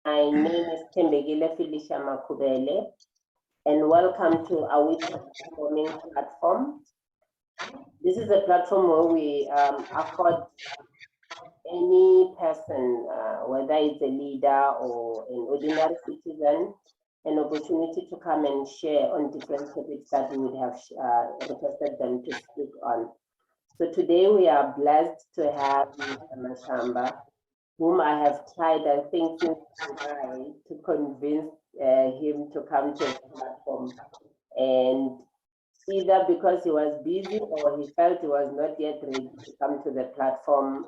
My name is Tembegile Felicia Makubele, and welcome to our transforming platform. This is a platform where we afford any person, whether it's a leader or an ordinary citizen, an opportunity to come and share on different topics that we would have requested them to speak on. So today we are blessed to have Mr Mashamba, whom I have tried, I think, since July to convince him to come to the platform. And either because he was busy or he felt he was not yet ready to come to the platform,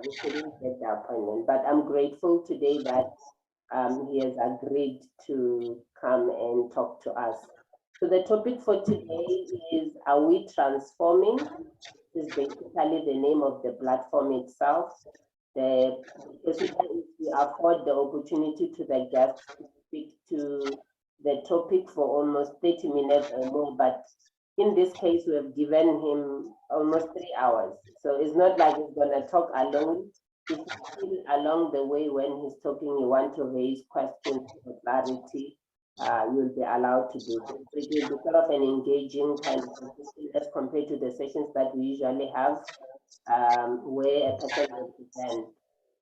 we couldn't get the appointment. But I'm grateful today that he has agreed to come and talk to us. So the topic for today is, are we transforming? This is basically the name of the platform itself. Because we afford the opportunity to the guests to speak to the topic for almost 30 minutes or more, but in this case, we have given him almost 3 hours. So it's not like he's gonna talk alone. If you feel along the way when he's talking, you want to raise questions for clarity, you'll be allowed to do so. It will be sort of an engaging kind of session as compared to the sessions that we usually have, where a person will present.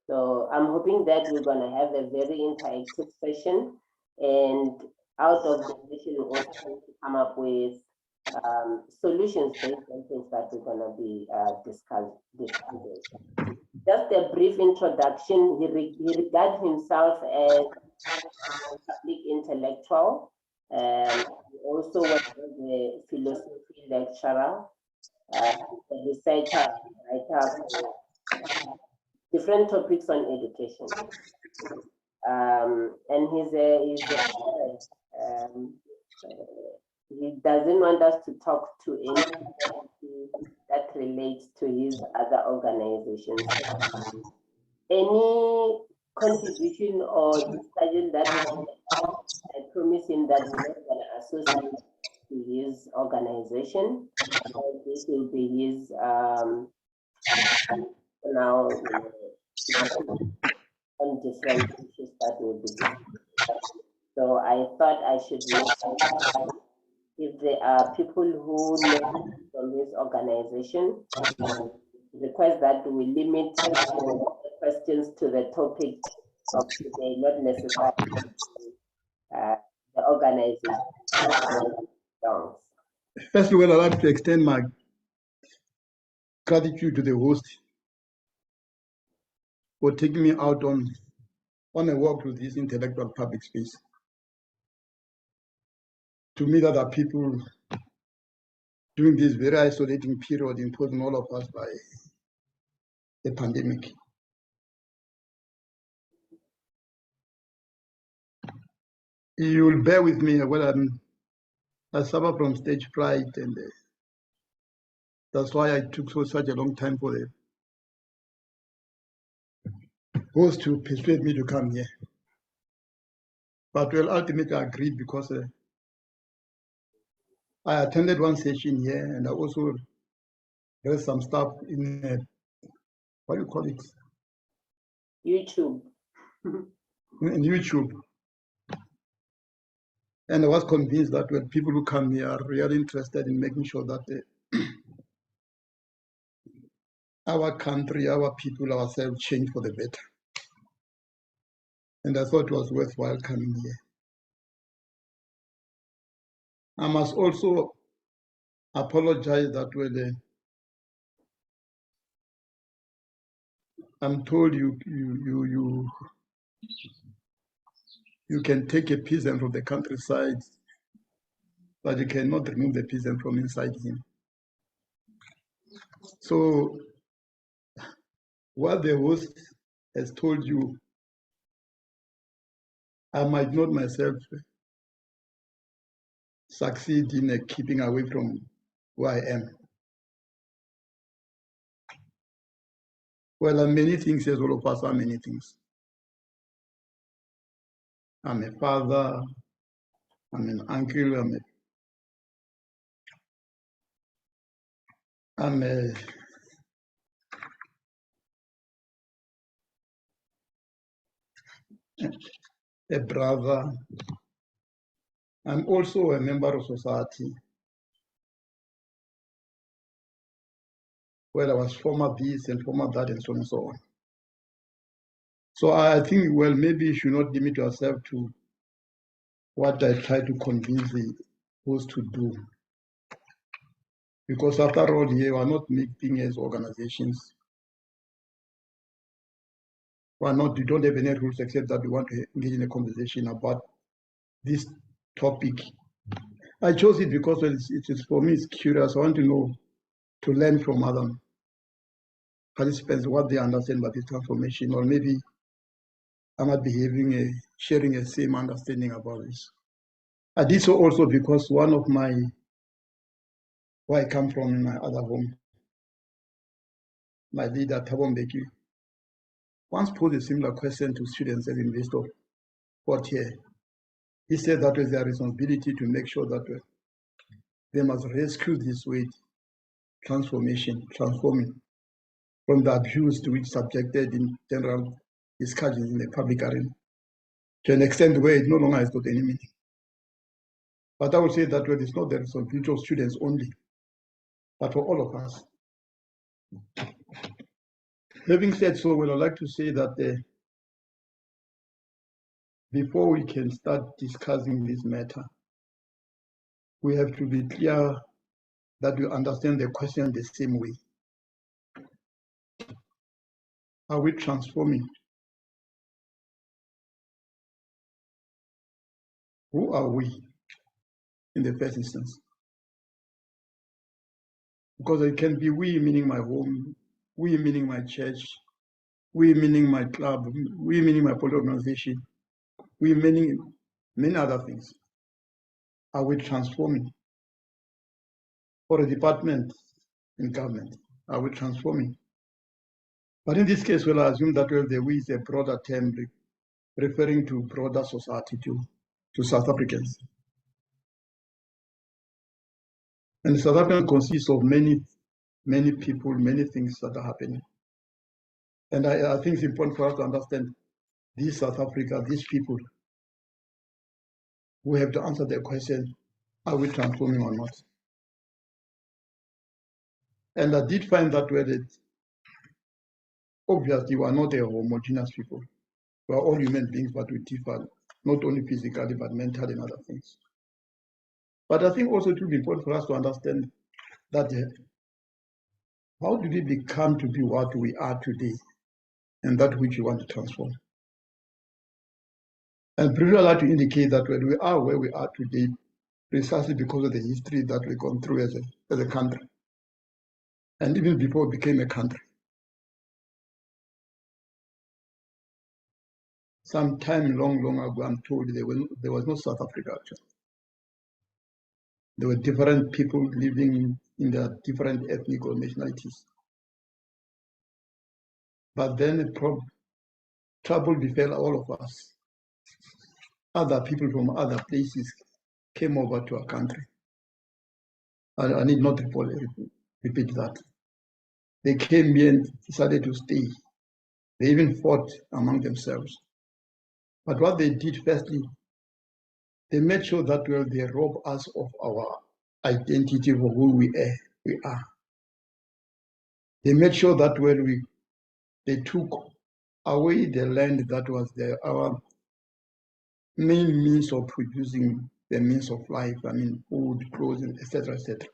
So I'm hoping that we're going to have a very interactive session, and out of the session, we're also going to come up with solutions based on things that we're going to be discussing. Just a brief introduction. He regards himself as a public intellectual. He also was a philosophy lecturer, a researcher, writer for different topics on education. And he doesn't want us to talk to anything that relates to his other organizations. Any contribution or discussion that I promise him that we're not going to associate to his organization. This will be his now on different issues that will be discussed. So I thought I should know if there are people who know from his organization, request that we limit the questions to the topic of today, not necessarily the organization. First of all, I'd like to extend my gratitude to the host for taking me out on a walk to this intellectual public space. To me, that are people during this very isolating period imposed on all of us by the pandemic. You will bear with me when I suffer from stage fright, and that's why I took such a long time for the host to persuade me to come here. But well, ultimately I agreed because I attended one session here, and I also read some stuff in what do you call it? YouTube. In YouTube. And I was convinced that when people who come here are really interested in making sure that our country, our people, ourselves change for the better. And I thought it was worthwhile coming here. I must also apologize that when I'm told you can take a peasant from the countryside, but you cannot remove the peasant from inside him. So what the host has told you, I might not myself succeed in keeping away from where I am. Well, many things, as all of us are many things. I'm a father, I'm an uncle, I'm a a brother. I'm also a member of society where I was former this and former that and so on and so on. So I think, well, maybe you should not limit yourself to what I try to convince the host to do. Because after all, here, we are not meeting as organizations. We don't have any rules except that we want to engage in a conversation about this topic. I chose it because it is for me, it's curious. I want to know, to learn from other participants what they understand about this transformation, or maybe I might be sharing a same understanding about this. I did so also because one of where I come from in my other home, my leader, Thabo Mbeki, once posed a similar question to students at the University of Port here. He said that was their responsibility to make sure that they must rescue this way transforming from the abuse to which subjected in general discussions in the public arena, to an extent where it no longer has got any meaning. But I would say that it's not the responsibility of students only, but for all of us. Having said so, well, I'd like to say that before we can start discussing this matter, we have to be clear that we understand the question the same way. Are we transforming? Who are we in the first instance? Because it can be we meaning my home, we meaning my church, we meaning my club, we meaning my political organization, we meaning many other things. Are we transforming? For a department in government, are we transforming? But in this case, we'll assume that the we is a broader term referring to broader society, to South Africans. And South Africa consists of many people, many things that are happening. And I think it's important for us to understand this South Africa, these people, we have to answer the question, are we transforming or not? And I did find that obviously we are not a homogeneous people. We are all human beings, but we differ, not only physically, but mentally and other things. But I think also it will be important for us to understand that how did we become to be what we are today and that which we want to transform? And briefly, I'd like to indicate that when we are where we are today, precisely because of the history that we've gone through as a country, and even before it became a country. Some time long ago, I'm told there was no South Africa actually. There were different people living in their different ethnic or nationalities. But then trouble befell all of us. Other people from other places came over to our country. I need not repeat that. They came here and decided to stay. They even fought among themselves. But what they did firstly, they made sure that they rob us of our identity for who we are. They made sure that they took away the land that was our main means of producing the means of life, food, clothes, etc., etc.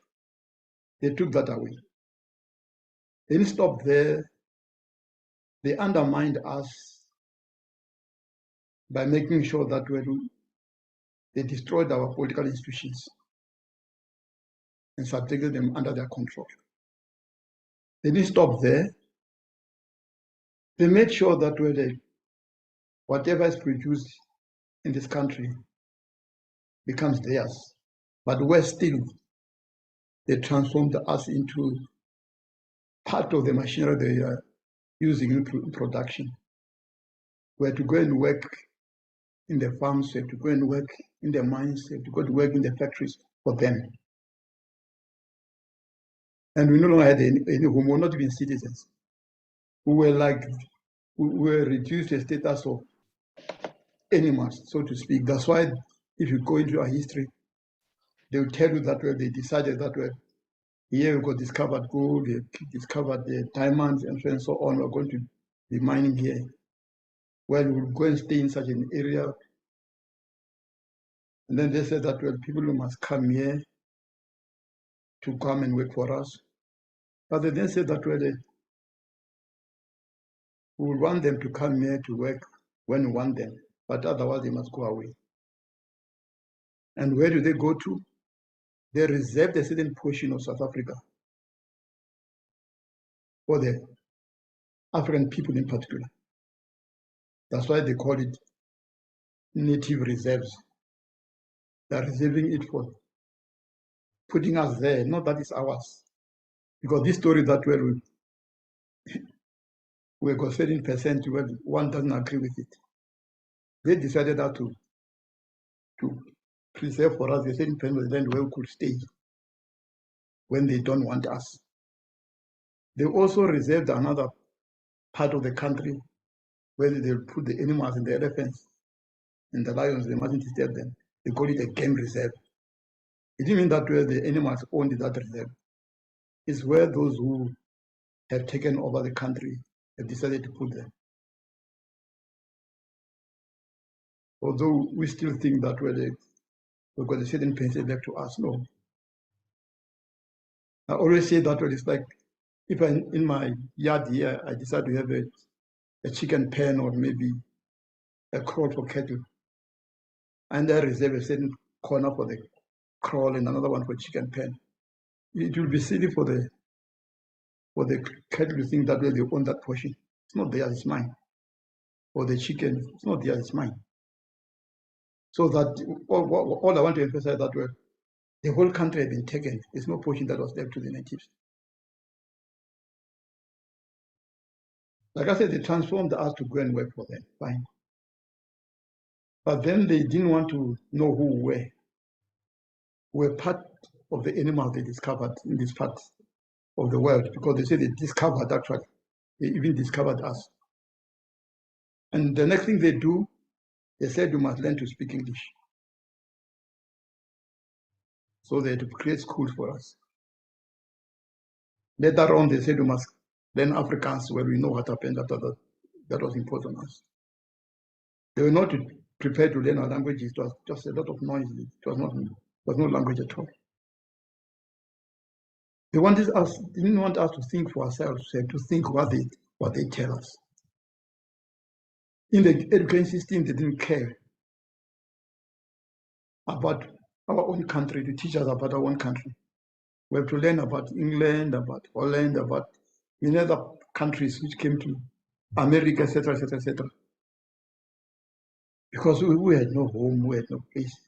They took that away. They didn't stop there. They undermined us by making sure that they destroyed our political institutions and subjected them under their control. They didn't stop there. They made sure that whatever is produced in this country becomes theirs. But worse still, they transformed us into part of the machinery they are using in production. We had to go and work in the farms, we had to go and work in the mines, we had to go to work in the factories for them. And we no longer had any who were not even citizens. We were reduced to a status of animals, so to speak. That's why if you go into our history, they will tell you that they decided that here we got discovered gold, we discovered the diamonds, and so on. We're going to be mining here. Well, we'll go and stay in such an area. And then they said that people must come here to come and work for us. But they then said that we will want them to come here to work when we want them, but otherwise they must go away. And where do they go to? They reserved a certain portion of South Africa for the African people in particular. That's why they call it native reserves. They're reserving it for putting us there, not that it's ours. Because this story that we got 13%, one doesn't agree with it. They decided how to preserve for us a certain percent of the land where we could stay when they don't want us. They also reserved another part of the country where they'll put the animals and the elephants and the lions. They mustn't disturb them. They call it a game reserve. It didn't mean that where the animals owned that reserve. It's where those who have taken over the country have decided to put them. Although we still think that we've got a certain percent left to us. No. I always say that it's like if in my yard here, I decide to have a chicken pen or maybe a kraal for cattle, and I reserve a certain corner for the kraal and another one for chicken pen. It will be silly for the cattle to think that they own that portion. It's not theirs, it's mine. Or the chicken, it's not theirs, it's mine. So that all I want to emphasize that the whole country had been taken. There's no portion that was left to the natives. Like I said, they transformed us to go and work for them, fine. But then they didn't want to know who we were. We were part of the animals they discovered in this part of the world, because they said they discovered actually. They even discovered us. And the next thing they do, they said you must learn to speak English. So they had to create schools for us. Later on, they said you must learn Afrikaans, where we know what happened after that. That was imposed on us. They were not prepared to learn our languages. It was just a lot of noise. It was no language at all. They didn't want us to think for ourselves, to think what they tell us. In the education system, they didn't care about our own country, to teach us about our own country. We have to learn about England, about Holland, about many other countries which came to America, etc., etc., etc. Because we had no home, we had no place.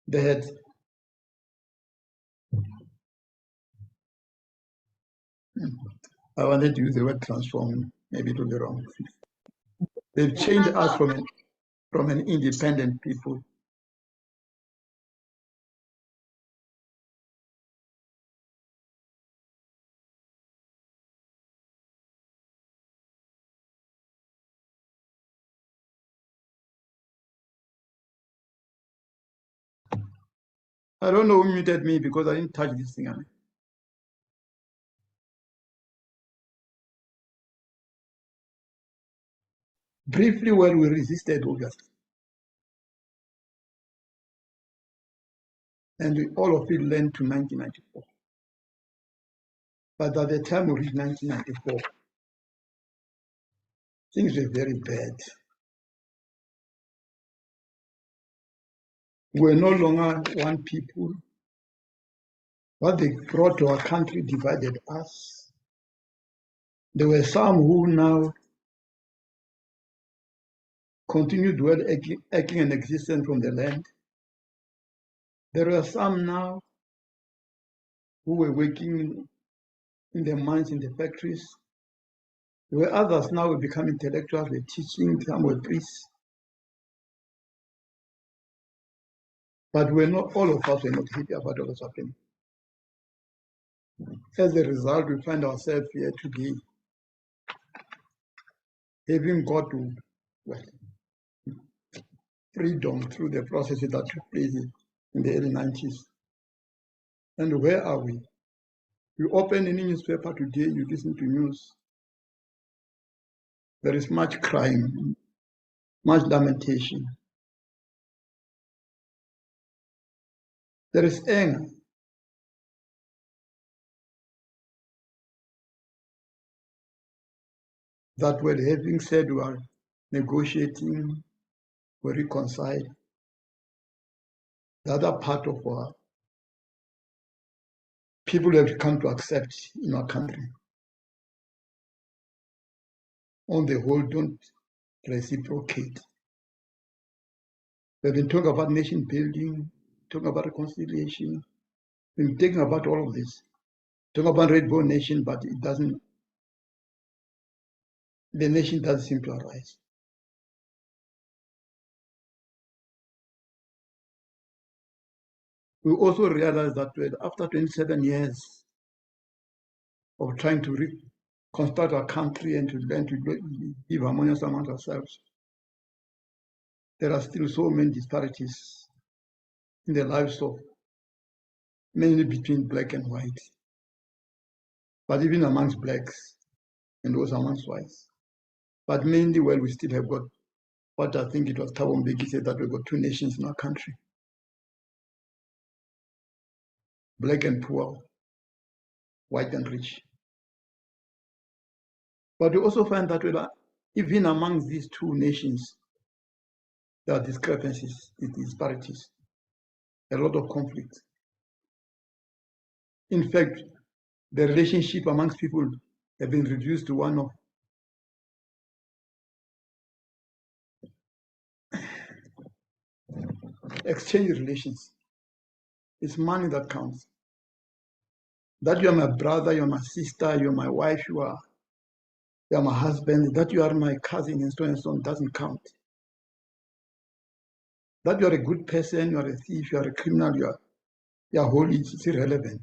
They had I wanted to use the word transform, maybe it will be wrong. They've changed us from an independent people. I don't know who muted me because I didn't touch this thing. Briefly, well, we resisted, obviously. And all of it led to 1994. But by the time we reached 1994, things were very bad. We were no longer one people. What they brought to our country divided us. There were some who now continued well acting an existence from the land. There are some now who were working in the mines, in the factories. There were others now who become intellectuals, were teaching, some were priests. But all of us were not happy about what was happening. As a result, we find ourselves here today. having got to, well, freedom through the processes that took place in the early 90s. And where are we? You open any newspaper today, you listen to news. There is much crying, much lamentation. There is anger. That we're having said we are negotiating, we reconcile. The other part of our people have come to accept in our country, on the whole, don't reciprocate. We've been talking about nation building, talking about reconciliation, we've been talking about all of this, talking about rainbow nation, but the nation doesn't seem to arise. We also realize that after 27 years of trying to reconstruct our country and to learn to live harmonious among ourselves, there are still so many disparities in the lives of, mainly between black and white, but even amongst blacks and also amongst whites. But mainly, well, we still have got what I think it was Thabo Mbeki said, that we've got two nations in our country, black and poor, white and rich. But we also find that even amongst these two nations, there are discrepancies, disparities, a lot of conflict. In fact, the relationship amongst people have been reduced to one of exchange relations. It's money that counts. That you are my brother, you are my sister, you are my wife, you are my husband, that you are my cousin, and so on doesn't count. That you are a good person, you are a thief, you are a criminal, you are holy, it's irrelevant.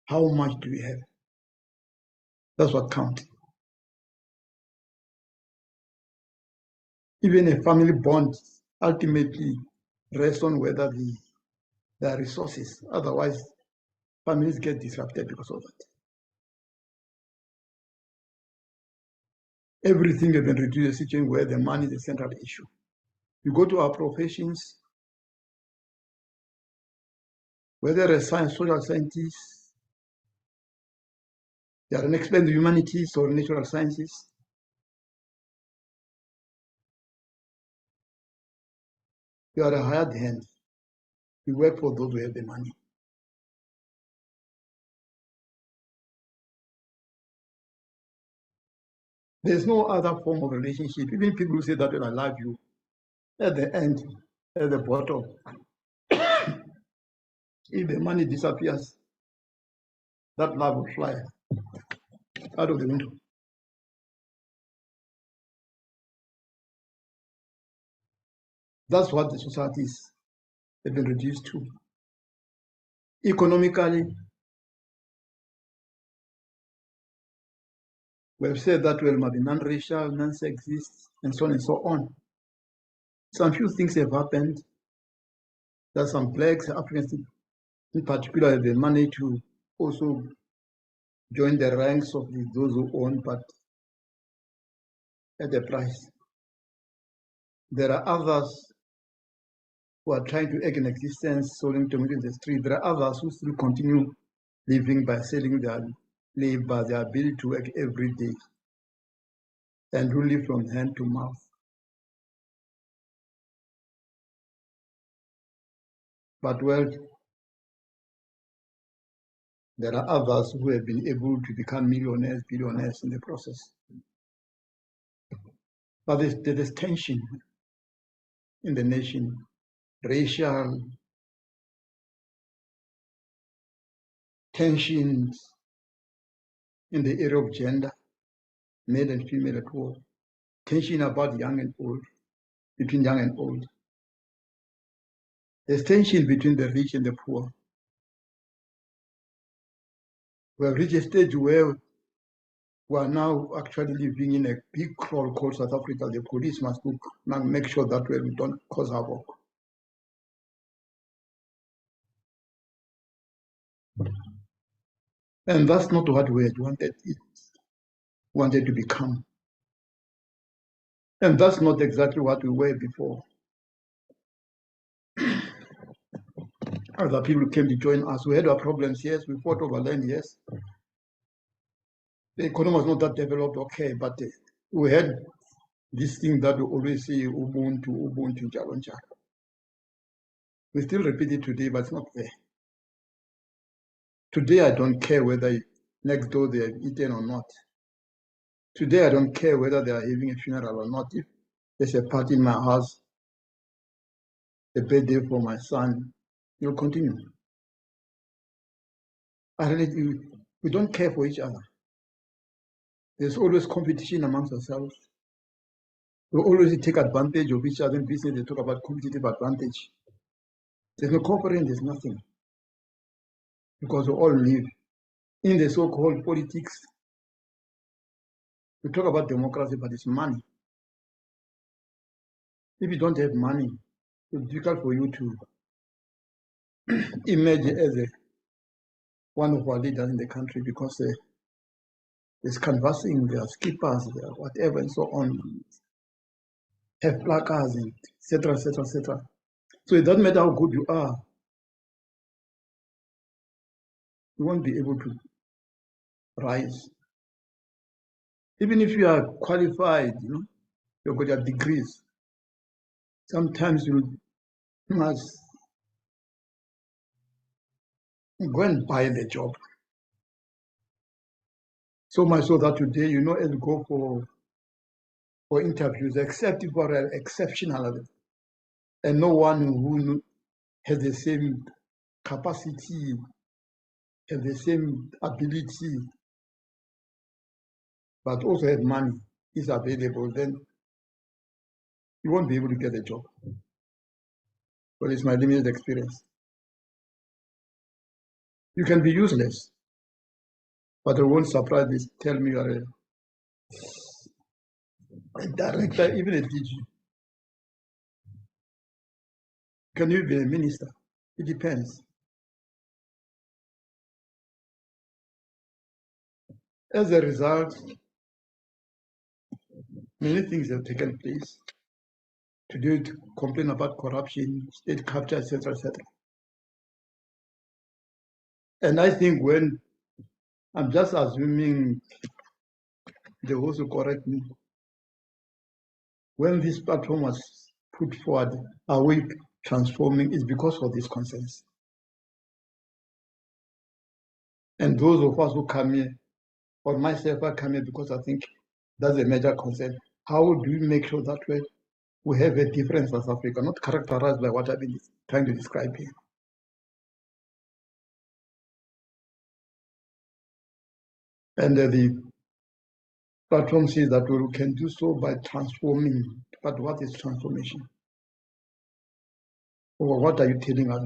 How much do we have? That's what counts. Even a family bond ultimately rests on whether there are resources. Otherwise, families get disrupted because of that. Everything has been reduced to a situation where the money is the central issue. You go to our professions, whether a social scientist, they are an expert in the humanities or natural sciences, you are a hired hand. You work for those who have the money. There's no other form of relationship. Even people who say that I love you, at the end, at the bottom, if the money disappears, that love will fly out of the window. That's what the societies have been reduced to. Economically, we have said that we must be non-racial, non-sexist, and so on and so on. Some few things have happened. That some blacks, Africans in particular, have the money to also join the ranks of those who own, but at a price. There are others who are trying to egg an existence, selling tomatoes in the street. There are others who still continue living by selling their labor, their ability to work every day, and who live from hand to mouth. But well, there are others who have been able to become millionaires, billionaires in the process. But there's tension in the nation, racial tensions in the area of gender, male and female at war, tension about young and old, between young and old. There's tension between the rich and the poor. We have reached a stage where We are now actually living in a big crawl called South Africa. The police must look now, make sure that we don't cause havoc. And that's not what we had wanted to become. And that's not exactly what we were before. Other people came to join us. We had our problems, yes. We fought over land, yes. The economy was not that developed, okay, but we had this thing that we always say, Ubuntu, Ubuntu, njalo, njalo. We still repeat it today, but it's not there. Today, I don't care whether next door they have eaten or not. Today, I don't care whether they are having a funeral or not. If there's a party in my house, a birthday for my son, you'll continue. We don't care for each other. There's always competition amongst ourselves. We always take advantage of each other in business. They talk about competitive advantage. There's no cooperation, there's nothing. Because we all live in the so-called politics. We talk about democracy, but it's money. If you don't have money, it's difficult for you to emerge as one of our leaders in the country, because there's canvassing, there are skippers, there are whatever, and so on, have placards, and etc., etc., etc. So it doesn't matter how good you are, you won't be able to rise. Even if you are qualified, you've got your degrees, sometimes you must go and buy the job. So much so that today, as you go for interviews, except if you are exceptional, and no one who has the same capacity, has the same ability, but also have money, is available, then you won't be able to get a job. But it's my limited experience. You can be useless, but I won't surprise this. Tell me you are a director, even a DG. Can you be a minister? It depends. As a result, many things have taken place. Today, to complain about corruption, state capture, etc., etc. And I think when I'm just assuming they also correct me, when this platform was put forward, are we transforming? It's because of these concerns. And those of us who come here, or myself, I come here because I think that's a major concern. How do we make sure that we have a different South Africa, not characterized by what I've been trying to describe here? And the platform says that we can do so by transforming. But what is transformation? Or what are you telling us?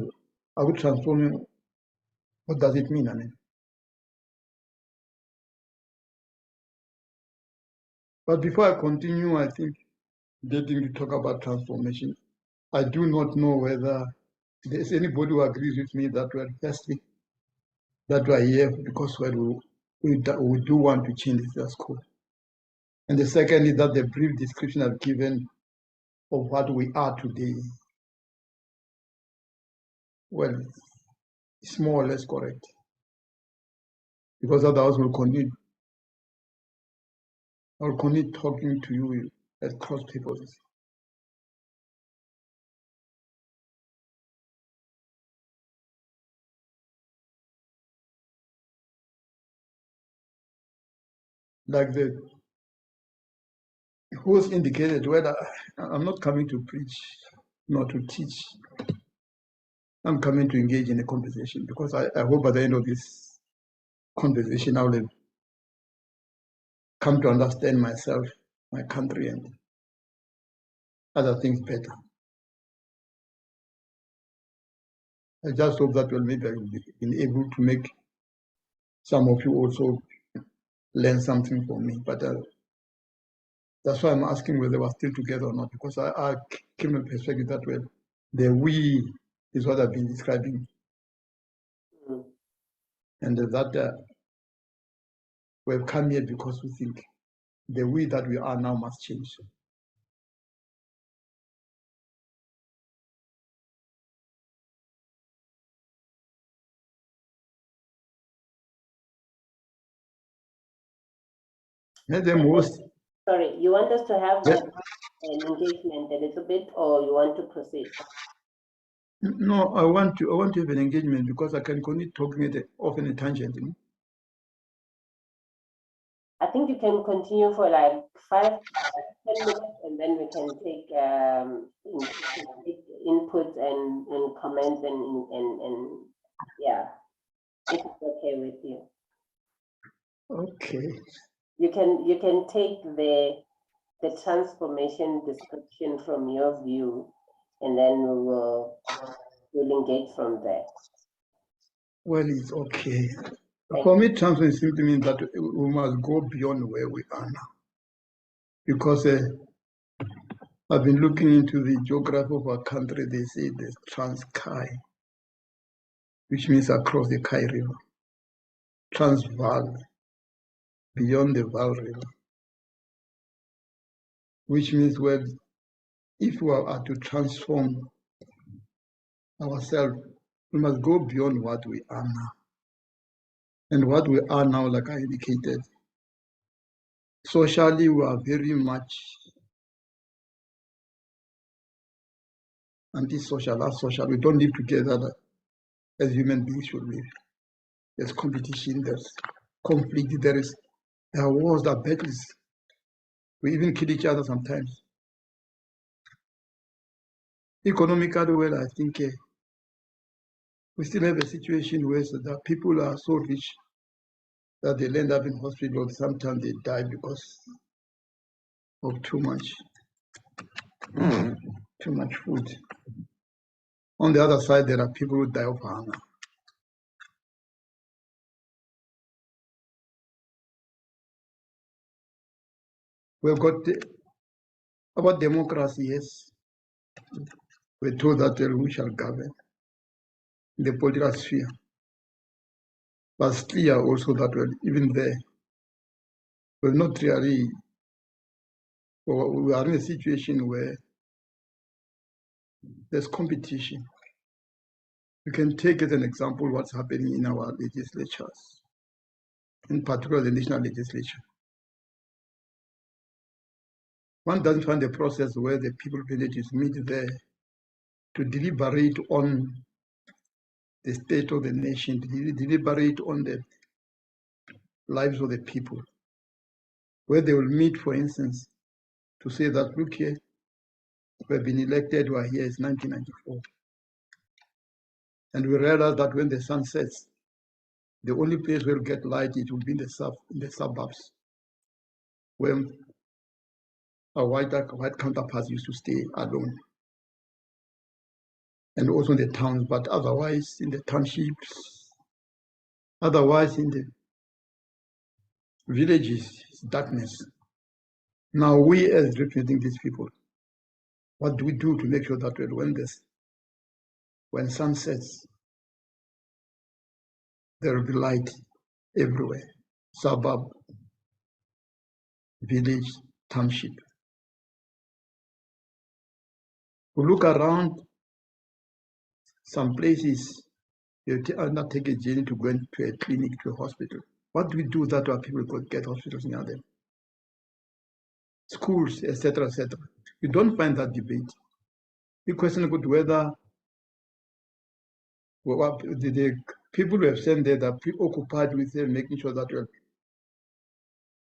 Are we transforming? What does it mean? But before I continue, I think getting to talk about transformation, I do not know whether there's anybody who agrees with me that firstly, that we are here because we do want to change the school. And the second is that the brief description I've given of what we are today, well, it's more or less correct. Because otherwise I'll continue talking to you at cross purposes. Like the host indicated, whether I'm not coming to preach, not to teach. I'm coming to engage in a conversation, because I hope at the end of this conversation I will come to understand myself, my country, and other things better. I just hope that maybe I will be able to make some of you also learn something from me. But that's why I'm asking whether we're still together or not, because I came to a perspective that way. The we is what I've been describing. Mm. And that we've come here because we think the we that we are now must change. The most. Sorry, you want us to have an engagement a little bit, or you want to proceed? No, I want to have an engagement because I can continue talking off in a tangent. You know? I think you can continue for like 5-10 minutes, and then we can take input and comments and yeah, if it's okay with you. Okay. You can take the transformation description from your view, and then we'll engage from there. Well, it's okay. For me, transformation simply means that we must go beyond where we are now. Because I've been looking into the geography of our country. They say the Trans-Kai, which means across the Kai River. Transvaal, beyond the Vaal River, which means, well, if we are to transform ourselves, we must go beyond what we are now. And what we are now, like I indicated, socially we are very much antisocial, asocial. We don't live together as human beings should live. There's competition, there's conflict, there are wars, there are battles. We even kill each other sometimes. Economically, well, I think we still have a situation where the people are so rich that they end up in hospital. Sometimes they die because of too much food. On the other side, there are people who die of hunger. We've got about democracy, yes. We're told that we shall govern the political sphere. But it's clear also that even there, we're not really, we are in a situation where there's competition. You can take as an example what's happening in our legislatures, in particular the national legislature. One doesn't find a process where the people representatives meet there to deliberate on the state of the nation, to deliberate on the lives of the people, where they will meet, for instance, to say that, look here, we have been elected, we are here, it's 1994. And we realize that when the sun sets, the only place where we get light, it will be in the suburbs, where our white counterparts used to stay alone. And also in the towns, but otherwise in the townships, otherwise in the villages, it's darkness. Now we as representing these people, what do we do to make sure that when sun sets, there will be light everywhere, suburb, village, township. We look around some places, you undertake a journey to go into a clinic, to a hospital. What do we do that our people could get hospitals near them? Schools, etc., etc. You don't find that debate. The question about whether the people who have sent there are preoccupied with making sure that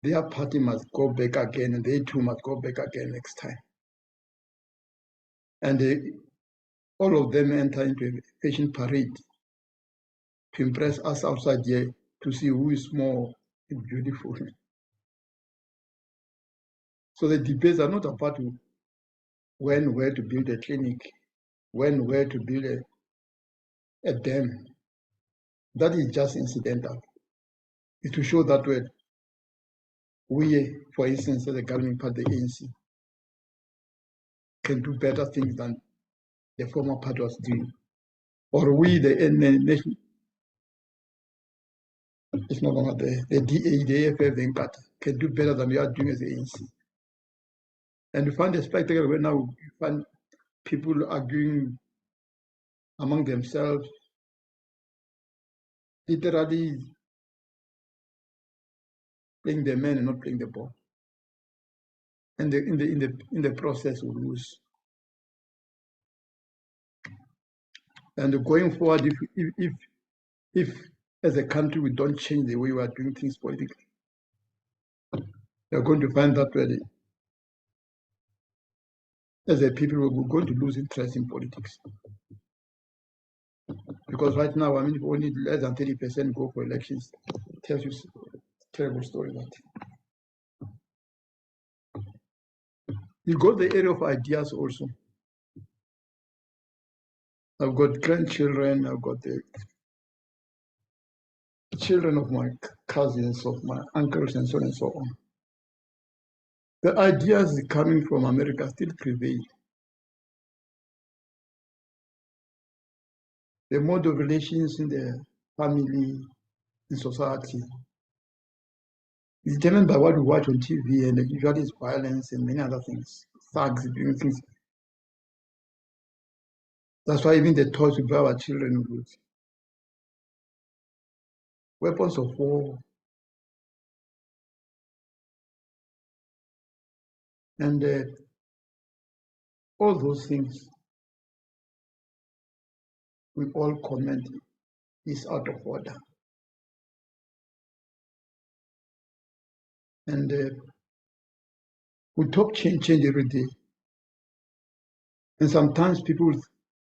their party must go back again, and they too must go back again next time. And all of them enter into a fashion parade to impress us outside here to see who is more beautiful. So the debates are not about where to build a clinic, where to build a dam. That is just incidental. It's to show that we, for instance, as the governing party, the ANC, can do better things than the former party was doing. Or we, the nation, it's no longer the DA, the AFF, the NCAT, can do better than we are doing as the ANC. And you find a spectacle where now you find people arguing among themselves, literally playing the man and not playing the ball. And in the process, we lose. And going forward, if as a country we don't change the way we are doing things politically, we're going to find that really, as a people, we're going to lose interest in politics. Because right now, I mean, if only less than 30% go for elections, it tells you a terrible story. That you got the area of ideas also. I've got grandchildren, I've got the children of my cousins, of my uncles, and so on and so on. The ideas coming from America still prevail. The mode of relations in the family, in society, is determined by what we watch on TV, and usually it's violence and many other things, thugs doing things. That's why even the toys we buy our children with weapons of war, and all those things we all comment is out of order. And we talk change every day. And sometimes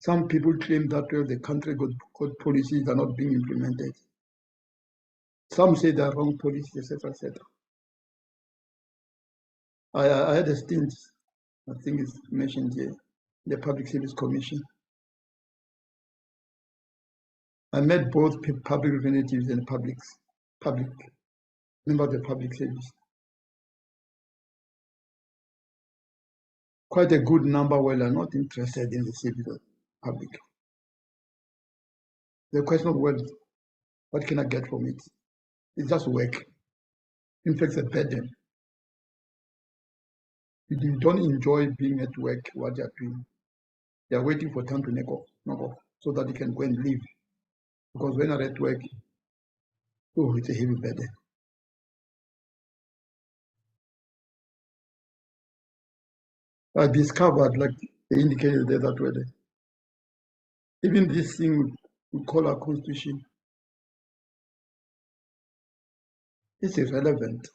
some people claim that the country got policies that are not being implemented. Some say they are wrong policies, etc., etc. I had a stint, I think it's mentioned here, the Public Service Commission. I met both public representatives and public members of the public service. Quite a good number were not interested in the service of public. The question of what can I get from it? It's just work. In fact, it's a burden. If you don't enjoy being at work, what you're doing, you're waiting for time to knock off, so that you can go and leave. Because when you're at work, oh, it's a heavy burden. I discovered, like they indicated there, that way, even this thing we call our constitution is irrelevant.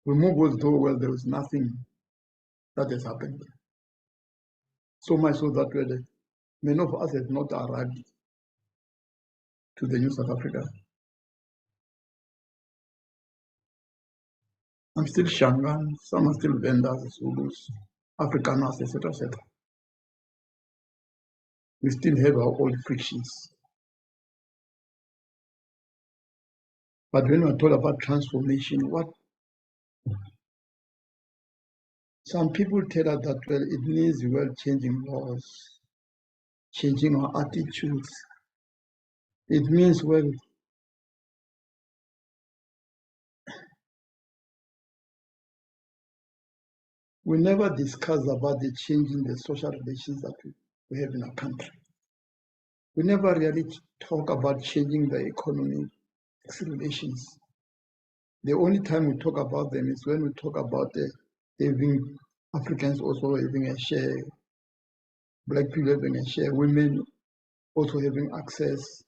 We move as though, well, there was nothing that has happened. So much so that many of us have not arrived to the new South Africa. I'm still Shangan, some are still Vendas, Zulus, Afrikaners, etc., etc. We still have our old frictions. But when we talk about transformation, what some people tell us that, well, it means changing laws, changing our attitudes. It means, well, we never discuss about the changing the social relations that we have in our country. We never really talk about changing the economic relations. The only time we talk about them is when we talk about having Africans also having a share, Black people having a share, women also having access.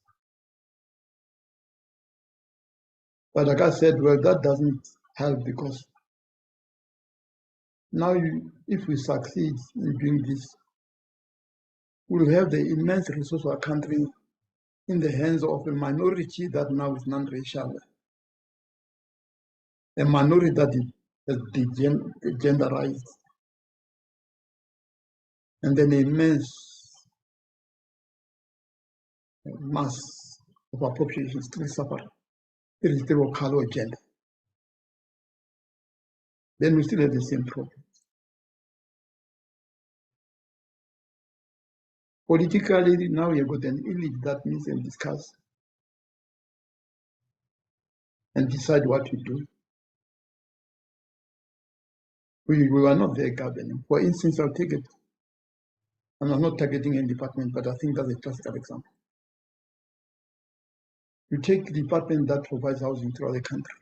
But like I said, well, that doesn't help, because now if we succeed in doing this, we'll have the immense resource of our country in the hands of a minority that now is non-racial, a minority that is genderized, and then an immense mass of our population still suffer irrespective of color or gender, then we still have the same problem. Politically, now you've got an elite that meets and discuss and decide what to do. We were not there governing. For instance, I'll take it, and I'm not targeting any department, but I think that's a classical example. You take the department that provides housing throughout the country.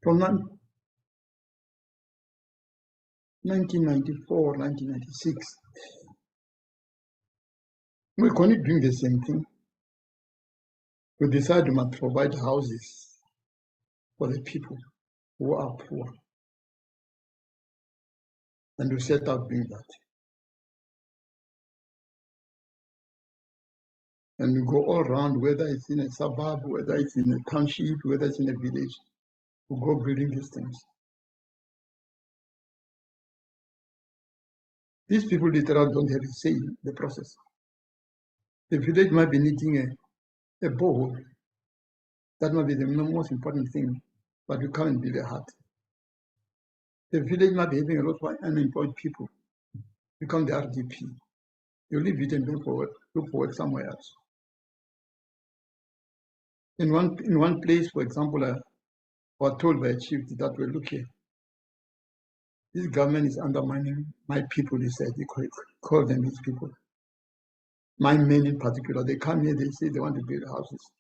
From 1994, 1996, we're currently doing the same thing. We decided we must provide houses for the people who are poor. And we set out doing that. And we go all around, whether it's in a suburb, whether it's in a township, whether it's in a village, we go building these things. These people literally don't have a say in the process. The village might be needing a borehole. That might be the most important thing, but you come and build a hut. The village might be having a lot of unemployed people. You come the RDP. You leave it and look for work somewhere else. In one place, for example, I was told by a chief that we're looking. This government is undermining my people, he said. He called them his people. My men in particular, they come here, they say they want to build houses.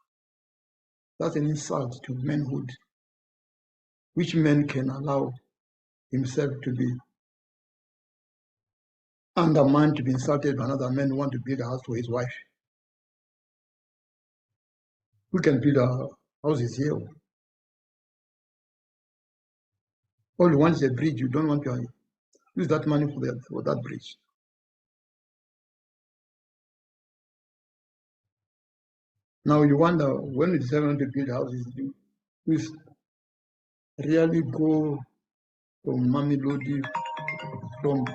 That's an insult to manhood. Which man can allow himself to be undermined, to be insulted by another man who wants to build a house for his wife? We can build our houses here. All you want is a bridge. You don't want to use that money for that bridge. Now you wonder, when we decide to build houses, we really go from Mamelodi, from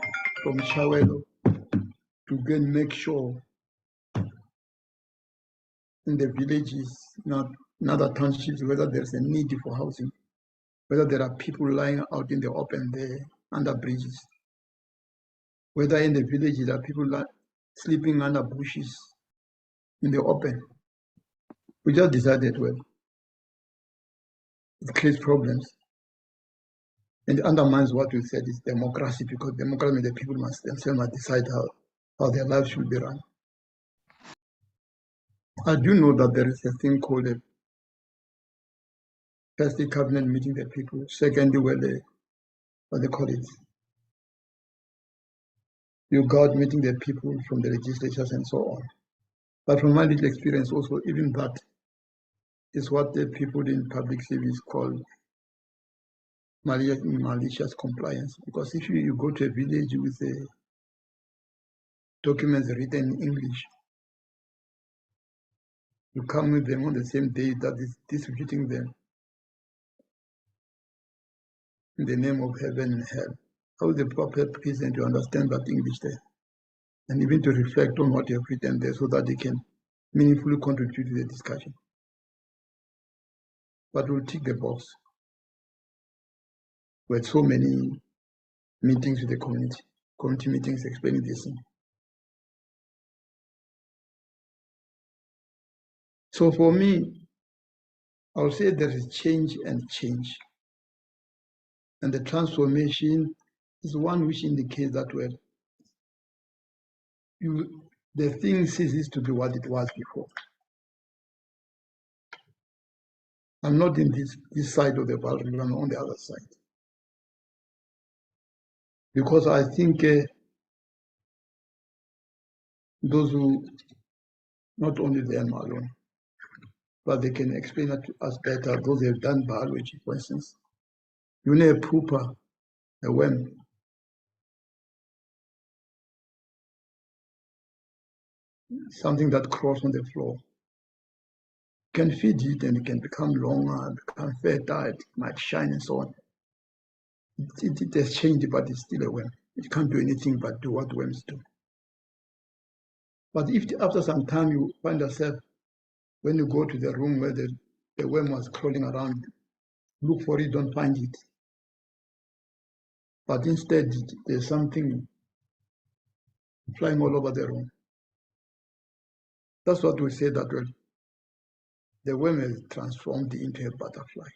Shawelo, to go and make sure in the villages, not in other townships, whether there's a need for housing, whether there are people lying out in the open there under bridges, whether in the villages there are people sleeping under bushes in the open. We just decided, well, it creates problems and it undermines what we said is democracy, because democracy means the people themselves decide how their lives should be run. I do know that there is a thing called a first the cabinet meeting the people, secondly, what they call it, you got meeting the people from the legislatures and so on. But from my little experience also, even that is what the people in public service call malicious compliance. Because if you go to a village with documents written in English, you come with them on the same day that is distributing them in the name of heaven and hell. How is the proper person to understand that English there? And even to reflect on what you have written there so that they can meaningfully contribute to the discussion. But we'll tick the box. We had so many meetings with the community meetings explaining this thing. So for me, I would say there is change and change. And the transformation is one which indicates that, well, the thing ceases to be what it was before. I'm not in this side of the boundary, I'm on the other side. Because I think those who not only them alone, but they can explain it to us better, those who have done biology, for instance. You know a pooper, a worm, something that crawls on the floor. You can feed it and it can become longer, become fertile, it might shine and so on. It has changed, but it's still a worm. It can't do anything but do what worms do. But if after some time you find yourself When you go to the room where the worm was crawling around, look for it, don't find it. But instead, there's something flying all over the room. That's what we say, that the worm is transformed into a butterfly.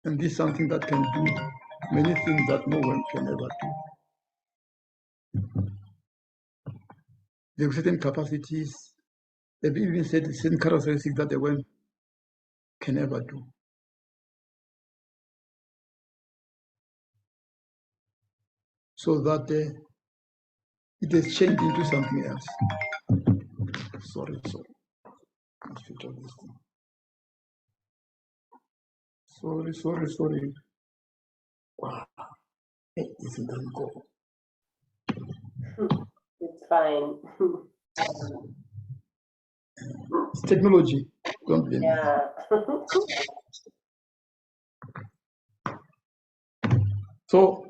And this is something that can do many things that no worm can ever do. There are certain capacities, they've even said certain characteristics that the worm can never do. So that it has changed into something else. Sorry. Let's filter this thing. Sorry. Wow. Hey, this doesn't go. It's fine. It's technology. Don't blame me. Yeah. So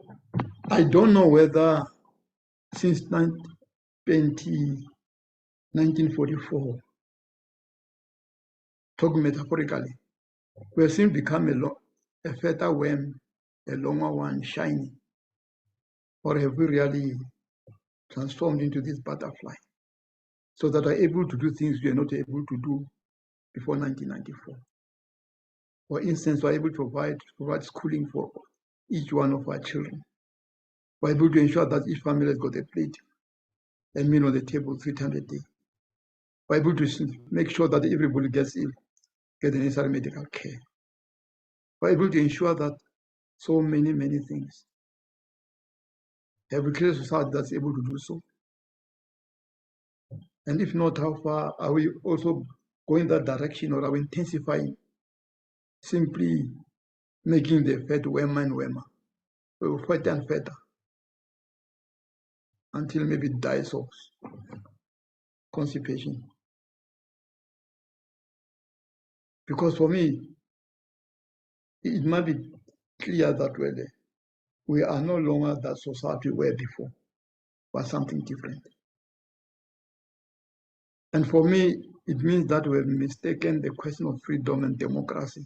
I don't know whether since 1944, talking metaphorically, we have seen become a fatter worm, a longer one, shiny, or have we really transformed into this butterfly so that we're able to do things we are not able to do before 1994? For instance, we're able to provide schooling for each one of our children. We're able to ensure that each family has got a plate, a meal on the table 3 times a day. We're able to make sure that everybody gets the necessary medical care. We're able to ensure that so many things. Have we created a society that's able to do so? And if not, how far are we also going that direction, or are we intensifying, simply making the fat warmer and warmer, fatter and fatter, until maybe it dies of constipation? Because for me, it might be clear that we are no longer that society we were before, but something different. And for me, it means that we've mistaken the question of freedom and democracy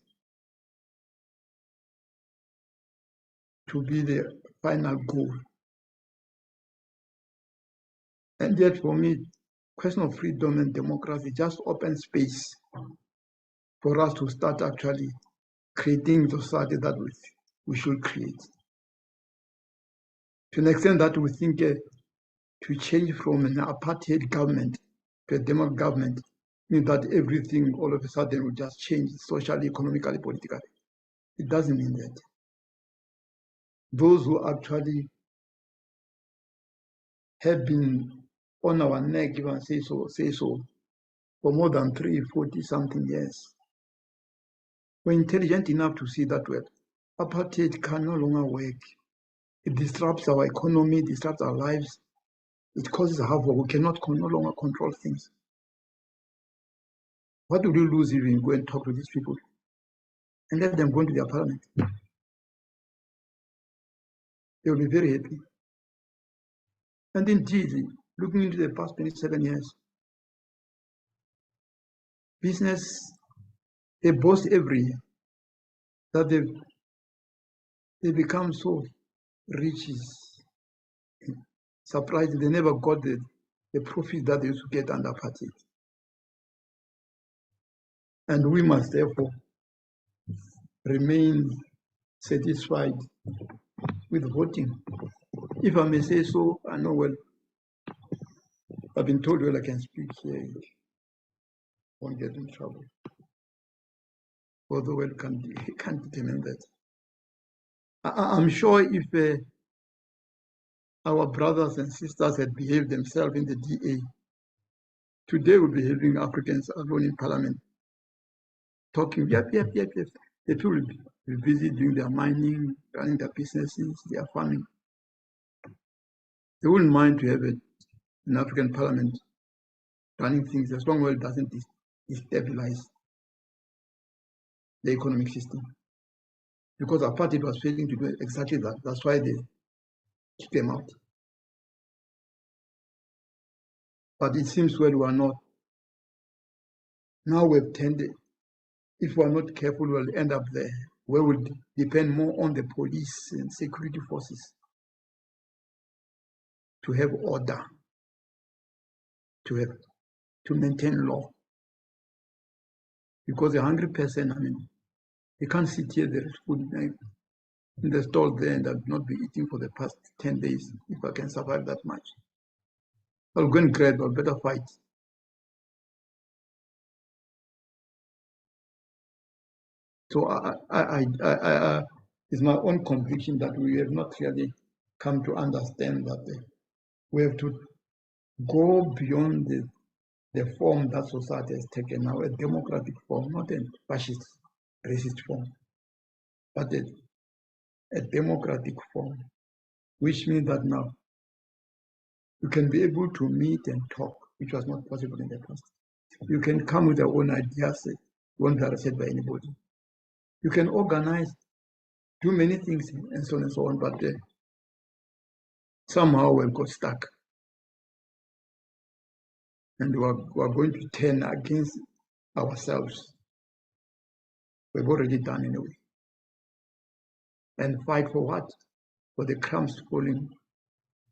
to be the final goal. And yet for me, question of freedom and democracy just opens space for us to start actually creating the society that we should create. To an extent that we think to change from an apartheid government to a democratic government means that everything all of a sudden will just change socially, economically, politically. It doesn't mean that. Those who actually have been on our neck, if I say so, for more than 40 something years, were intelligent enough to see that apartheid can no longer work. It disrupts our economy, disrupts our lives. It causes havoc. We cannot no longer control things. What do we lose if we go and talk to these people and let them go into their parliament? They will be very happy. And indeed, looking into the past 27 years, business, they boast every year that they become so rich. Surprised they never got the profit that they used to get under apartheid. And we must therefore remain satisfied with voting. If I may say so, I know I've been told I can speak here, won't get in trouble. Although can't determine that. I'm sure if our brothers and sisters had behaved themselves in the DA, today we'll be having Africans alone in parliament talking, yep. The people will be busy doing their mining, running their businesses, their farming. They wouldn't mind to have an African parliament running things as long as it doesn't destabilize the economic system. Because our party was failing to do exactly that. That's why they kicked them out. But it seems we are not Now we've tended, if we're not careful, we'll end up there, where we'll depend more on the police and security forces to have order, to maintain law. Because a hungry person, I mean, they can't sit here, there is food in the stall there, and I've not been eating for the past 10 days, if I can survive that much. I'll go and grab, I'll better fight. So it's my own conviction that we have not really come to understand that we have to go beyond the form that society has taken now, a democratic form, not a fascist, racist form, but a democratic form, which means that now you can be able to meet and talk, which was not possible in the past. You can come with your own ideas, won't be arrested by anybody. You can organize, do many things, and so on and so on, but somehow we've got stuck. And we're going to turn against ourselves. We've already done anyway. And fight for what? For the crumbs falling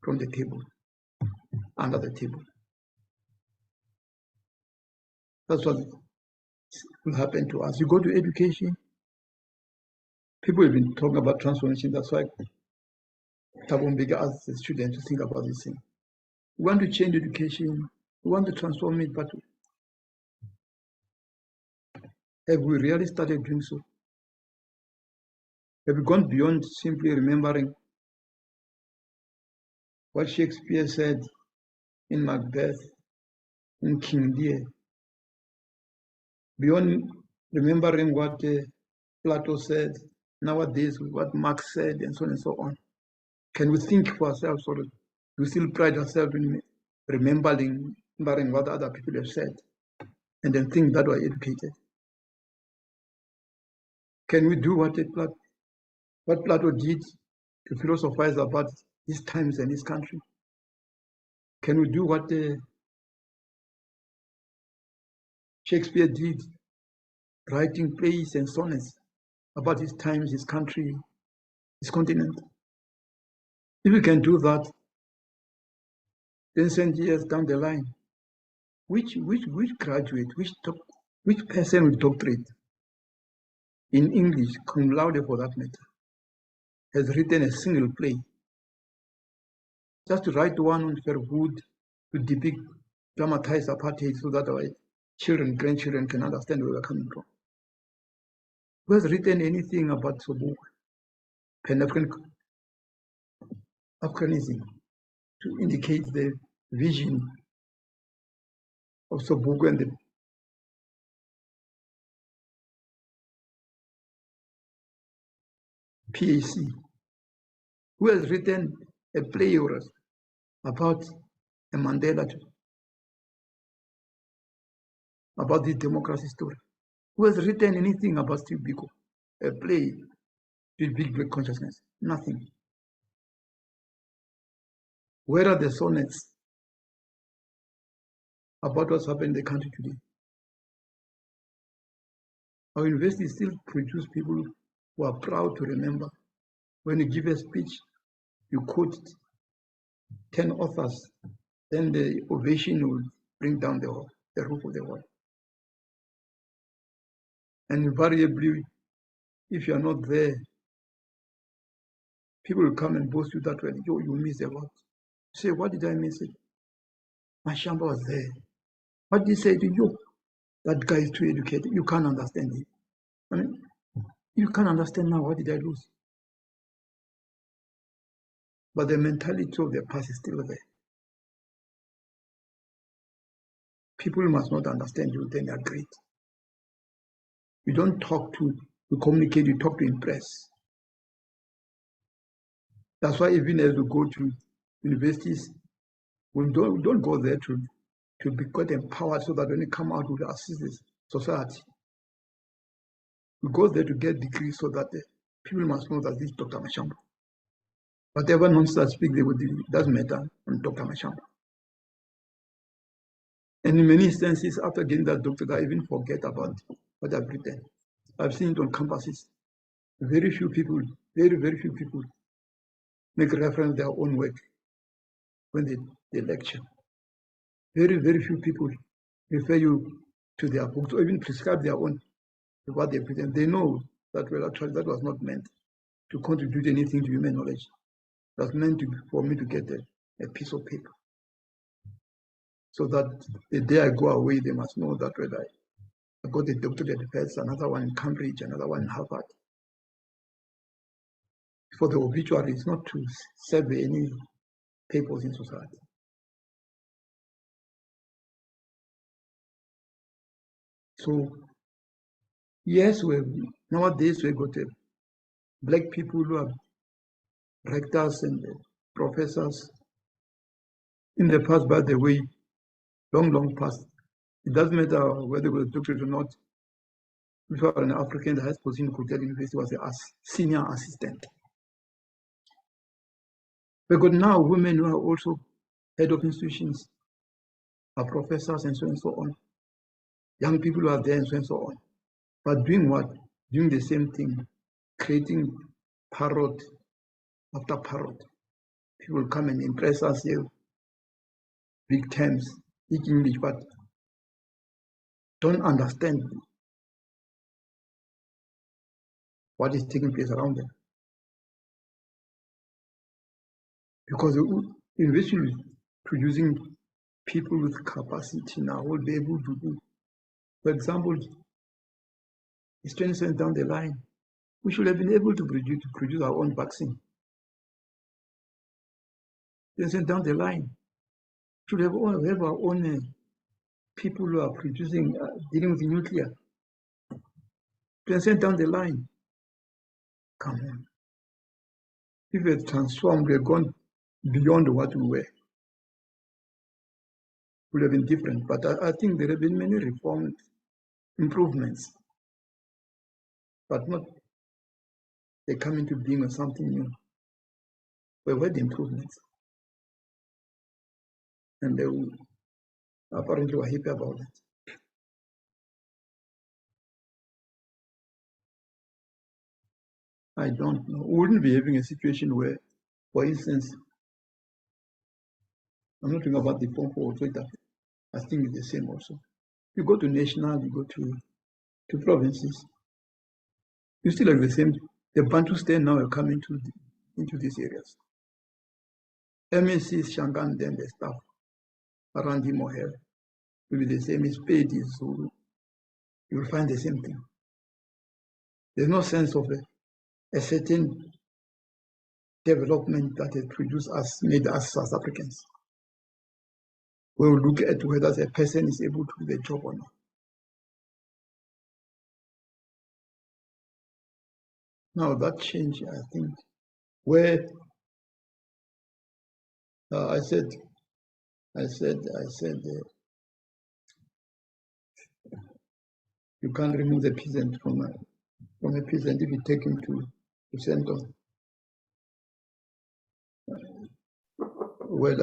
from the table, under the table. That's what will happen to us. You go to education, people have been talking about transformation. That's why Tabombega asked the students to think about this thing. We want to change education, we want to transform it, but have we really started doing so? Have we gone beyond simply remembering what Shakespeare said in Macbeth, in King Lear, beyond remembering what Plato said, nowadays what Marx said, and so on and so on? Can we think for ourselves, or do we still pride ourselves in remembering what other people have said, and then think that we're educated? Can we do what Plato did to philosophize about his times and his country? Can we do what Shakespeare did, writing plays and sonnets about his times, his country, his continent? If we can do that, then 10 years down the line, which graduate, which person with doctorate in English, cum laude for that matter, has written a single play? Just to write one on Verwoerd to depict, dramatize apartheid so that our children, grandchildren can understand where we're coming from. Who has written anything about Sobukwe, Pan-Africanism, to indicate the vision of Sobukwe and the PAC? Who has written a play or about a Mandela, about this democracy story? Who has written anything about Steve Biko, a play with big black consciousness? Nothing. Where are the sonnets about what's happened in the country today? Our universities still produce people who are proud to remember. When you give a speech, you quote 10 authors, then the ovation will bring down the roof of the hall. And invariably, if you are not there, people will come and boast you that way. Yo, you missed a lot. Say, what did I miss? It? Mashamba was there. What did he say to you? That guy is too educated. You can't understand it. I mean, you can't understand now. What did I lose? But the mentality of the past is still there. People must not understand you, then they are great. You don't talk to communicate, you talk to impress. That's why even as we go to universities, we don't go there to be quite empowered so that when you come out, we assist this society. We go there to get degrees so that people must know that this is Dr. Mashamba. Whatever nonsense I speak, it doesn't matter on Dr. Mashamba. And in many instances, after getting that doctorate, I even forget about what I've written. I've seen it on campuses. Very few people, very few people make reference to their own work when they lecture. Very few people refer you to their books or even prescribe their own what they present. They know that, well, actually, that was not meant to contribute anything to human knowledge. It was meant for me to get a piece of paper. So that the day I go away, they must know that, well, I got a doctorate first, another one in Cambridge, another one in Harvard. For the obituary, it's not to serve any papers in society. So, yes, nowadays we've got black people who are rectors and professors. In the past, by the way, long past, it doesn't matter whether it was a doctorate or not. If you are an African, the highest position in Kutel University was a senior assistant. But now women who are also head of institutions are professors and so on. Young people who are there and so on. But doing what? Doing the same thing, creating parrot after parrot. People come and impress us here, big terms, speak English, but don't understand what is taking place around them. Because eventually producing people with capacity now will be able to do. For example, it's 20 cents down the line. We should have been able to produce our own vaccine. 20 cents down the line. We should have our own people who are producing, dealing with nuclear. 20 cents down the line. Come on. If we're transformed, we're gone beyond what we were. It would have been different. But I think there have been many reforms, improvements, but not they come into being or something new. We've had improvements. And they apparently were happy about it. I don't know. We wouldn't be having a situation where, for instance, I'm not talking about the form for Twitter. I think it's the same also. You go to national, you go to provinces, you still have the same. The Bantu stand now are coming into these areas. MSCs, Shangan, then the staff around him or her will be the same. His paid is Zulu. You will find the same thing. There's no sense of a certain development that has produced us, made us South Africans. We will look at whether a person is able to do the job or not. Now that change, I think, where I said, you can't remove the peasant from a peasant if you take him to center. Well,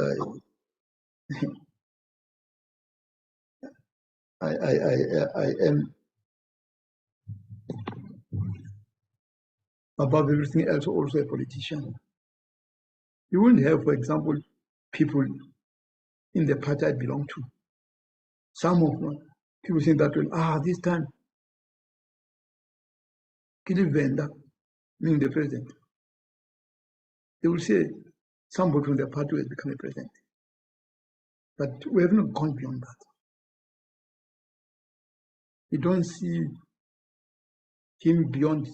I am above everything else also a politician. You wouldn't have, for example, people in the party I belong to. Some of them, people think that, this time, Kilivenda, meaning the president. They will say, somebody from the party has become a president. But we have not gone beyond that. We don't see him beyond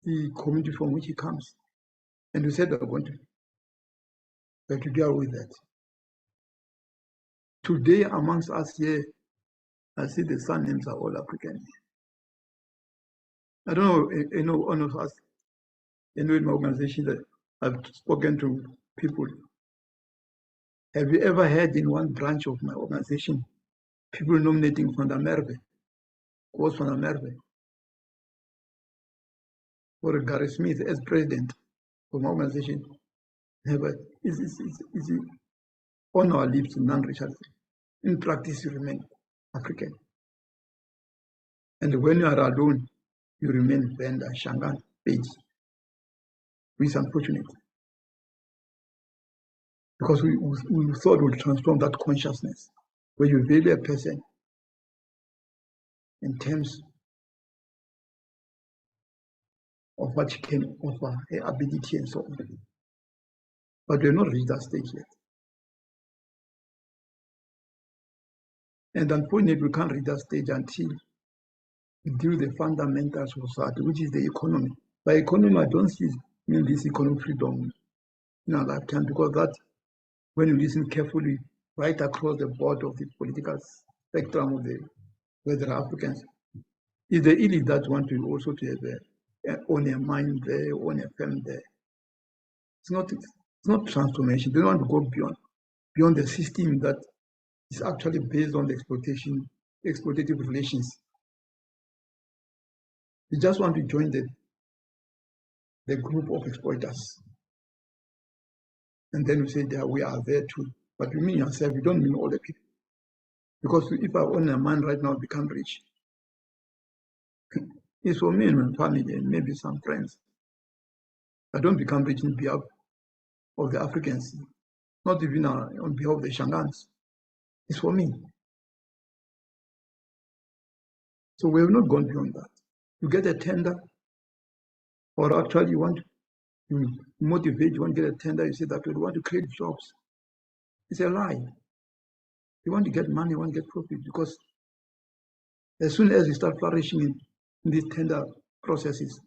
the community from which he comes. And we said we're going to deal with that. Today, amongst us here, I see the surnames are all African. I don't know, one of us, in my organization that I've spoken to people. Have you ever heard in one branch of my organization, people nominating Van der Merwe, was Van der Merwe, or Gary Smith as president of my organization? Never. on our lips, non-racial. In practice, you remain African. And when you are alone, you remain Venda, Shangan, Page. Which is unfortunate. Because we thought we would transform that consciousness, where you value a person in terms of what she can offer, her ability and so on. But we're not reached that stage yet. And unfortunately, we can't reach that stage until we deal with the fundamentals of society, which is the economy. By economy, I don't mean this economic freedom in our lifetime, because that, when you listen carefully, right across the board of the political spectrum of where there are Africans, is the elite that want to also to have own a mind there, own a firm there. It's not transformation. They don't want to go beyond the system that is actually based on the exploitative relations. They just want to join the group of exploiters. And then you say that we are there too. But you mean yourself, you don't mean all the people. Because if I own a man right now, become rich, it's for me and my family and maybe some friends. I don't become rich in behalf of the Africans, not even on behalf of the Shangans. It's for me. So we have not gone beyond that. You get a tender, or actually you want to motivate, you want to get a tender, you say that you want to create jobs. It's a lie. You want to get money, you want to get profit, because as soon as you start flourishing in these tender processes,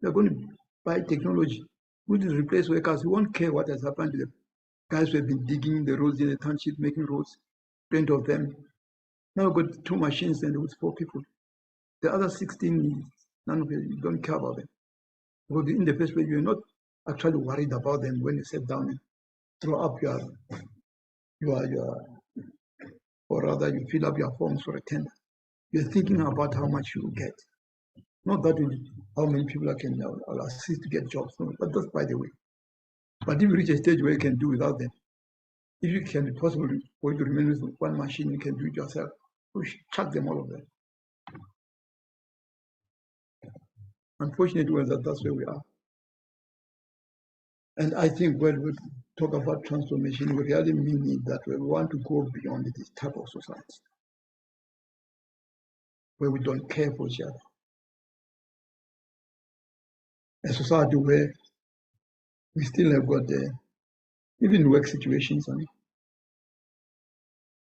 they're going to buy technology, which will replace workers. You won't care what has happened to the guys who have been digging the roads in the township, making roads, 20 of them. Now we've got 2 machines and with 4 people. The other 16, none of you don't care about them. Because in the first place, you're not actually worried about them when you sit down and throw up or rather you fill up your forms for a tender. You're thinking about how much you will get. Not that how many people I can assist to get jobs, no, but that's by the way. But if you reach a stage where you can do without them, if you can be possible for you to remain with one machine, you can do it yourself. You should chuck them, all of them. Unfortunately, that's where we are. And I think when we talk about transformation, we really mean it that we want to go beyond this type of society, where we don't care for each other. A society where we still have got even work situations. I mean,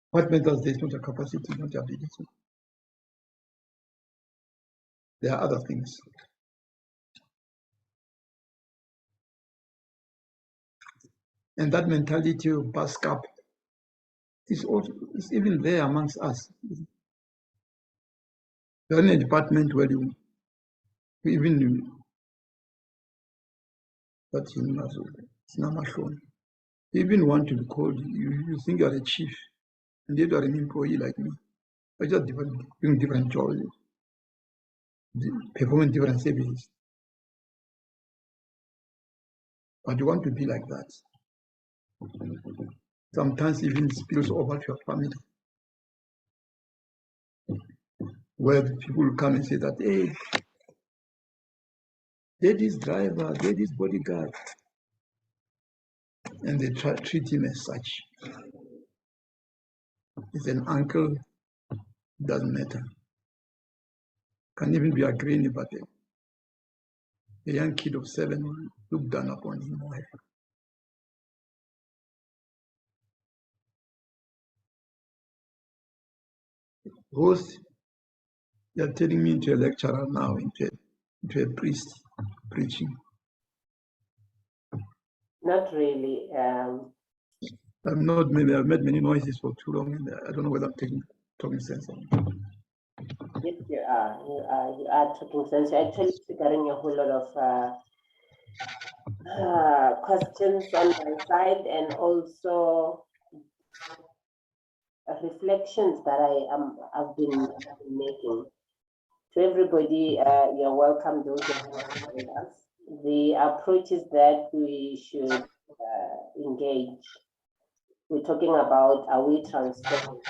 what matters is not your capacity, not your ability. There are other things. And that mentality of bask up is even there amongst us. You're in a department where you even but it's not shown. You even want to be called, you think you're a chief, and yet you're an employee like me. I just doing different jobs, performing different services. But you want to be like that. Sometimes even spills over to your family, where people will come and say that, hey, daddy's driver, daddy's bodyguard, and they treat him as such. It's an uncle, doesn't matter. Can even be a granny, but a young kid of 7 will look down upon him. Host, you're turning me into a lecturer now, into a priest preaching. Not really. I've made many noises for too long, and I don't know whether I'm talking sense or not. Yes, you are talking sense. You're actually triggering a whole lot of questions on my side, and also reflections that I've been making. To everybody, you're welcome. Those that are with us. The approach is that we should engage we're talking about, are we transforming?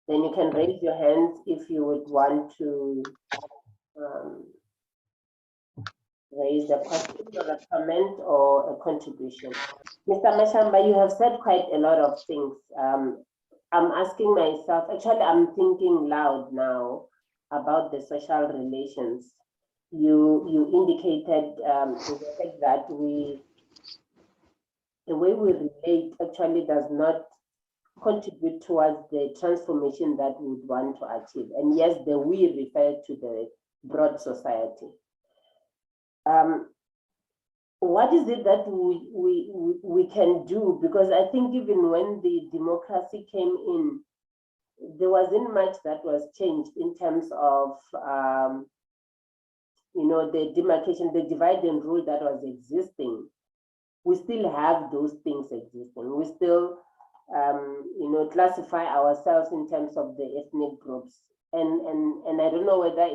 Then you can raise your hands if you would want to raise a question or a comment or a contribution. Mr. Mashamba, you have said quite a lot of things. I'm asking myself, actually, I'm thinking loud now about the social relations. You indicated the fact that the way we relate actually does not contribute towards the transformation that we would want to achieve. And yes, the we refer to the broad society. What is it that we can do? Because I think even when the democracy came in, there wasn't much that was changed in terms of the demarcation, the divide and rule that was existing. We still have those things existing. We still classify ourselves in terms of the ethnic groups, and I don't know whether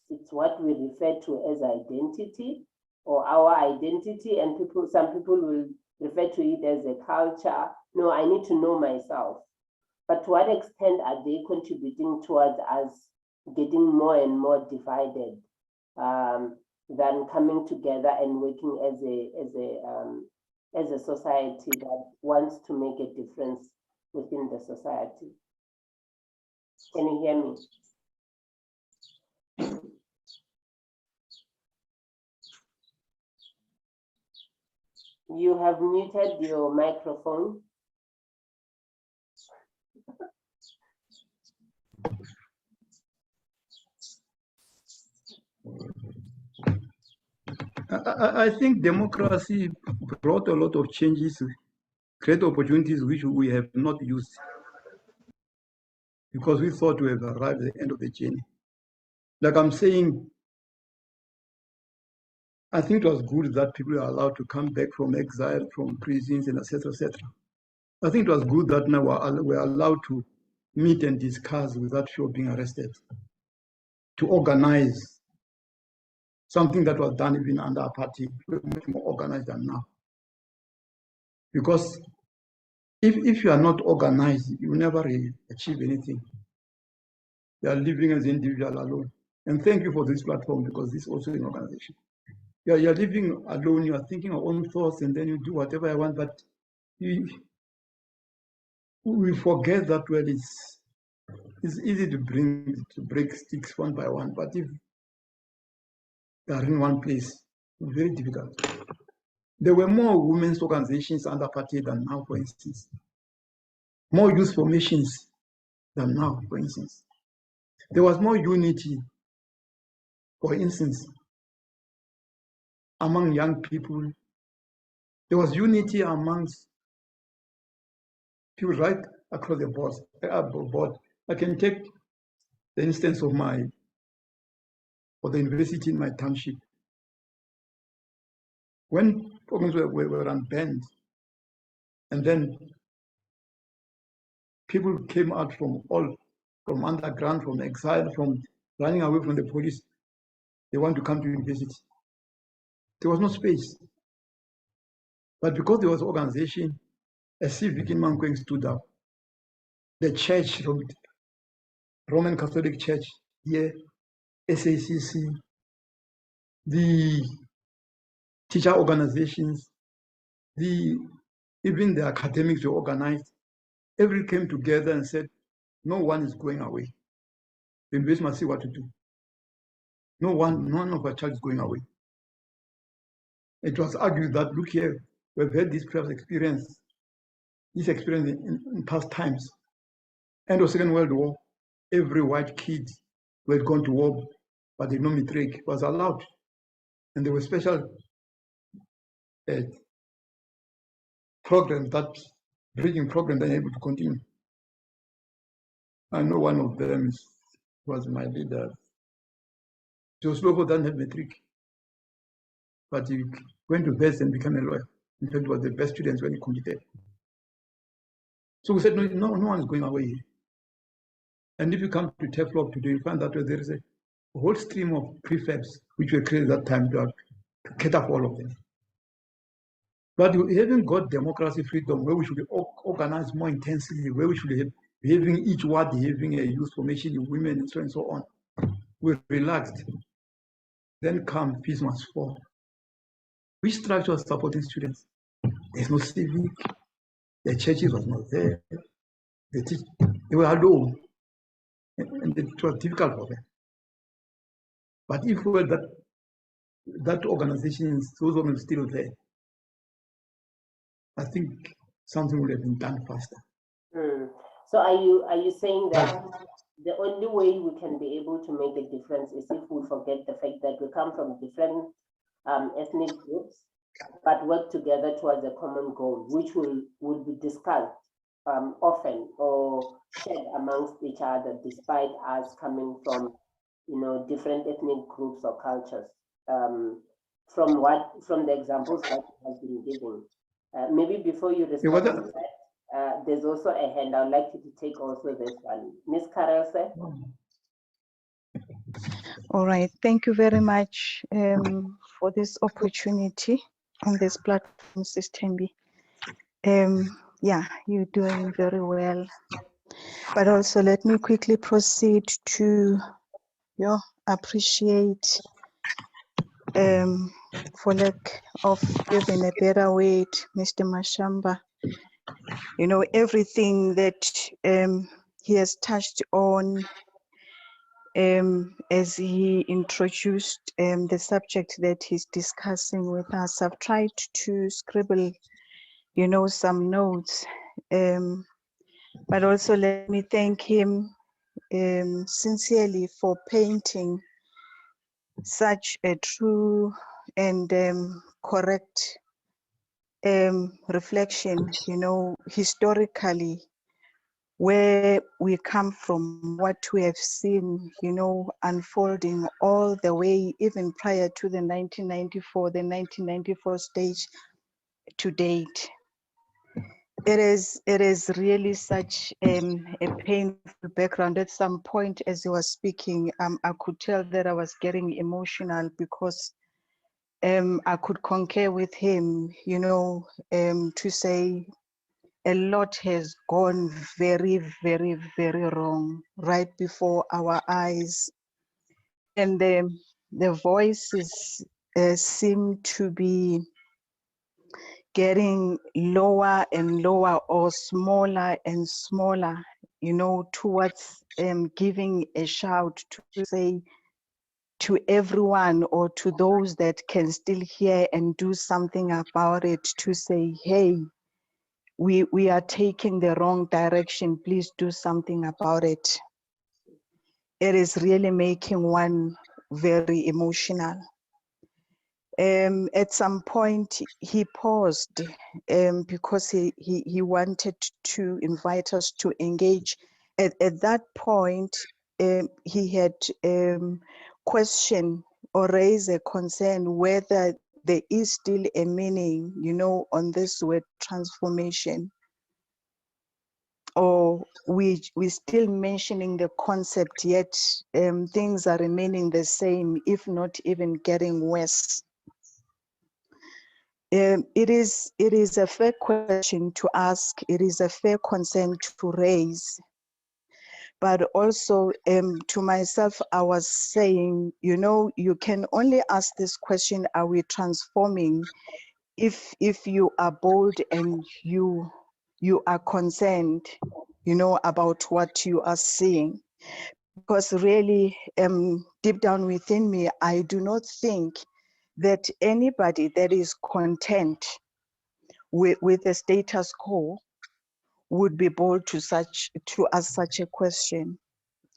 it's what we refer to as identity or our identity, and some people will refer to it as a culture. No, I need to know myself. But to what extent are they contributing towards us getting more and more divided than coming together and working as a society that wants to make a difference within the society? Can you hear me? You have muted your microphone. I think democracy brought a lot of changes, great opportunities which we have not used because we thought we have arrived at the end of the journey. Like I'm saying, I think it was good that people are allowed to come back from exile, from prisons, and etc., etc. I think it was good that now we're allowed to meet and discuss without fear of being arrested, to organize something that was done even under a party, much more organized than now. Because if you are not organized, you never achieve anything. You are living as an individual alone. And thank you for this platform, because this is also an organization. You're living alone, you are thinking your own thoughts, and then you do whatever I want, but we forget that, well, it's easy to break sticks one by one, but if they are in one place, it's very difficult. There were more women's organizations under party than now, for instance. More youth formations than now, for instance. There was more unity, for instance, among young people. There was unity amongst people right across the board. I can take the instance of the university in my township. When programs were unbanned, and then people came out from underground, from exile, from running away from the police, they want to come to university. There was no space. But because there was organization, a civic in Mankweng stood up. The church, Roman Catholic Church here, SACC, the teacher organizations, even the academics were organized. Everyone came together and said, no one is going away. The university must see what to do. None of our child is going away. It was argued that, look here, we've had this previous experience, in past times. End of Second World War, every white kid who had gone to war, but the no matric, was allowed. And there were special programs, that bridging program, that able to continue. I know one of them was my leader. Joseph doesn't have matric, but he went to West and became a lawyer. In fact, he was the best student when he competed. So we said, no one is going away. And if you come to TEFLOP today, you find that there is a whole stream of prefabs which were created at that time to cater for all of them. But we haven't got democracy freedom where we should organize more intensively, where we should have having each ward having a youth formation in women and so on. We're relaxed. Then come peace must fall. Which structure was supporting students? There's no civic. The churches was not there. They were alone, and it was difficult for them. But if we were that organization is still there, I think something would have been done faster. So are you saying that the only way we can be able to make a difference is if we forget the fact that we come from different ethnic groups, but work together towards a common goal, which will be discussed often or shared amongst each other, despite us coming from, different ethnic groups or cultures. From the examples that has been given, maybe before you respond to that, there's also a hand. I would like you to take also this one, Miss Karelse. All right, thank you very much for this opportunity on this platform, Sis Tembi. Yeah, you're doing very well. But also let me quickly proceed to appreciate, for lack of giving a better word, Mr. Mashamba. Everything that he has touched on as he introduced the subject that he's discussing with us. I've tried to scribble, some notes, but also let me thank him sincerely for painting such a true and correct reflection, historically, where we come from, what we have seen, unfolding all the way, even prior to the 1994 stage to date. It is really such a painful background. At some point, as you were speaking, I could tell that I was getting emotional because I could concur with him, to say a lot has gone very, very, very wrong right before our eyes. And the voices seem to be getting lower and lower or smaller and smaller, towards giving a shout to say to everyone or to those that can still hear and do something about it, to say, hey, we are taking the wrong direction, please do something about it. It is really making one very emotional. At some point he paused because he wanted to invite us to engage. At that point, he had questioned or raised a concern whether there is still a meaning, on this word transformation, or we still mentioning the concept, yet things are remaining the same, if not even getting worse. It is a fair question to ask. It is a fair concern to raise. But also to myself, I was saying, you can only ask this question, are we transforming, if you are bold and you are concerned, about what you are seeing. Because really, deep down within me, I do not think that anybody that is content with the status quo would be bold to ask such a question.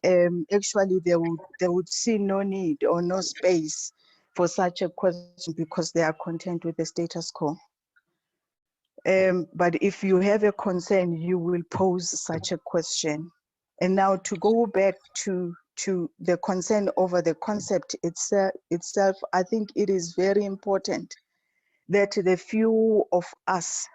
Actually, they would see no need or no space for such a question because they are content with the status quo. But if you have a concern, you will pose such a question. And now to go back to the concern over the concept itself, I think it is very important that the few of us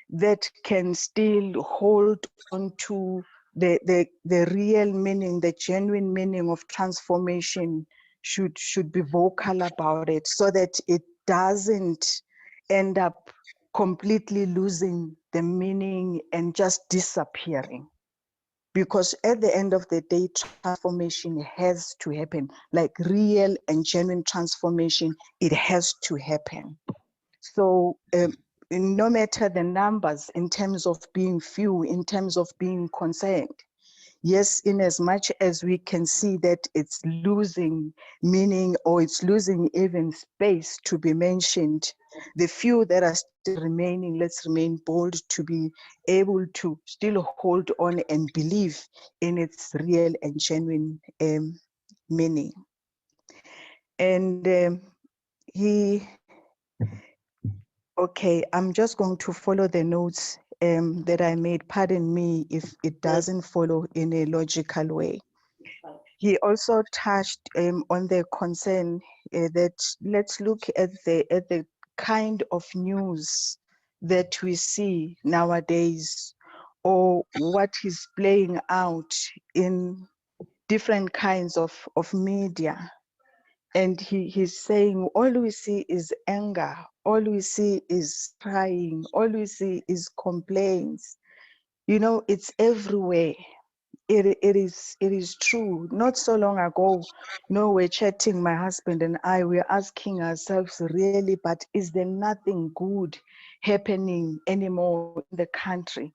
that can still hold on to the real meaning, the genuine meaning of transformation should be vocal about it, so that it doesn't end up completely losing the meaning and just disappearing. Because at the end of the day, transformation has to happen, like real and genuine transformation, it has to happen. So no matter the numbers in terms of being few, in terms of being concerned, yes, in as much as we can see that it's losing meaning or it's losing even space to be mentioned, the few that are still remaining, let's remain bold to be able to still hold on and believe in its real and genuine meaning. And he, okay, I'm just going to follow the notes that I made. Pardon me if it doesn't follow in a logical way. He also touched on the concern that let's look at the kind of news that we see nowadays, or what is playing out in different kinds of media. And he's saying all we see is anger, all we see is crying, all we see is complaints. You know, it's everywhere. It is true. Not so long ago, you know, we're chatting, my husband and I, we're asking ourselves really, but is there nothing good happening anymore in the country?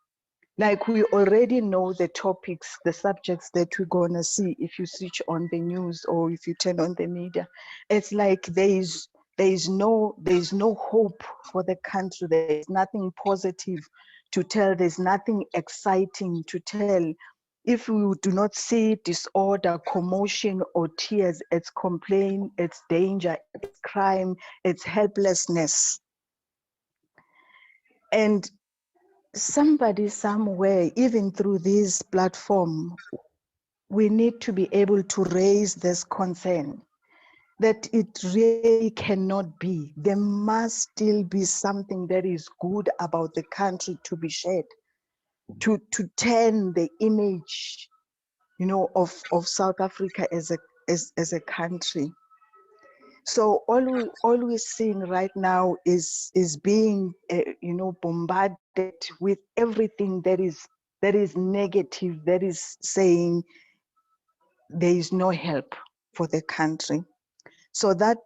Like, we already know the topics, the subjects that we're gonna see if you switch on the news or if you turn on the media. It's like there is no hope for the country. There's nothing positive to tell. There's nothing exciting to tell. If we do not see disorder, commotion, or tears, it's complaint, it's danger, it's crime, it's helplessness. And somebody somewhere, even through this platform, we need to be able to raise this concern that it really cannot be. There must still be something that is good about the country to be shared, to turn the image, you know, of South Africa as a country. So all we're seeing right now is being, you know, bombarded with everything that is negative, that is saying there is no help for the country. So that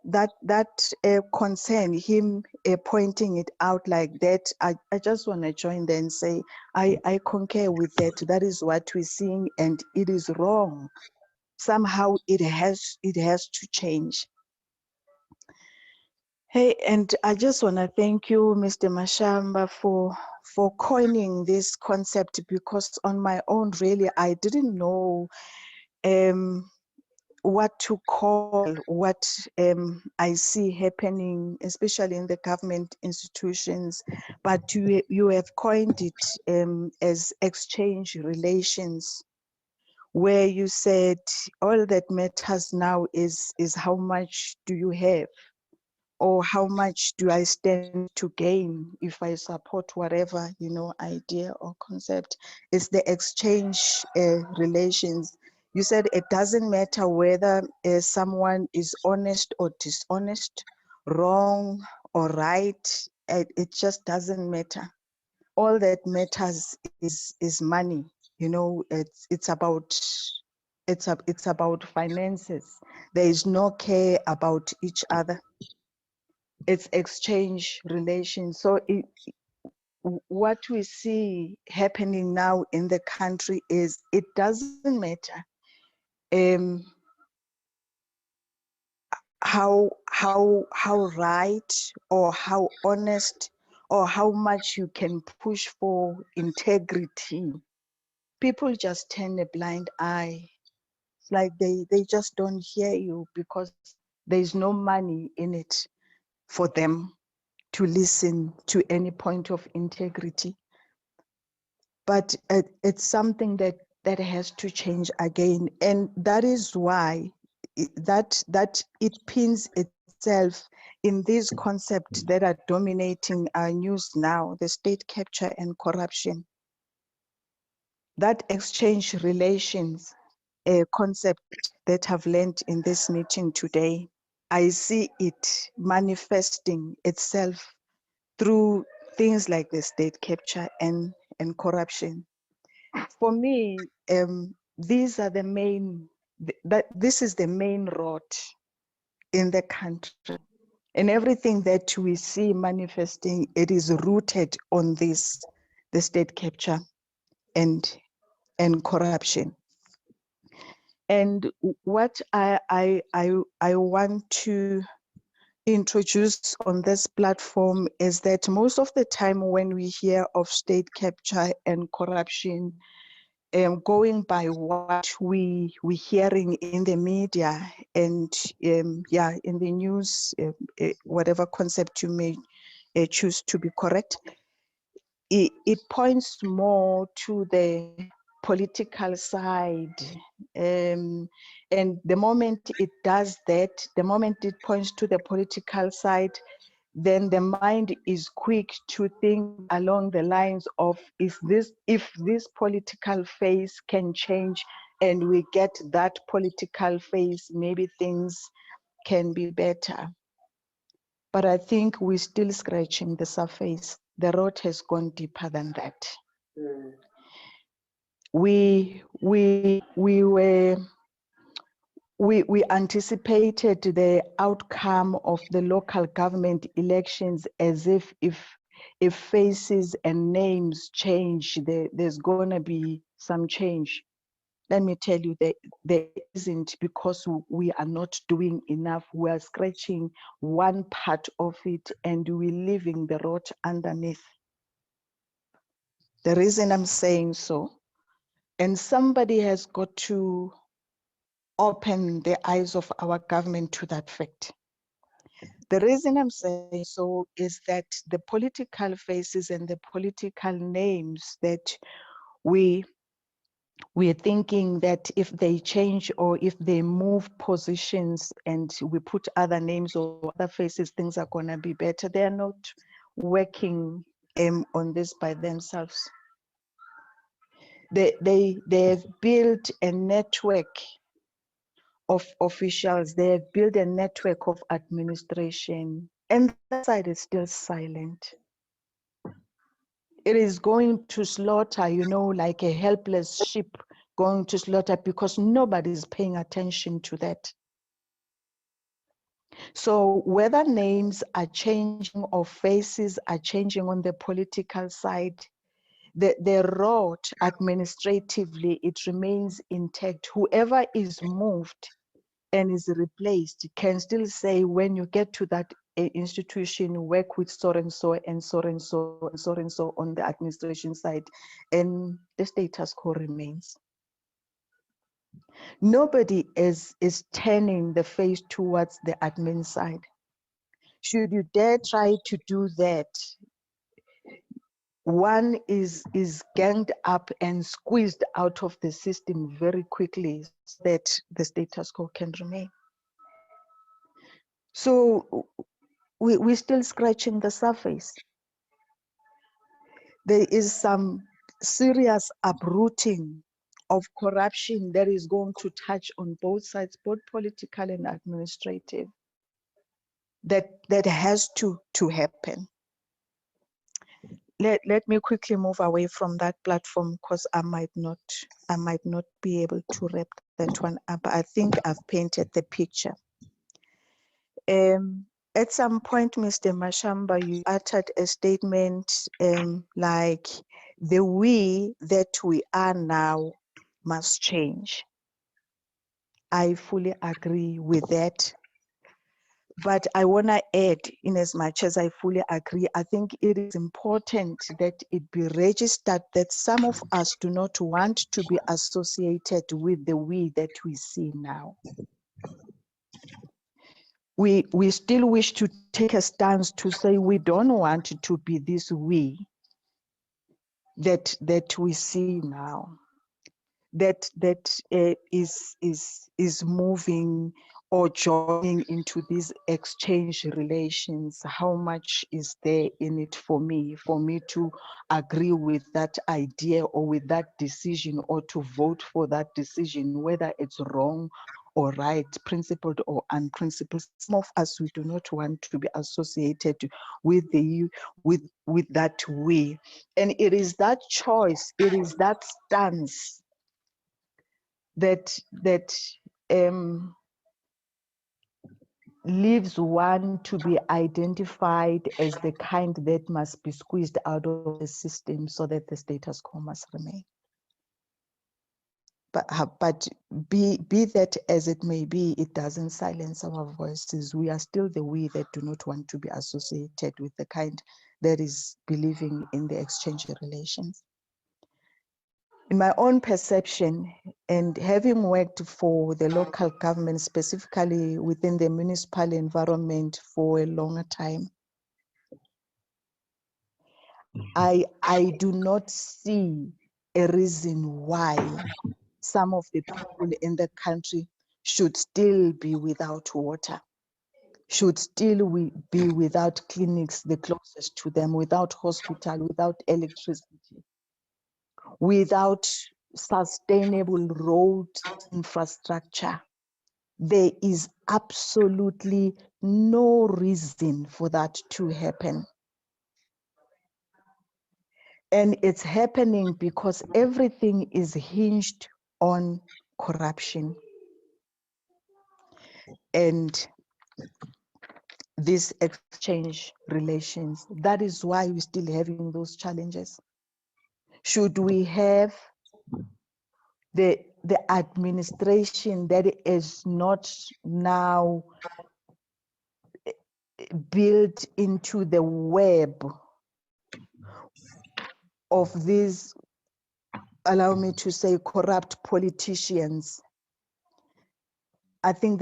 concern, him pointing it out like that, I just want to join there and say I concur with that. That is what we're seeing, and it is wrong. Somehow it has to change. Hey, and I just want to thank you, Mr. Mashamba, for coining this concept, because on my own, really, I didn't know what to call what I see happening, especially in the government institutions. But you have coined it as exchange relations, where you said all that matters now is how much do you have, or how much do I stand to gain if I support whatever, you know, idea or concept. It's the exchange relations. You said it doesn't matter whether someone is honest or dishonest, wrong or right. It just doesn't matter. All that matters is money. You know, it's about finances. There is no care about each other. It's exchange relations. So what we see happening now in the country is it doesn't matter how right or how honest or how much you can push for integrity. People just turn a blind eye. It's like they just don't hear you because there's no money in it for them to listen to any point of integrity. But it's something that has to change again, and that is why that it pins itself in these concepts that are dominating our news now: the state capture and corruption. That exchange relations, a concept that I've learned in this meeting today, I see it manifesting itself through things like the state capture and corruption. For me, these are the main, this is the main rot in the country. And everything that we see manifesting, it is rooted on this, the state capture and corruption. And what I want to introduce on this platform is that most of the time when we hear of state capture and corruption, going by what we hearing in the media and yeah, in the news, whatever concept you may choose to be correct, it points more to the political side. And the moment it does that, the moment it points to the political side, then the mind is quick to think along the lines of, if this political phase can change and we get that political phase, maybe things can be better. But I think we're still scratching the surface. The road has gone deeper than that. Mm. We anticipated the outcome of the local government elections as if faces and names change, there's gonna be some change. Let me tell you that there isn't, because we are not doing enough. We are scratching one part of it and we're leaving the road underneath. The reason I'm saying so, and somebody has got to open the eyes of our government to that fact. The reason I'm saying so is that the political faces and the political names that we're thinking that if they change or if they move positions and we put other names or other faces, things are gonna be better. They are not working on this by themselves. They've built a network of officials, they have built a network of administration, and that side is still silent. It is going to slaughter, you know, like a helpless sheep going to slaughter, because nobody's paying attention to that. So whether names are changing or faces are changing on the political side, the road administratively, it remains intact. Whoever is moved and is replaced can still say, when you get to that institution, work with so and so and so and so and so and so on the administration side, and the status quo remains. Nobody is turning the face towards the admin side. Should you dare try to do that, one is ganged up and squeezed out of the system very quickly so that the status quo can remain. So we're still scratching the surface. There is some serious uprooting of corruption that is going to touch on both sides, both political and administrative. That has to happen. Let me quickly move away from that platform, because I might not be able to wrap that one up. I think I've painted the picture. At some point, Mr. Mashamba, you uttered a statement like, the we that we are now must change. I fully agree with that. But I want to add, in as much as I fully agree, I think it is important that it be registered that some of us do not want to be associated with the we that we see now. We still wish to take a stance to say we don't want to be this we that we see now, that is moving or joining into these exchange relations. How much is there in it for me to agree with that idea or with that decision, or to vote for that decision, whether it's wrong or right, principled or unprincipled. Some of us, we do not want to be associated with with that way. And it is that choice, it is that stance that leaves one to be identified as the kind that must be squeezed out of the system so that the status quo must remain. But be that as it may be, it doesn't silence our voices. We are still the we that do not want to be associated with the kind that is believing in the exchange relations. In my own perception, and having worked for the local government, specifically within the municipal environment for a longer time, I do not see a reason why some of the people in the country should still be without water, should still be without clinics the closest to them, without hospital, without electricity, without sustainable road infrastructure. There is absolutely no reason for that to happen. And it's happening because everything is hinged on corruption. And this exchange relations, that is why we're still having those challenges. Should we have the administration that is not now built into the web of these, allow me to say, corrupt politicians? I think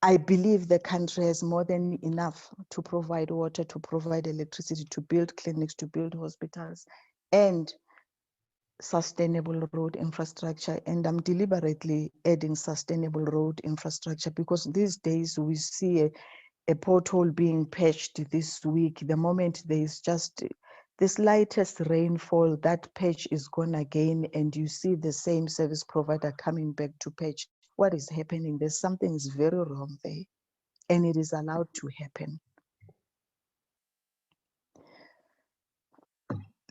I believe the country has more than enough to provide water, to provide electricity, to build clinics, to build hospitals, and sustainable road infrastructure. And I'm deliberately adding sustainable road infrastructure because these days we see a pothole being patched this week. The moment there is just the slightest rainfall, that patch is gone again, and you see the same service provider coming back to patch. What is happening? There's something is very wrong there, and it is allowed to happen.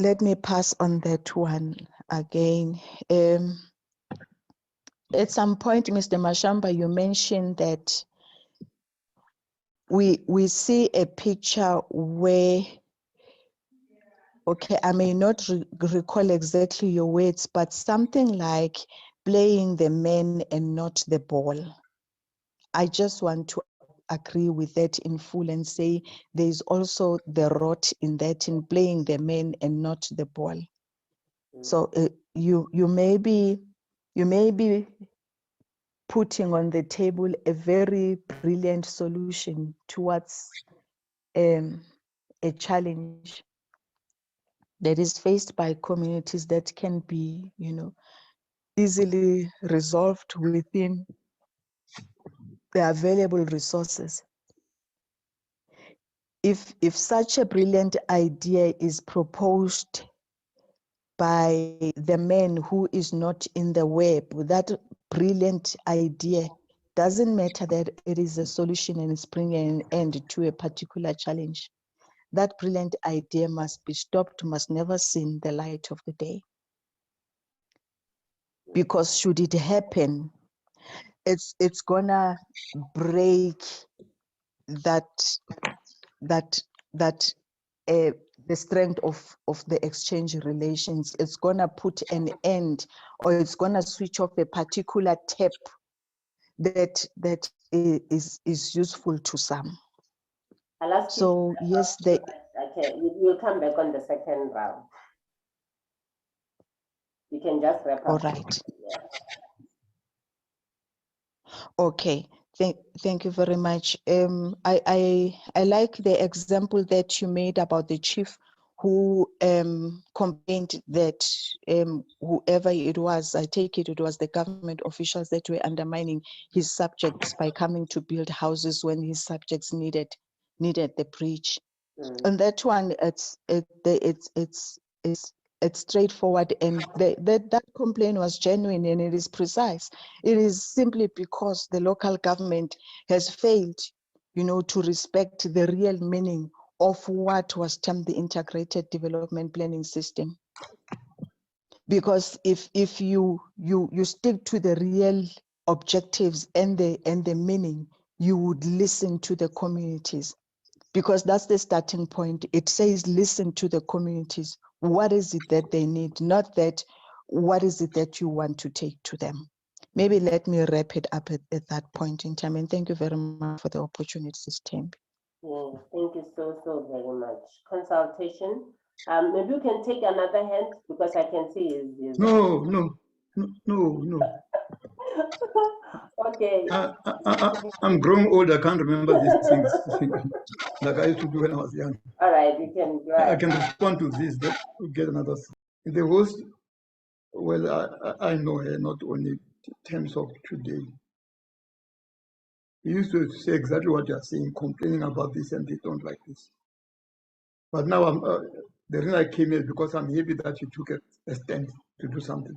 Let me pass on that one again. At some point, Mr. Mashamba, you mentioned that we see a picture where, okay, I may not recall exactly your words, but something like playing the man and not the ball. I just want to agree with that in full and say there is also the rot in that, in playing the man and not the ball. So you may be putting on the table a very brilliant solution towards a challenge that is faced by communities that can be, easily resolved within the available resources. If such a brilliant idea is proposed by the man who is not in the web, that brilliant idea, doesn't matter that it is a solution and it's bringing an end to a particular challenge. That brilliant idea must be stopped, must never see the light of the day. Because should it happen, it's gonna break the strength of the exchange relations. It's gonna put an end, or it's gonna switch off a particular tap that is useful to some. So yes, okay, we'll come back on the second round. You can just wrap up. All right. Yeah. Okay. Thank you very much. I like the example that you made about the chief who complained that whoever it was, I take it was the government officials that were undermining his subjects by coming to build houses when his subjects needed the bridge. And that one, it's it's straightforward, and that complaint was genuine and it is precise. It is simply because the local government has failed, to respect the real meaning of what was termed the integrated development planning system. Because if you stick to the real objectives and the meaning, you would listen to the communities, because that's the starting point. It says listen to the communities. What is it that they need? Not that what is it that you want to take to them. Maybe let me wrap it up at that point in time. And thank you very much for the opportunity, Tim. Yes, thank you so very much. Consultation. Maybe you can take another hand because I can see is No. Okay. I'm growing old. I can't remember these things like I used to do when I was young. All right, you can go I ahead. can respond to this. That will get another. The host, well, I know her not only in terms of today. He used to say exactly what you are saying, complaining about this and they don't like this. But now the reason I came here is because I'm happy that you took a stand to do something.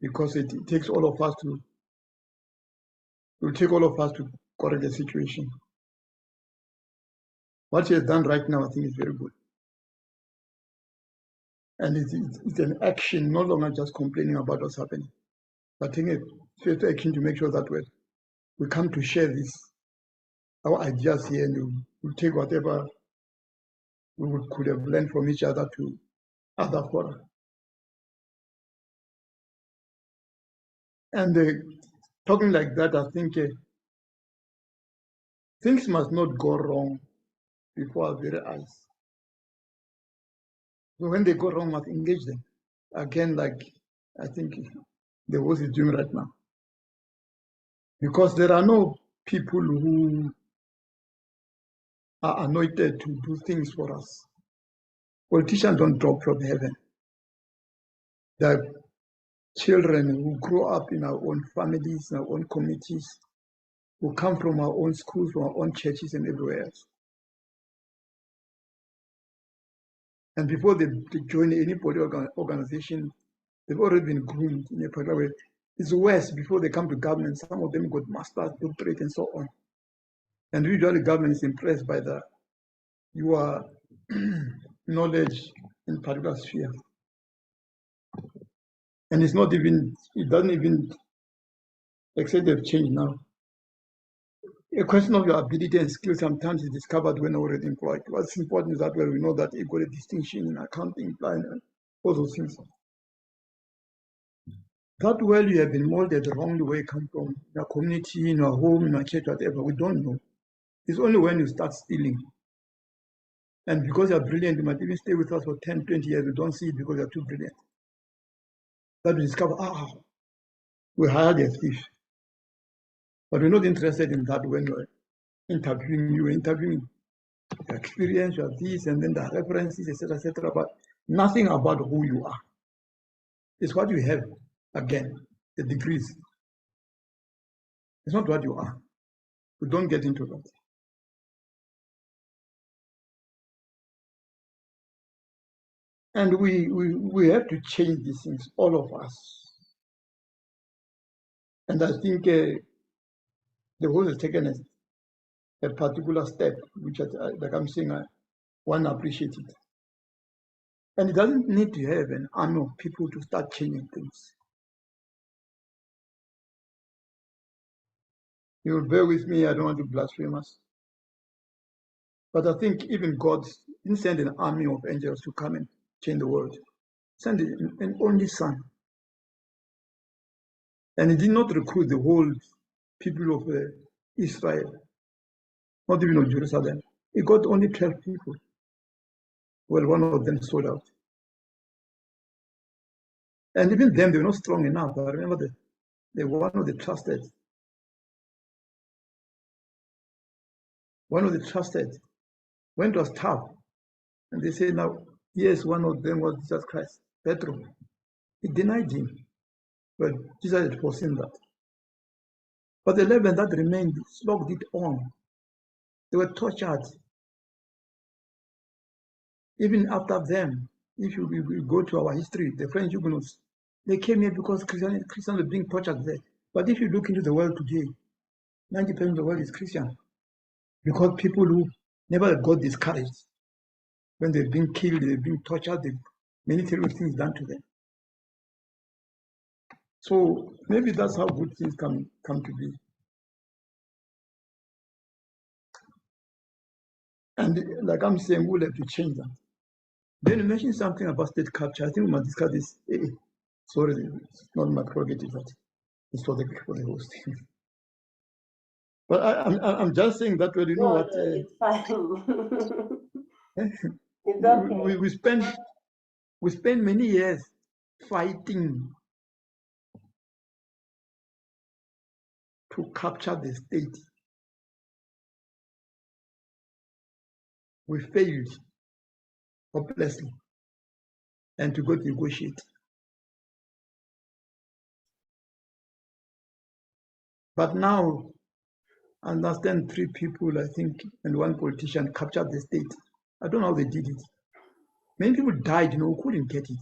Because it takes all of us to, it will take all of us to correct the situation. What she has done right now, I think, is very good. And it's an action, no longer just complaining about what's happening, but taking a first action to make sure that we come to share our ideas here, and we'll take whatever we could have learned from each other to other fora. And talking like that, I think things must not go wrong before our very eyes. So when they go wrong, we must engage them. Again, like I think the host is doing right now. Because there are no people who are anointed to do things for us. Politicians don't drop from heaven. There are children who grow up in our own families, in our own communities, who come from our own schools, from our own churches and everywhere else. And before they join any political organization, they've already been groomed in a particular way. It's worse, before they come to government, some of them got master's, doctorate, and so on. And usually government is impressed by your knowledge in particular sphere. And it doesn't even, except they've changed now. A question of your ability and skill sometimes is discovered when already employed. What's important is that we know that you got a distinction in accounting, planning, all those things. That well you have been molded the wrong way, come from your community, in your home, in your church, whatever, we don't know. It's only when you start stealing. And because you're brilliant, you might even stay with us for 10, 20 years, we don't see it because you're too brilliant. That we discover, we hired a thief. But we're not interested in that when you're interviewing your experience, you have this, and then the references, etc., but nothing about who you are. It's what you have, again, the degrees. It's not what you are. We don't get into that. And we have to change these things, all of us. And I think the world has taken a particular step, which, like I'm saying, I want to appreciate it. And it doesn't need to have an army of people to start changing things. You will bear with me, I don't want to be blasphemous. But I think even God didn't send an army of angels to come and change the world. He sent an only son. And he did not recruit the whole people of Israel, not even of Jerusalem. He got only 12 people. Well, one of them sold out. And even them, they were not strong enough. I remember they were one of the trusted. One of the trusted. When it was tough, and they say now, yes, one of them was Jesus Christ, Petro. He denied him. But Jesus had foreseen that. But the 11 that remained slogged it on. They were tortured. Even after them, if we go to our history, the French Huguenots, they came here because Christians were being tortured there. But if you look into the world today, 90% of the world is Christian. Because people who never got discouraged, when they've been killed, they've been tortured, many terrible things done to them. So maybe that's how good things come to be. And like I'm saying, we'll have to change that. Then you mentioned something about state capture. I think we must discuss this. Sorry, it's not my prerogative, but it's for the host. But I'm just saying that, well, you know what? It's fine. It's okay. We spend many years fighting to capture the state. We failed hopelessly, and to go to negotiate. But now, I understand 3 people, I think, and 1 politician captured the state. I don't know how they did it. Many people died, who couldn't get it.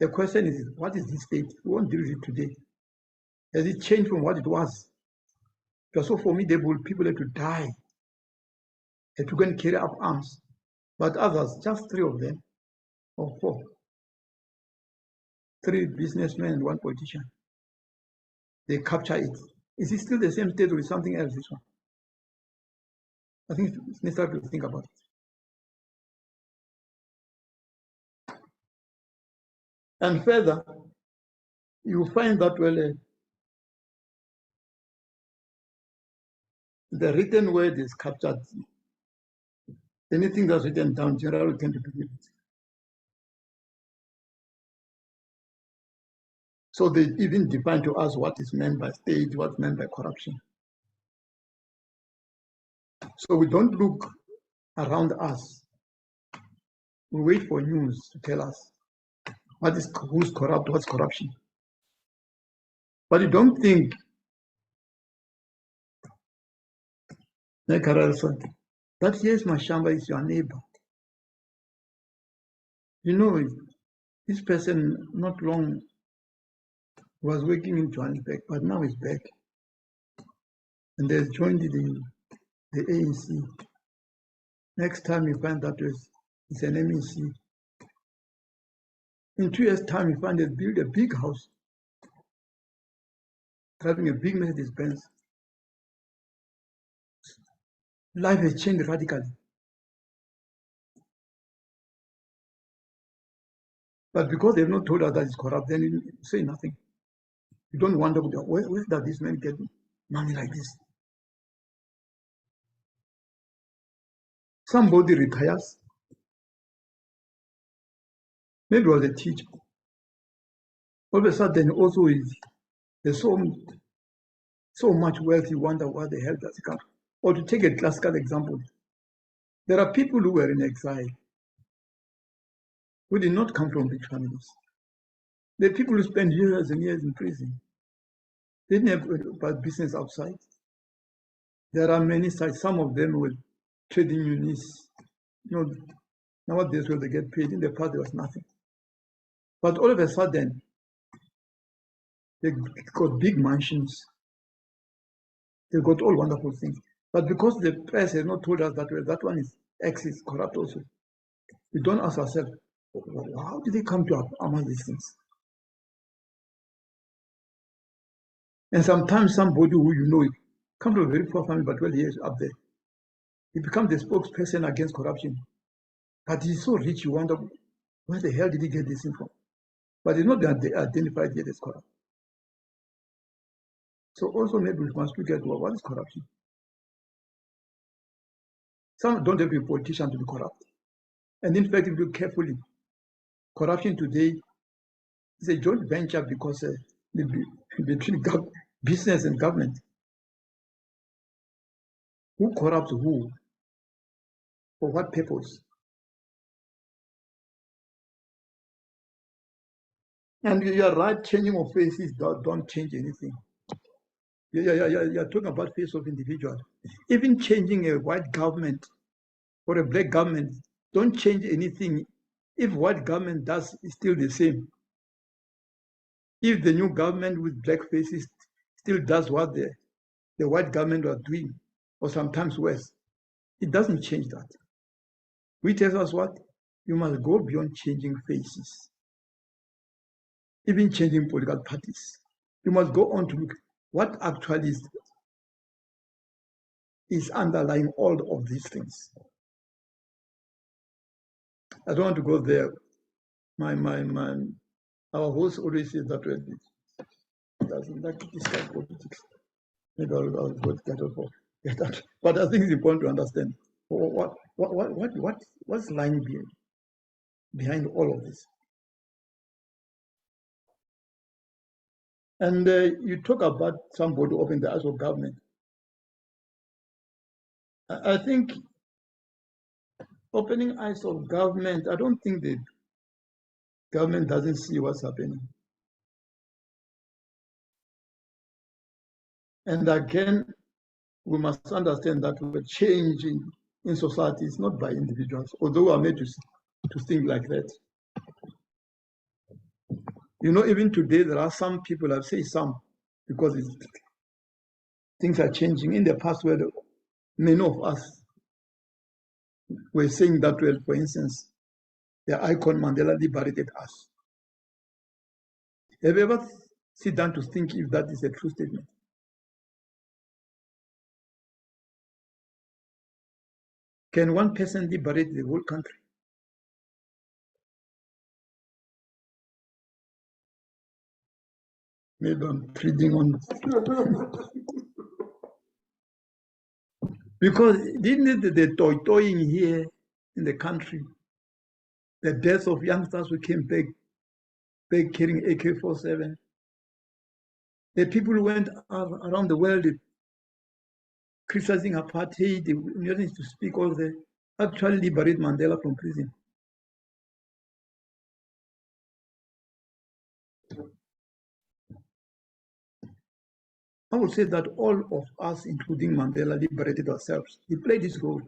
The question is, what is this state? We won't deal with it today. Has it changed from what it was? It was so formidable, people had to die, had to go and carry up arms. But others, just 3 of them, or 4, 3 businessmen and 1 politician, they capture it. Is it still the same state or is something else, this one? I think it's necessary to think about it. And further, you find that, well, the written word is captured. Anything that's written down, generally tend to believe it. So they even define to us what is meant by state, what's meant by corruption. So we don't look around us. We wait for news to tell us who's corrupt, what's corruption. But you don't think, like Karel said, that yes, Mashamba is your neighbor. You know, this person not long was working in Johannesburg, but now he's back. And they've joined the ANC. Next time you find that it's an MEC. In 2 years' time, you find they build a big house, driving a big Mercedes Benz. Life has changed radically. But because they've not told us that it's corrupt, then you say nothing. You don't wonder, where does this man get money like this? Somebody retires. Maybe was a teacher. All of a sudden, also there's so much wealth, you wonder where the hell does it come. Or to take a classical example, there are people who were in exile who did not come from big families. The people who spent years and years in prison, they didn't have business outside. There are many sites, some of them were trading units. Nowadays where they get paid, in the past there was nothing. But all of a sudden, they got big mansions. They got all wonderful things. But because the press has not told us that one is X is corrupt also, we don't ask ourselves, how did they come to among these things? And sometimes somebody who comes from a very poor family, but well, he is up there. He becomes the spokesperson against corruption. But he's so rich, you wonder, where the hell did he get this info? But it's not identified yet as corrupt. So also maybe we must look at what is corruption. Some don't have to be politicians to be corrupt. And in fact, if you look carefully, corruption today is a joint venture because between business and government. Who corrupts who? For what purpose? And you are right, changing of faces don't change anything. You're talking about face of individual. Even changing a white government for a black government, don't change anything. If what government does is still the same, if the new government with black faces still does what the white government was doing, or sometimes worse, it doesn't change that. We tell us what? You must go beyond changing faces, even changing political parties. You must go on to look what actually is underlying all of these things. I don't want to go there. Our host always says that he doesn't like to discuss politics. Maybe I'll get for that. But I think it's important to understand what's lying behind all of this. And you talk about somebody opening the eyes of government. I think opening eyes of government, I don't think the government doesn't see what's happening. And again, we must understand that we're changing in society is not by individuals, although we are made to think like that. You know, even today, there are some people, I'll say some, because things are changing. In the past, where many of us were saying that, well, for instance, the icon Mandela liberated us. Have you ever sit down to think if that is a true statement? Can one person liberate the whole country? Maybe I'm treading on. Because didn't the toying here in the country, the deaths of youngsters who came back carrying AK-47, the people who went around the world criticizing apartheid, they wanted to speak all the actually liberate Mandela from prison. I would say that all of us, including Mandela, liberated ourselves. He played his role,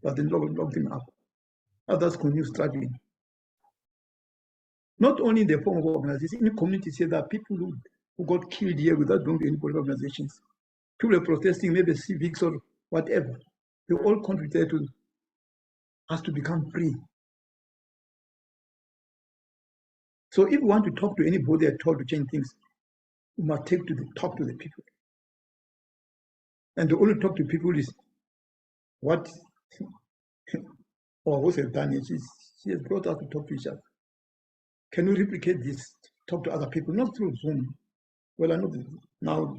but then locked him up. Others continue struggling. Not only in the form of organizations, in the community, say that people who got killed here without doing any political organizations, people are protesting, maybe civics or whatever, they all contributed to us to become free. So if we want to talk to anybody at all to change things, we must talk to the people. And to only talk to people is what our host has done. She has brought us to talk to each other. Can we replicate this? Talk to other people, not through Zoom. Well, I know now,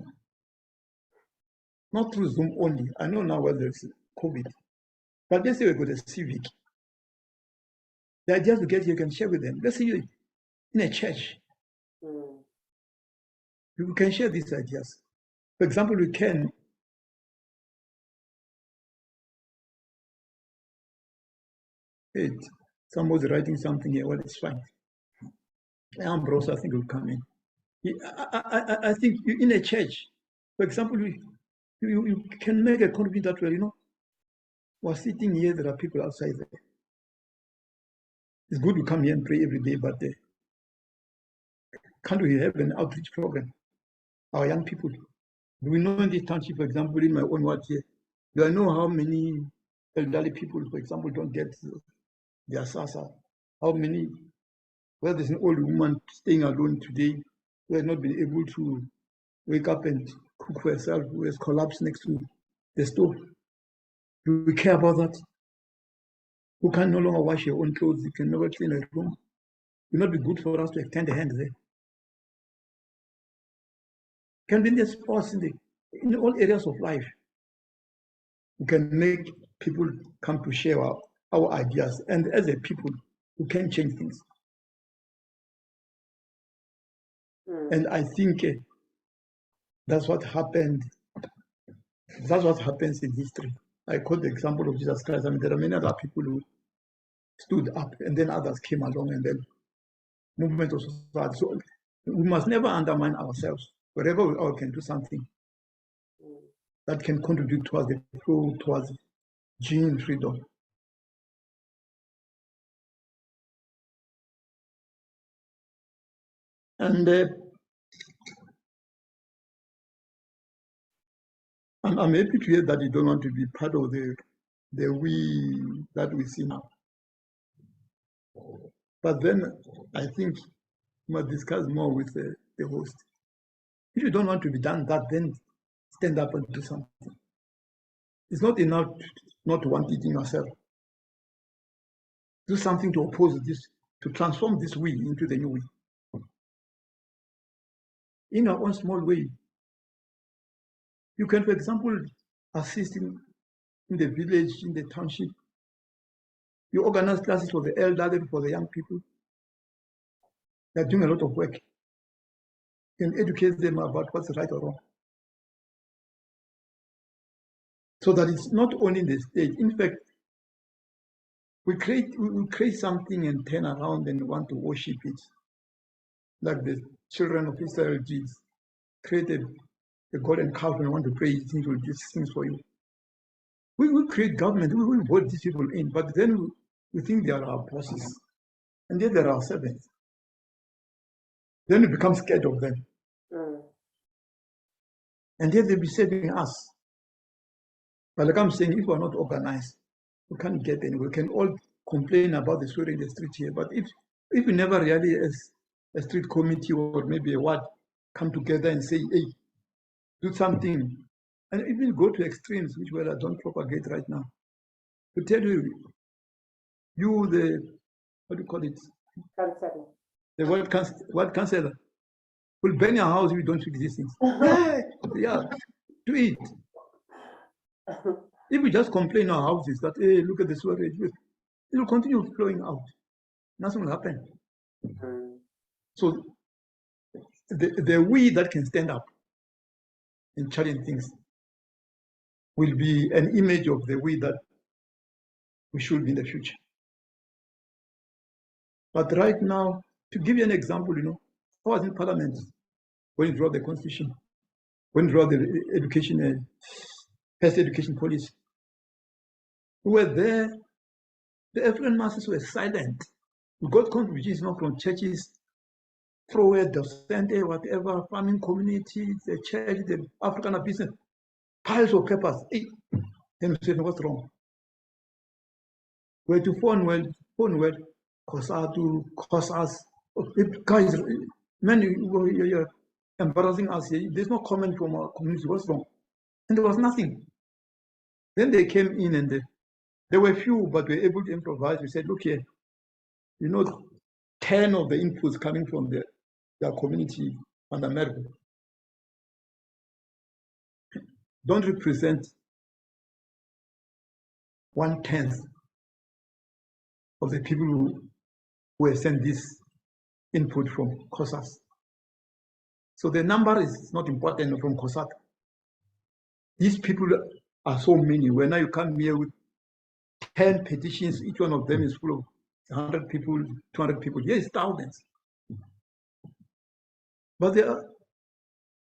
not through Zoom only. I know now where there's COVID. But let's say we go to civic. The ideas we get here, you can share with them. Let's say you're in a church. You can share these ideas. For example, we can somebody's writing something here. Well, it's fine. Ambrose, I think, will come in. I think in a church, for example, you can make a contribution that way, you know. We're sitting here, there are people outside there. It's good to come here and pray every day, but can't we have an outreach program? Our young people. Do we know in this township, for example, in my own ward here, do I know how many elderly people, for example, don't get their SASA? How many, well, there's an old woman staying alone today who has not been able to wake up and cook for herself, who has collapsed next to the stove. Do we care about that? Who can no longer wash her own clothes, you can never clean her room. It would not be good for us to extend a hand there. Can be in the sports, in all areas of life. We can make people come to share our ideas, and as a people, we can change things. And I think that's what happened. That's what happens in history. I quote the example of Jesus Christ. I mean, there are many other people who stood up, and then others came along, and then movement of society. So we must never undermine ourselves. Wherever we all can do something that can contribute towards the flow, towards gene freedom, And I'm happy to hear that you don't want to be part of the we that we see now. But then I think we must discuss more with the host. If you don't want to be done that, then stand up and do something. It's not enough not to want it in yourself. Do something to oppose this, to transform this we into the new we. In our own small way. You can, for example, assist in the village, in the township. You organize classes for the elderly, for the young people. They're doing a lot of work. You can educate them about what's right or wrong. So that it's not only in the state. In fact, we create something and turn around and want to worship it. Like the children of Israel did. Created a golden calf and want to pray it will do things for you. We will create government, we will vote these people in, but then we think they are our bosses. And yet they are our servants. Then we become scared of them. And yet they'll be saving us. But like I'm saying, if we're not organized, we can't get anywhere. We can all complain about the story in the street here, but if we never really, as a street committee or maybe a ward, come together and say, hey, do something, and even go to extremes, which I don't propagate right now, to tell you, the, what do you call it? Counseling. The word councillor will burn your house if you don't fix these things. Yeah, do it. If we just complain in our houses that, hey, look at the sewage, it will continue flowing out. Nothing will happen. So the we that can stand up and challenge things will be an image of the we that we should be in the future. But right now, to give you an example, I was in Parliament when we wrote the Constitution, when we wrote the education, first education policy. We were there. The African masses were silent. We got contributions from churches, through docente, whatever, farming community, the church, the African business, piles of papers. Hey, then we said, what's wrong? Where to phone well, COSATU, COSAS. Guys, man, you're embarrassing us here. There's no comment from our community. What's wrong? And there was nothing. Then they came in and there were few, but we were able to improvise. We said, look here, 10 of the inputs coming from their community and America don't represent 1/10 of the people who were sent this input from COSAS. So the number is not important from COSAT. These people are so many. When now you come here with 10 petitions, each one of them is full of 100 people, 200 people. Yes, thousands. But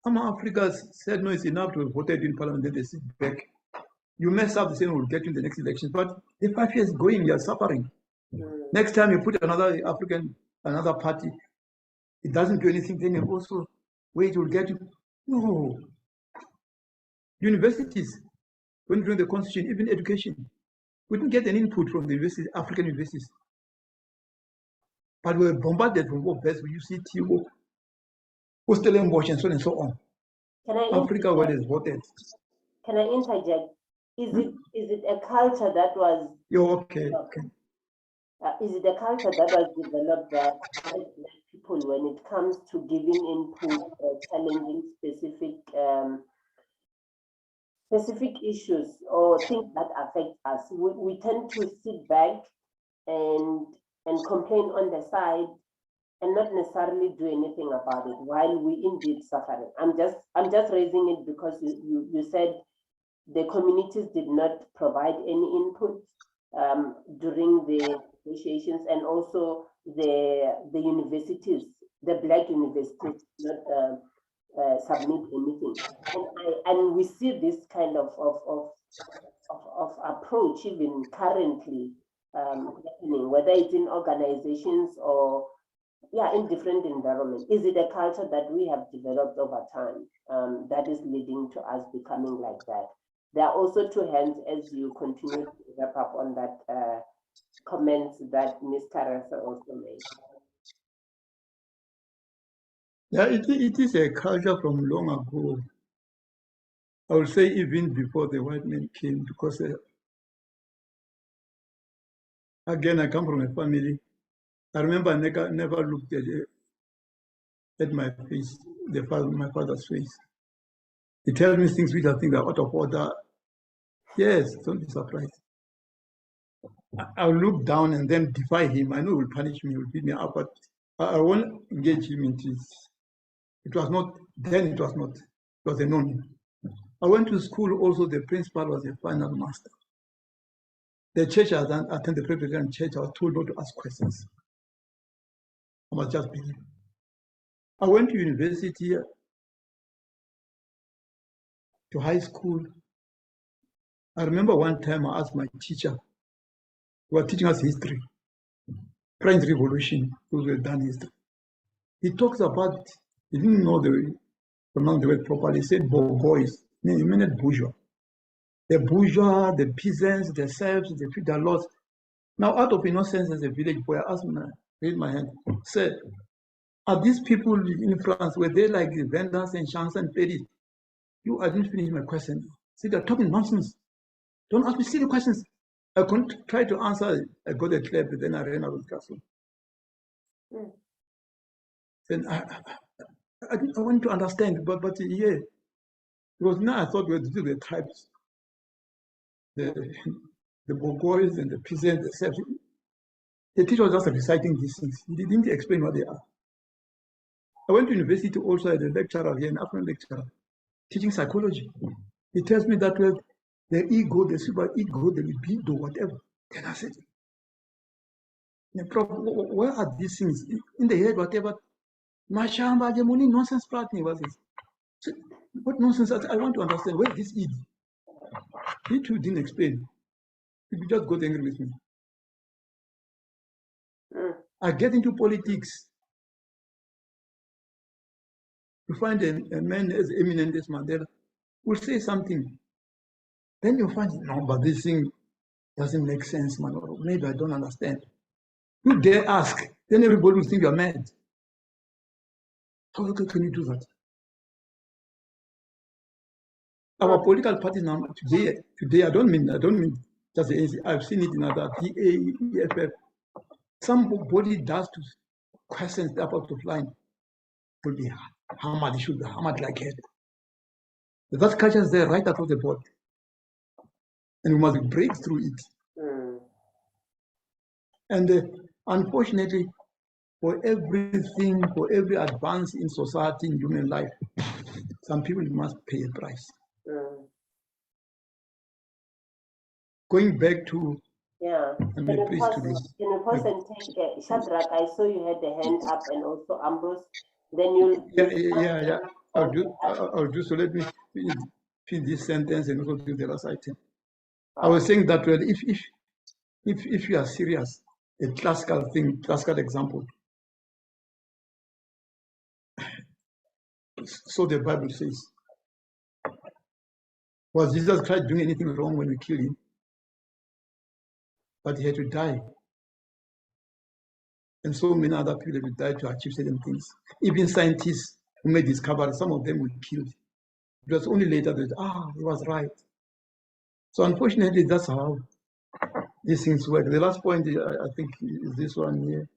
Africa said, no, it's enough to have voted in Parliament, then they sit back. You mess up, the same will get you in the next election. But the 5 years going, you're suffering. Next time you put another party, it doesn't do anything, then you also wait, will get you. No. Universities, when doing the constitution, even education, we didn't get an input from the universities, African universities. But we were bombarded from what best UCT, Stellenbosch, and so on and so on. Africa was voted. Can I interject? Is it a culture that was? Okay. Is it a culture that was developed by Black people when it comes to giving input or challenging specific issues or things that affect us? We tend to sit back and complain on the side and not necessarily do anything about it while we indeed suffering. I'm just raising it because you said the communities did not provide any input during the negotiations, and also the universities, the Black universities, not submit anything. And we see this kind of approach even currently happening, whether it's in organizations or Yeah, in different environments. Is it a culture that we have developed over time that is leading to us becoming like that? There are also two hands as you continue to wrap up on that comments that Ms. Caressa also made. Yeah, it is a culture from long ago. I would say even before the white man came, because again, I come from a family. I remember I never looked at my face, my father's face. He tells me things which I think are out of order. Yes, don't be surprised. I'll look down and then defy him. I know he will punish me, he will beat me up, but I won't engage him in this. It was not, then it was not. It was a no-no. I went to school also, the principal was a final master. The church I attended, the Presbyterian church, I was told not to ask questions. I must just believe. I went to university, to high school. I remember one time I asked my teacher, who was teaching us history, French Revolution, those were done history. He talks about, he didn't know pronounce the word properly. He said bourgeois, he meant bourgeois. The bourgeois, the peasants, the serfs, the feudal lords. Now, out of innocence as a village boy, I asked him, raised my hand, said, are these people in France, were they like the vendors and champs and pedis? I didn't finish my question. See, they're talking nonsense. Don't ask me silly questions. I couldn't try to answer. I got a clap, but then I ran out of the classroom. Then I want to understand, but yeah, because now I thought we were the tribes, the bourgeois and the peasants, the serfs. The teacher was just reciting these things. He didn't explain what they are. I went to university also as a lecturer here, an African lecturer, teaching psychology. He tells me that well, the ego, the super ego, the libido, whatever. Then I said, Prof, where are these things in the head, whatever? Mashamba, the money nonsense partner was it? So, what nonsense? I want to understand where this is. He too didn't explain. He just got angry with me. I get into politics. You find a man as eminent as Mandela will say something. Then you find, no, but this thing doesn't make sense, man. Or maybe I don't understand. You dare ask, then everybody will think you're mad. How can you do that? Our political parties now today, I don't mean just the ANC. I've seen it in other DA, EFF. Somebody does to question step out of line will be hammered. It should be hammered like hell. That culture is there right across the board, and we must break through it. And unfortunately, for everything, for every advance in society, in human life, some people must pay a price. Going back to Can you pause and take Shadrach? I saw you had the hand up, and also Ambrose. Then you. Yeah. I'll do so. Let me finish this sentence and also do the last item. I was saying that well, if you are serious, a classical example. So the Bible says, was Jesus Christ doing anything wrong when we killed him? But he had to die. And so many other people had to die to achieve certain things. Even scientists who made discoveries, some of them were killed. It was only later that, he was right. So unfortunately, that's how these things work. The last point, I think, is this one here.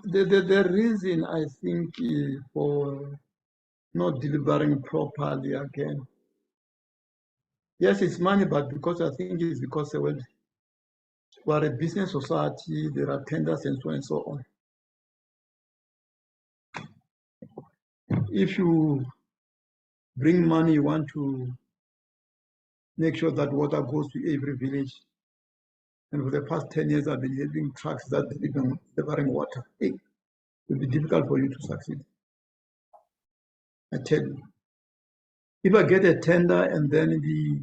The reason, I think, for not delivering properly again. Yes, it's money, but because I think it's because we're a business society, there are tenders and so on and so on. If you bring money, you want to make sure that water goes to every village. And for the past 10 years, I've been having trucks that are delivering water. It will be difficult for you to succeed. I tell you. If I get a tender and then the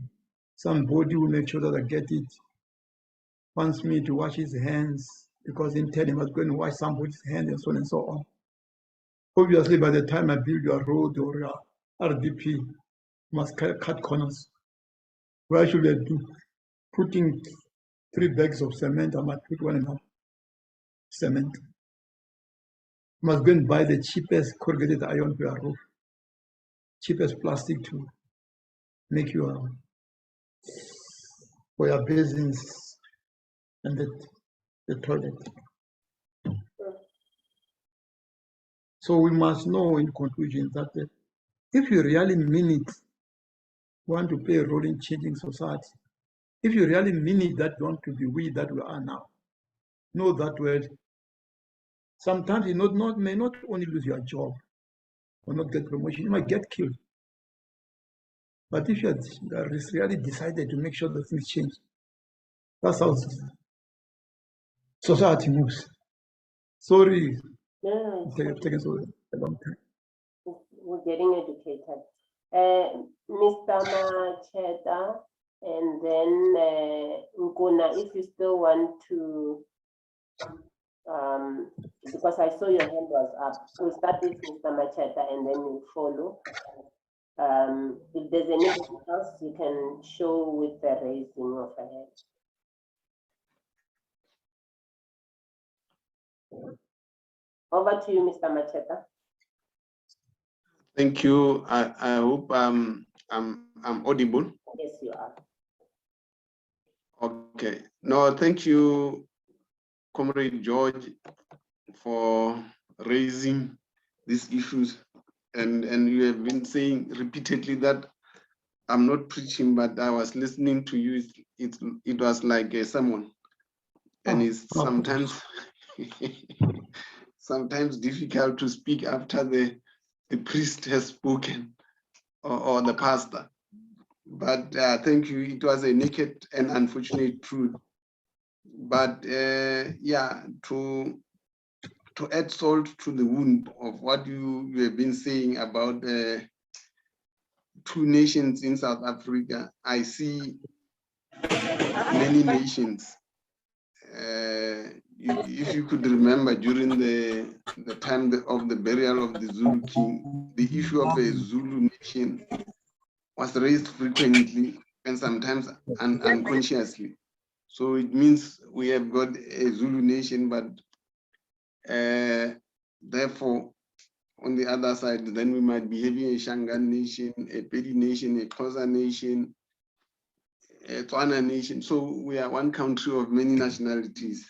Somebody will make sure that I get it. Wants me to wash his hands because in telling him I was going to wash somebody's hands and so on and so on. Obviously, by the time I build your road or your RDP, you must cut corners. Why should I do? Putting 3 bags of cement, I might put 1.5 cement. You must go and buy the cheapest corrugated iron for your roof, cheapest plastic to make your for your basins and the toilet. So we must know in conclusion that if you really mean it, want to play a role in changing society, if you really mean it that you want to be we that we are now, know that well. Sometimes you may not only lose your job or not get promotion, you might get killed. But if you are really decided to make sure that things change, that's how society moves. Sorry, No, it's taken so a long time. we're getting educated. Mr. Macheta, and then Nkuna, if you still want to, because I saw your hand was up. We'll start with Mr. Macheta and then we'll follow. If there's anything else, you can show with the raising of a hand. Over to you, Mr. Macheta. Thank you. I hope I'm audible. Yes, you are. Okay. No, thank you, Comrade George, for raising these issues. And you have been saying repeatedly that I'm not preaching, but I was listening to you. It was like a sermon. And it's sometimes sometimes difficult to speak after the priest has spoken or the pastor. But thank you. It was a naked and unfortunate truth. But yeah, to add salt to the wound of what you have been saying about 2 nations in South Africa, I see many nations. If you could remember during the time of the burial of the Zulu king, the issue of a Zulu nation was raised frequently and sometimes unconsciously. So it means we have got a Zulu nation, but therefore, on the other side, then we might be having a Shangan nation, a Pedi nation, a Xhosa nation, a Tswana nation. So we are one country of many nationalities,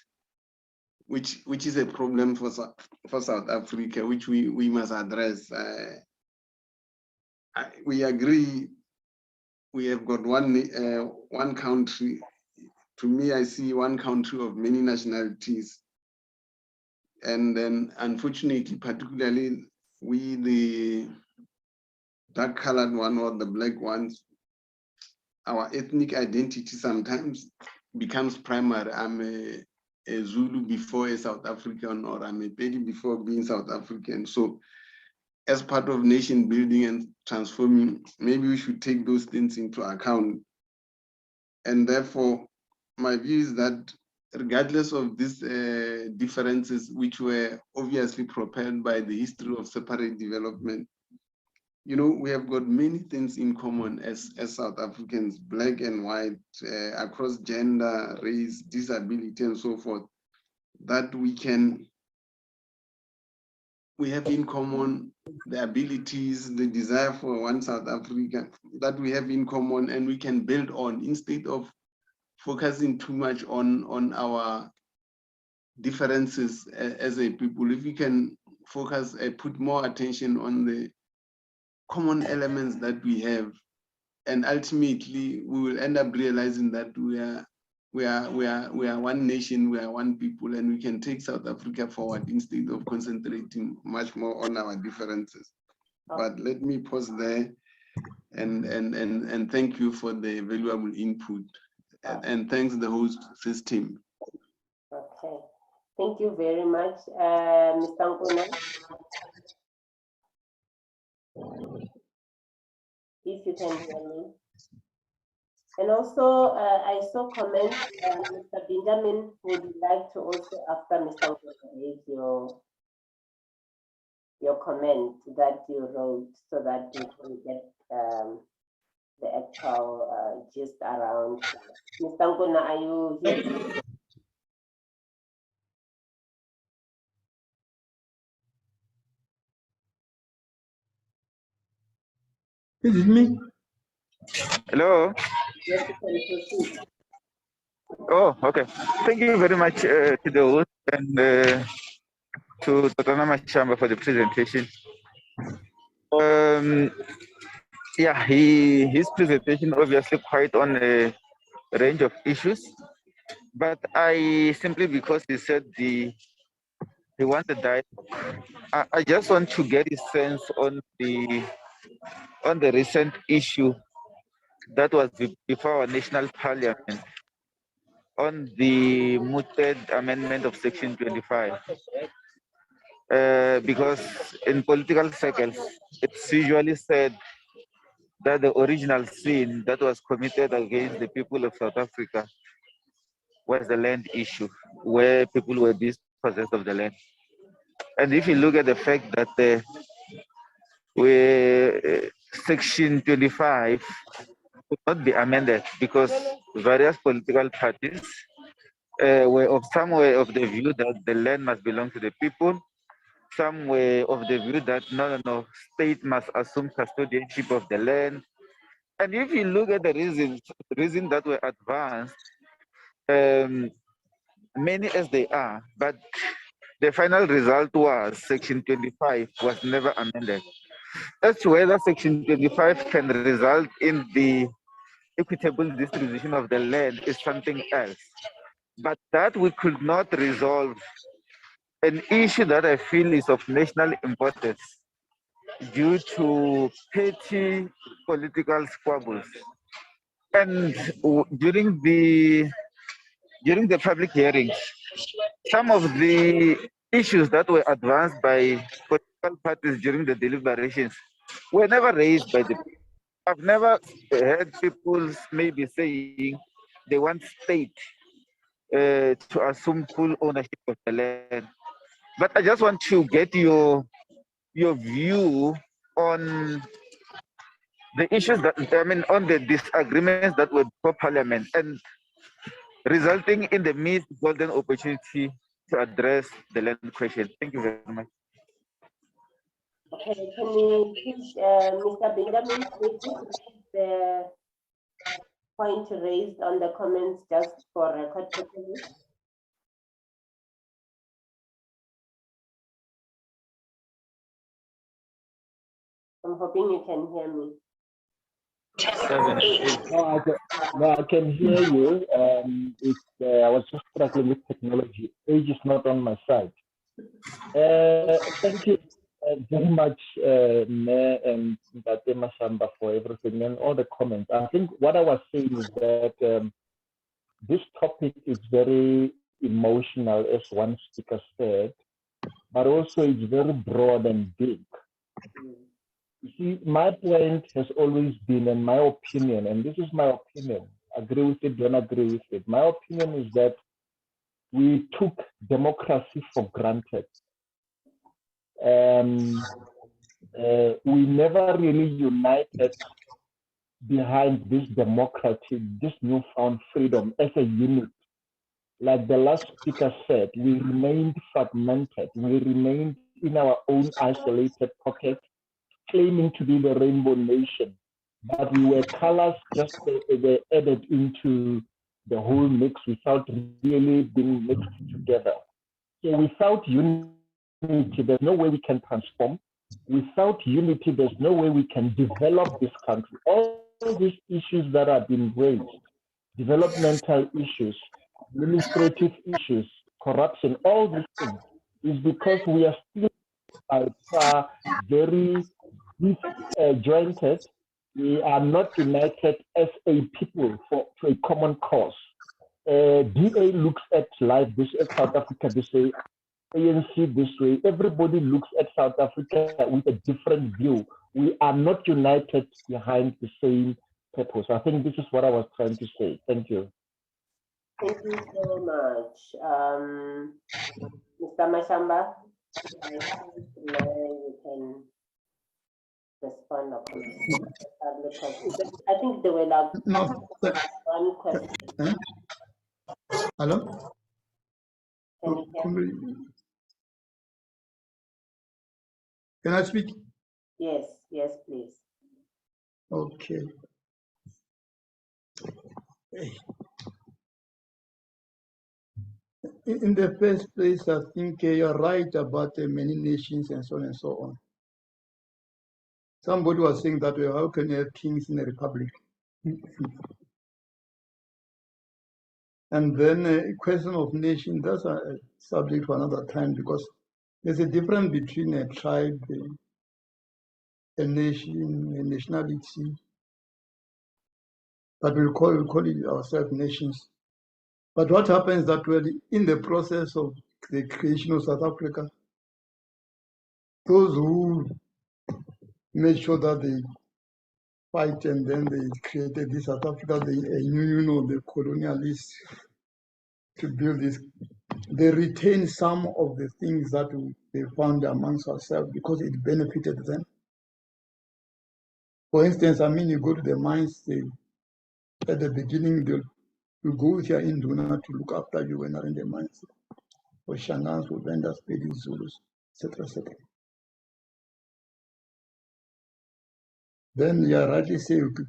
which is a problem for South Africa, which we must address. We agree we have got one country. To me, I see one country of many nationalities. And then, unfortunately, particularly we, the dark-colored one or the black ones, our ethnic identity sometimes becomes primary. I'm a Zulu before a South African, or I'm a Pedi before being South African. So as part of nation building and transforming, maybe we should take those things into account. And therefore, my view is that regardless of these differences, which were obviously propelled by the history of separate development, you know, we have got many things in common as South Africans, black and white, across gender, race, disability, and so forth, that we have in common the abilities, the desire for one South Africa that we have in common, and we can build on instead of focusing too much on our differences as a people. If we can focus, put more attention on the common elements that we have, and ultimately we will end up realizing that we are one nation, we are one people, and we can take South Africa forward instead of concentrating much more on our differences. But let me pause there and thank you for the valuable input, and thanks the host system. Okay, thank you very much, Mr. Nkuna. If you can hear me. And also, I saw comments, Mr. Benjamin would like to also, after Mr. raise your comment that you wrote so that we can get the actual gist around. Mr. Nguna, are you here? Is it me? Hello. Yes, you can proceed. Oh, okay. Thank you very much to the host and to Dr. Mashamba for the presentation. Yeah, his presentation obviously quite on a range of issues, but I simply because he said he wanted dialogue, I just want to get his sense on the recent issue that was before our national parliament on the mooted amendment of Section 25. Because in political circles, it's usually said that the original sin that was committed against the people of South Africa was the land issue, where people were dispossessed of the land. And if you look at the fact that Section 25 could not be amended because various political parties some were of the view that the land must belong to the people. Some were of the view that no, state must assume custodianship of the land. And if you look at the reasons that were advanced, many as they are, but the final result was Section 25 was never amended. As to whether Section 25 can result in the equitable distribution of the land is something else. But that we could not resolve an issue that I feel is of national importance due to petty political squabbles. And during the public hearings, some of the issues that were advanced by political parties during the deliberations were never raised by the people. I've never heard people maybe saying they want state to assume full ownership of the land. But I just want to get your view on the issues on the disagreements that were before Parliament and resulting in the missed golden opportunity to address the land question. Thank you very much. Okay, can you please, Mr. Benjamin, please repeat the point raised on the comments just for record purposes? I'm hoping you can hear me. No, I can hear you. I was just struggling with technology. Age is not on my side. Thank you very much, Mayor and Mr Mashamba, for everything and all the comments. I think what I was saying is that this topic is very emotional, as one speaker said, but also it's very broad and big. You see, my point has always been, and my opinion, and this is my opinion, agree with it, don't agree with it. My opinion is that we took democracy for granted. We never really united behind this democracy, this newfound freedom as a unit. Like the last speaker said, we remained fragmented. We remained in our own isolated pockets, claiming to be the rainbow nation, but we were colors just they added into the whole mix without really being mixed together. So without unity, there's no way we can transform. Without unity, there's no way we can develop this country. All these issues that have been raised, developmental issues, administrative issues, corruption, all these things, is because we are still by far very disjointed. We are not united as a people to a common cause. DA looks at life this at South Africa this way, ANC this way. Everybody looks at South Africa with a different view. We are not united behind the same purpose. I think this is what I was trying to say. Thank you. Thank you so much. Mr. Mashamba, I think now you can respond or comment. I think there were like No. one question. Hello? Can you hear me? Can I speak? Yes, yes, please. Okay. In the first place, I think you're right about many nations and so on and so on. Somebody was saying that, well, how can you have kings in a republic? And then a question of nation, that's a subject for another time, because there's a difference between a tribe, a nation, a nationality, but we'll call it ourselves nations. But what happens that well, in the process of the creation of South Africa, those who made sure that they fight and then they created this South Africa, the union of the colonialists to build this, they retain some of the things that they found amongst ourselves because it benefited them. For instance, I mean, you go to the mines, at the beginning, you go with your Induna to look after you when you're in the mines. For Shangans, for vendors, Pedis, Zulus, etc., etc. Then you rightly say you could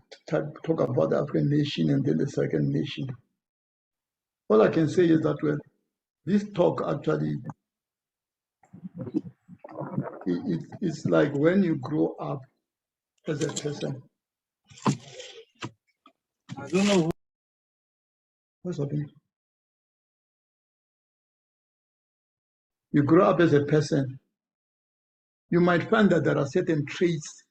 talk about the African nation and then the second nation. All I can say is that well, this talk actually, it's like when you grow up as a person. I don't know what's happening. You grow up as a person, you might find that there are certain traits,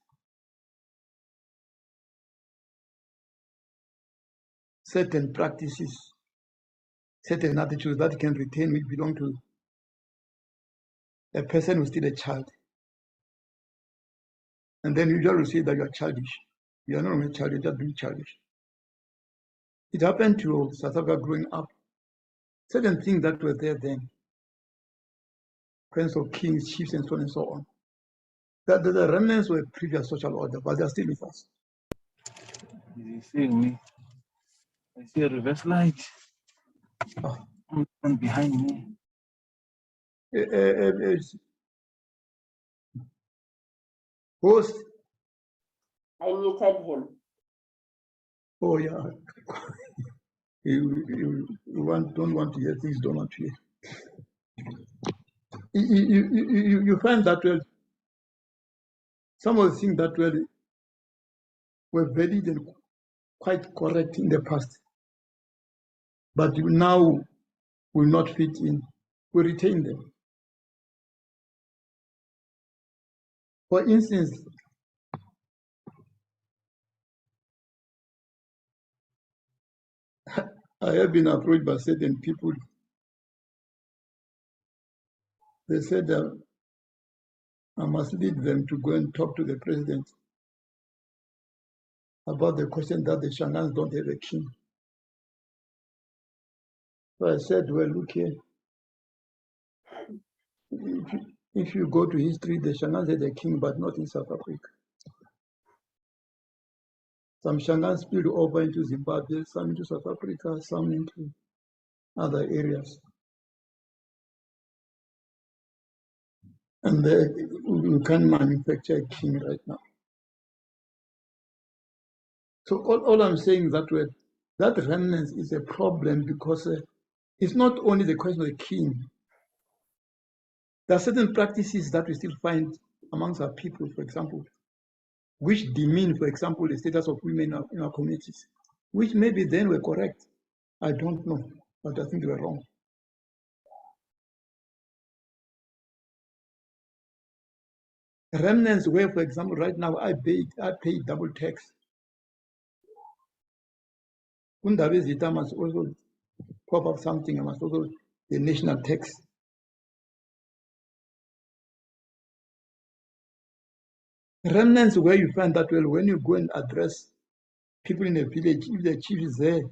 certain practices, certain attitudes that can retain which belong to a person who's still a child. And then you just say that you are childish. You are not only child, you're just being childish. It happened to South Africa growing up. Certain things that were there then, friends of kings, chiefs, and so on and so on. That the remnants were previous social order, but they're still with us. Is he seeing me? I see a reverse light. Oh. And behind me. Host. I muted him. Oh yeah. You don't want to hear things, don't want to hear. You find that well, some of the things that were valid and quite correct in the past, but now will not fit in. We retain them. For instance, I have been approached by certain people. They said I must lead them to go and talk to the president about the question that the Shangans don't have a king. So I said, well, look here. If you go to history, the Shangans had a king, but not in South Africa. Some Shangans spilled over into Zimbabwe, some into South Africa, some into other areas. And you can manufacture a king right now. So all I'm saying is that remnants is a problem because it's not only the question of the king. There are certain practices that we still find amongst our people, for example, which demean, for example, the status of women in our communities, which maybe then were correct. I don't know, but I think they were wrong. Remnants where, for example, right now I pay double tax. Undabezita must also pop up something, I must also the national tax. Remnants where you find that well, when you go and address people in a village, if the chief is there,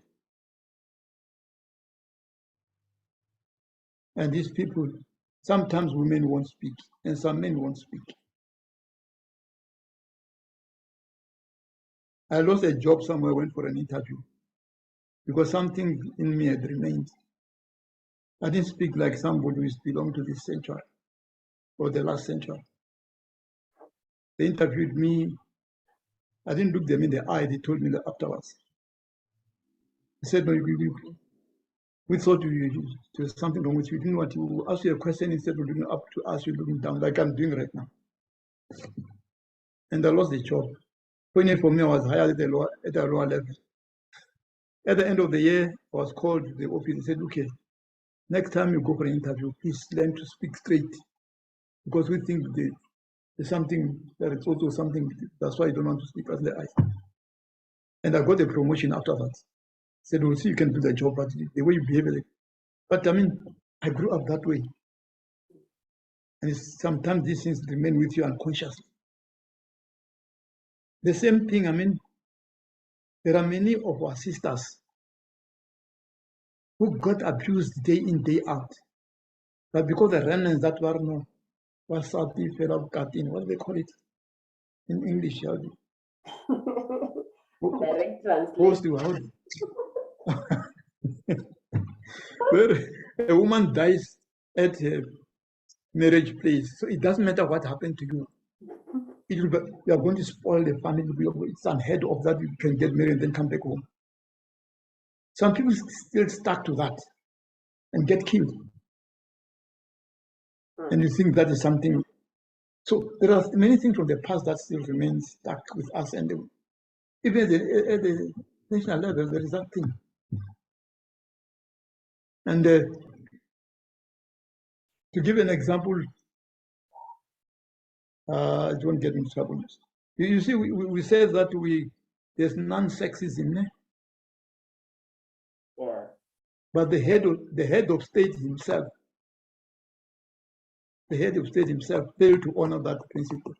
and these people, sometimes women won't speak, and some men won't speak. I lost a job somewhere, went for an interview, because something in me had remained. I didn't speak like somebody who belonged to this century, or the last century. They interviewed me. I didn't look them in the eye. They told me that afterwards. They said, no, we thought there's something wrong with you. We didn't want to ask you a question instead of looking up to us, you're looking down, like I'm doing right now. And I lost the job. When for me, I was hired at a lower level. At the end of the year, I was called to the office and said, okay, next time you go for an interview, please learn to speak straight. Because we think there's something, that it's also something, that's why you don't want to speak as the eyes. And I got a promotion after that. Said, we'll see you can do the job, but the way you behave. But I mean, I grew up that way. And sometimes these things remain with you unconsciously. The same thing, I mean, there are many of our sisters who got abused day in, day out. But because the remnants that were no, was what they call it in English? Direct translation. Where a woman dies at her marriage place, so it doesn't matter what happened to you. It will be, you are going to spoil the family. It's unheard of that you can get married and then come back home. Some people still stuck to that and get killed. And you think that is something. So there are many things from the past that still remain stuck with us. And even at the national level, there is that thing. And to give an example, I don't get into trouble. You see, we say that there's non-sexism, Yeah. but the head of state himself, failed to honor that principle.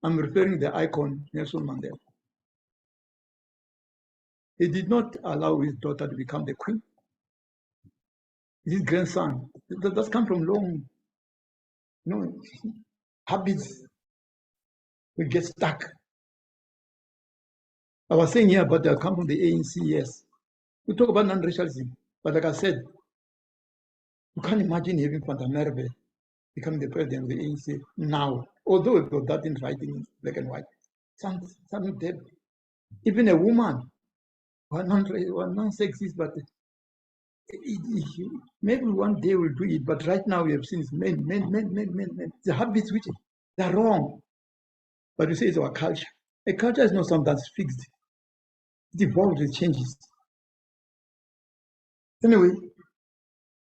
I'm referring to the icon Nelson Mandela. He did not allow his daughter to become the queen. His grandson, that's come from long, habits. We get stuck. I was saying here, but they come from the ANC, yes. We talk about non-racialism, but like I said, you can't imagine having Fanta Merve becoming the president of the ANC now, although it got that in writing in black and white. Something dead. Even a woman, who are non-sexist, but maybe one day we'll do it, but right now we have seen men. The habits which they're wrong. But you say it's our culture. A culture is not something that's fixed. It evolves, it changes. Anyway,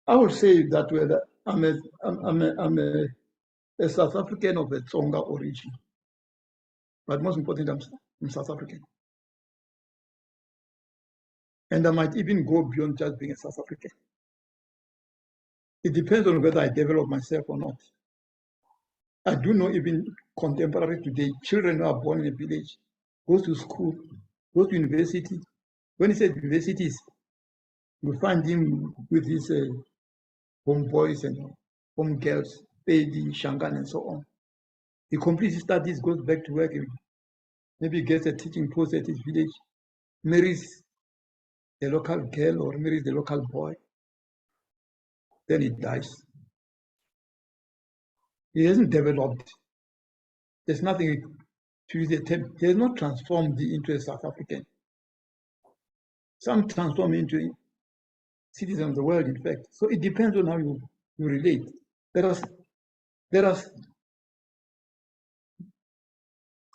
I would say that I'm a South African of a Tsonga origin. But most important, I'm South African. And I might even go beyond just being a South African. It depends on whether I develop myself or not. I do know even contemporary today, children who are born in a village, go to school, go to university. When he said universities, you find him with his homeboys and home girls, Pedi, Shangan, and so on. He completes his studies, goes back to work, maybe gets a teaching post at his village, marries the local girl or marries the local boy, then he dies. He hasn't developed. There's nothing to use the term. He has not transformed into a South African. Some transform into citizens of the world, in fact. So it depends on how you relate. There are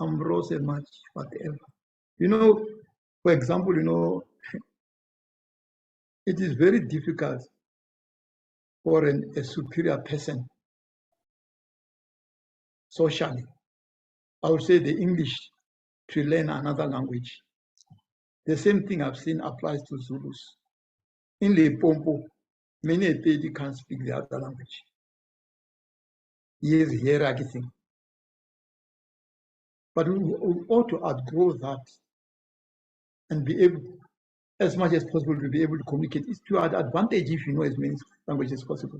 Ambrose much, whatever. For example, it is very difficult for a superior person socially, I would say the English, to learn another language. The same thing I've seen applies to Zulus. In Limpopo, many Pedi can't speak the other language. Here's hierarchy thing. But we ought to outgrow that and be able, as much as possible, to be able to communicate. It's to our advantage if you know as many languages as possible.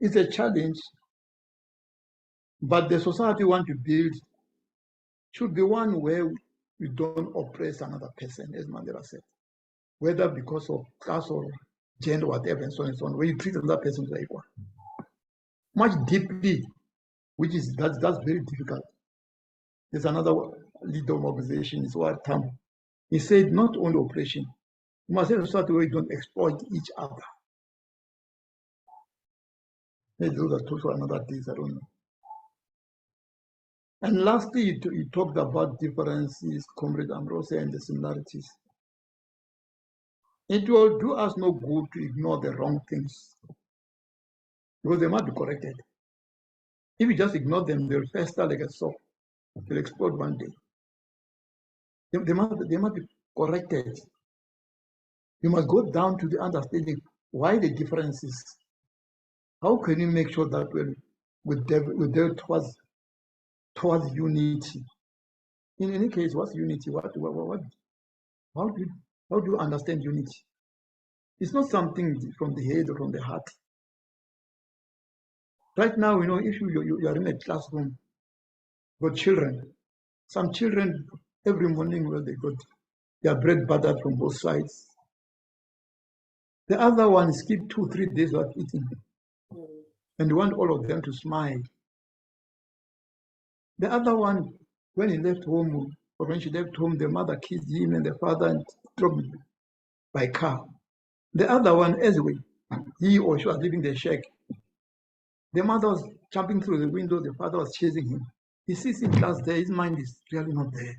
It's a challenge, but the society we want to build should be one where we don't oppress another person, as Mandela said, whether because of class or gender, whatever, and so on and so on, where you treat another person like equal. Much deeply, which is that's very difficult. There's another leader of organization, is what Tam. He said, not only oppression, you must have a society where you don't exploit each other. Maybe those are two for another days, I don't know. And lastly, you talked about differences, Comrade Ambrose, and the similarities. It will do us no good to ignore the wrong things, because they must be corrected. If you just ignore them, they'll fester like a saw. They'll explode one day. They must be corrected. You must go down to the understanding why the differences. How can you make sure that we're there towards unity? In any case, what's unity? How do you understand unity? It's not something from the head or from the heart. Right now, if you are in a classroom with children, some children every morning they got their bread buttered from both sides. The other one skip 2-3 days without eating, and you want all of them to smile. The other one, when he left home, or when she left home, the mother kissed him and the father dropped him by car. The other one, as well, he or she was leaving the shack. The mother was jumping through the window, the father was chasing him. He sits in class there, his mind is really not there.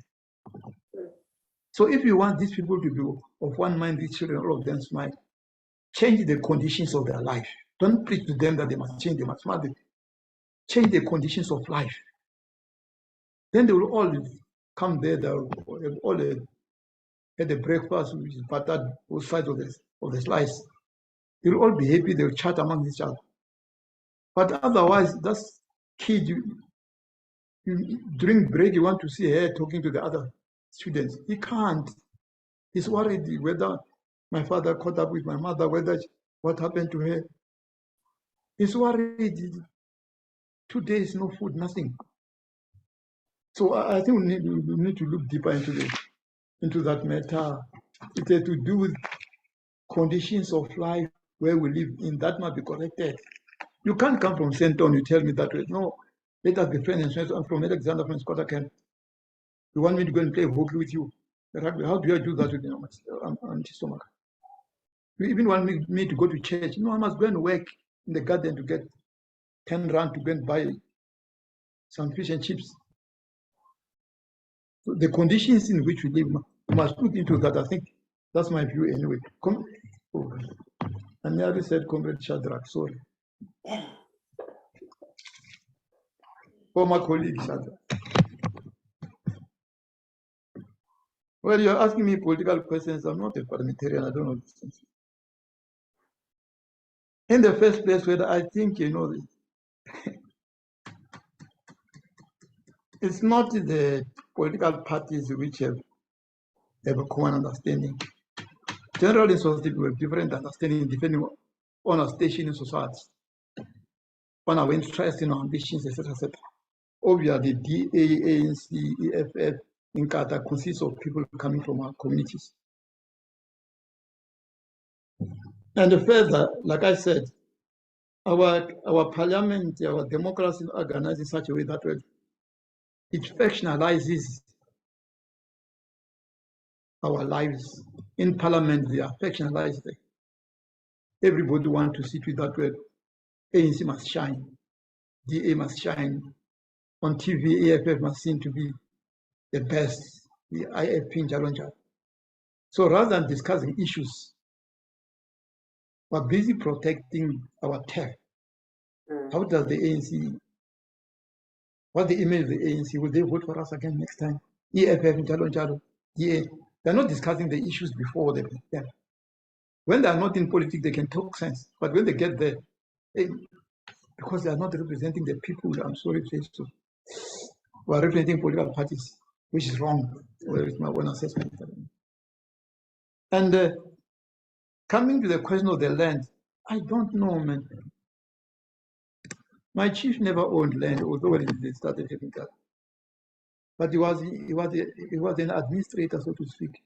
So if you want these people to be of one mind, these children, all of them smile, change the conditions of their life. Don't preach to them that they must change, they must smile. Change the conditions of life. Then they will all come there, they will all at the breakfast, which is buttered both sides of the slice. They will all be happy, they will chat among each other. But otherwise, that's kid, during break, you want to see her talking to the other students. He can't. He's worried whether my father caught up with my mother, what happened to her. He's worried. 2 days, no food, nothing. So I think we need to look deeper into that matter. It has to do with conditions of life where we live in. That must be corrected. You can't come from St. Anne, you tell me that way. No, let us be friends. I'm from Alexander from Scotta Camp. You want me to go and play hockey with you? Rugby. How do I do that with Auntie Stomach? You even want me to go to church? No, I must go and work in the garden to get 10 rand to go and buy some fish and chips. So the conditions in which we live, we must look into that. I think that's my view anyway. I nearly said Comrade Shadrach, sorry. Former colleague Shadrach. Well, you're asking me political questions. I'm not a parliamentarian. I don't know these things. In the first place, whether I think, it's not the political parties which have a common understanding. Generally, society we have different understanding depending on our station in society, on our interests, ambitions, etc., etc. Obviously, the DA, ANC, EFF, Inkatha consists of people coming from our communities. And further, like I said, our parliament, our democracy is organized in such a way that it factionalizes our lives. In parliament, they are factionalized. Everybody wants to sit with that word. ANC must shine. DA must shine. On TV, EFF must seem to be the best. The IFP in Jalonja. So rather than discussing issues, we're busy protecting our tech. How does the ANC, what the image of the ANC, will they vote for us again next time? EFF in Jalonja, DA. They're not discussing the issues before them. When they are not in politics, they can talk sense. But when they get there, because they are not representing the people, I'm sorry to say so, we are representing political parties. which is wrong. Well, it's my own assessment. And coming to the question of the land, I don't know, man. My chief never owned land, although they started having that. But he was an administrator, so to speak.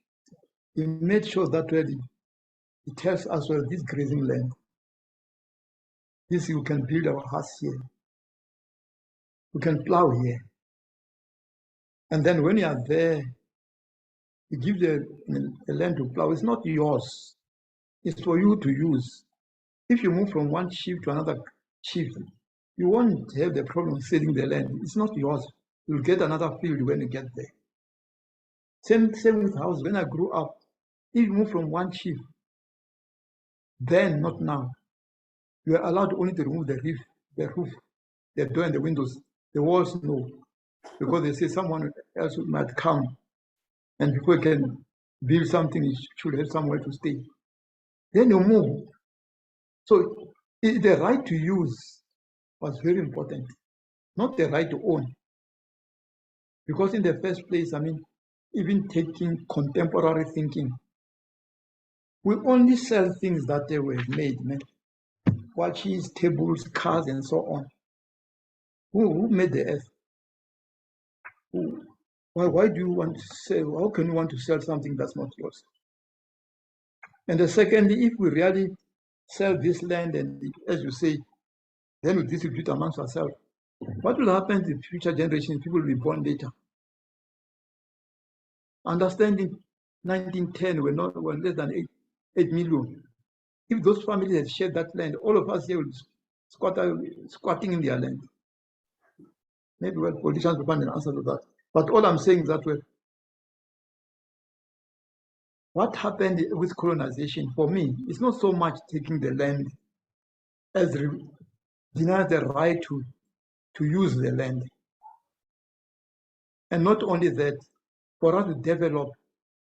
He made sure that he tells us, well, this grazing land, this you can build our house here. You can plow here. And then when you are there, you give the land to plow. It's not yours. It's for you to use. If you move from one chief to another chief, you won't have the problem selling the land. It's not yours. You'll get another field when you get there. Same with house. When I grew up, if you move from one chief, then not now, you are allowed only to remove the roof, the door and the windows. The walls, no. Because they say someone else might come and before you can build something, you should have somewhere to stay. Then you move. So the right to use was very important, not the right to own. Because in the first place, I mean, even taking contemporary thinking, we only sell things that they were made, man. Watches, tables, cars, and so on. Who made the earth? Why do you want to sell? How can you want to sell something that's not yours? And secondly, if we really sell this land and, as you say, then we distribute amongst ourselves, what will happen to future generations? People will be born later. Understanding 1910 were less than 8 million. If those families had shared that land, all of us here would squatting in their land. Maybe politicians will find an answer to that. But all I'm saying is that what happened with colonization, for me, is not so much taking the land as denying the right to use the land. And not only that, for us to develop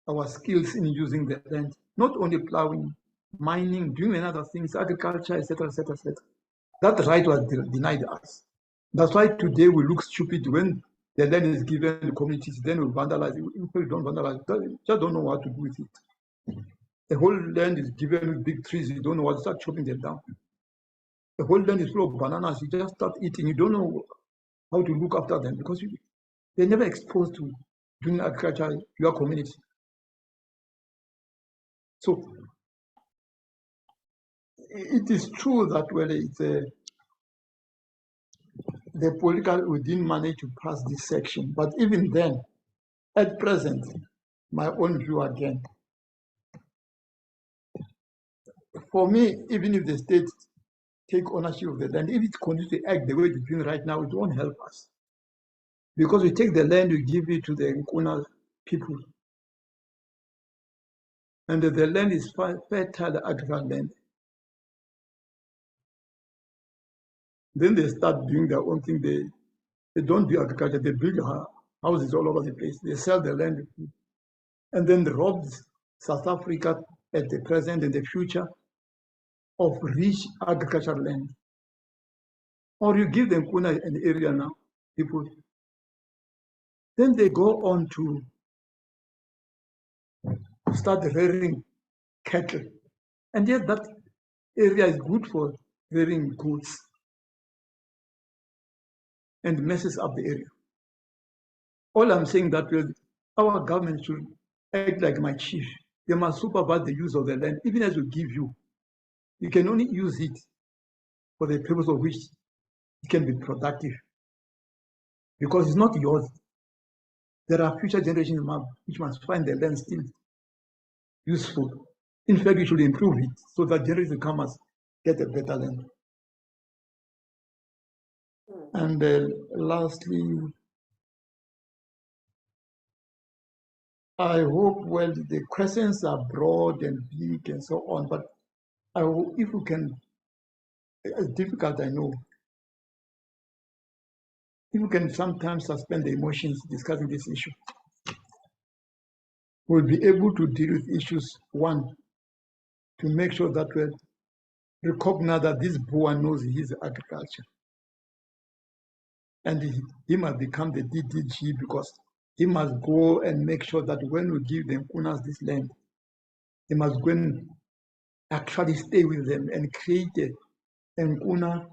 our skills in using the land, not only plowing, mining, doing other things, agriculture, etc., etc., etc. That right was denied us. That's why today we look stupid when the land is given to communities, then we vandalize it. If we don't vandalize it, just don't know what to do with it. The whole land is given with big trees, you don't know what to start chopping them down. The whole land is full of bananas, you just start eating, you don't know how to look after them because they're never exposed to doing agriculture in your community. So it is true that it's the political, we didn't manage to pass this section, but even then, at present, my own view again, for me, even if the state take ownership of the land, if it continues to act the way it's doing right now, it won't help us. Because we take the land, we give it to the Nkuna people. And the land is fertile agricultural land. Then they start doing their own thing. They don't do agriculture, they build houses all over the place. They sell the land and then rob South Africa at the present and the future of rich agricultural land. Or you give them an area now, people. Then they go on to start rearing cattle. And yet that area is good for rearing goods and messes up the area. All I'm saying that our government should act like my chief. They must supervise the use of the land, even as we give you. You can only use it for the purpose of which it can be productive. Because it's not yours. There are future generations which must find the land still useful. In fact, we should improve it so that generations come must get a better land. And lastly, I hope, well, the questions are broad and big and so on, but I hope if we can, it's difficult, I know, if we can sometimes suspend the emotions discussing this issue, we'll be able to deal with issues, one, to make sure that we recognize that this Boer knows his agriculture. And he must become the DDG because he must go and make sure that when we give the Nkunas this land, he must go and actually stay with them and create a Nkuna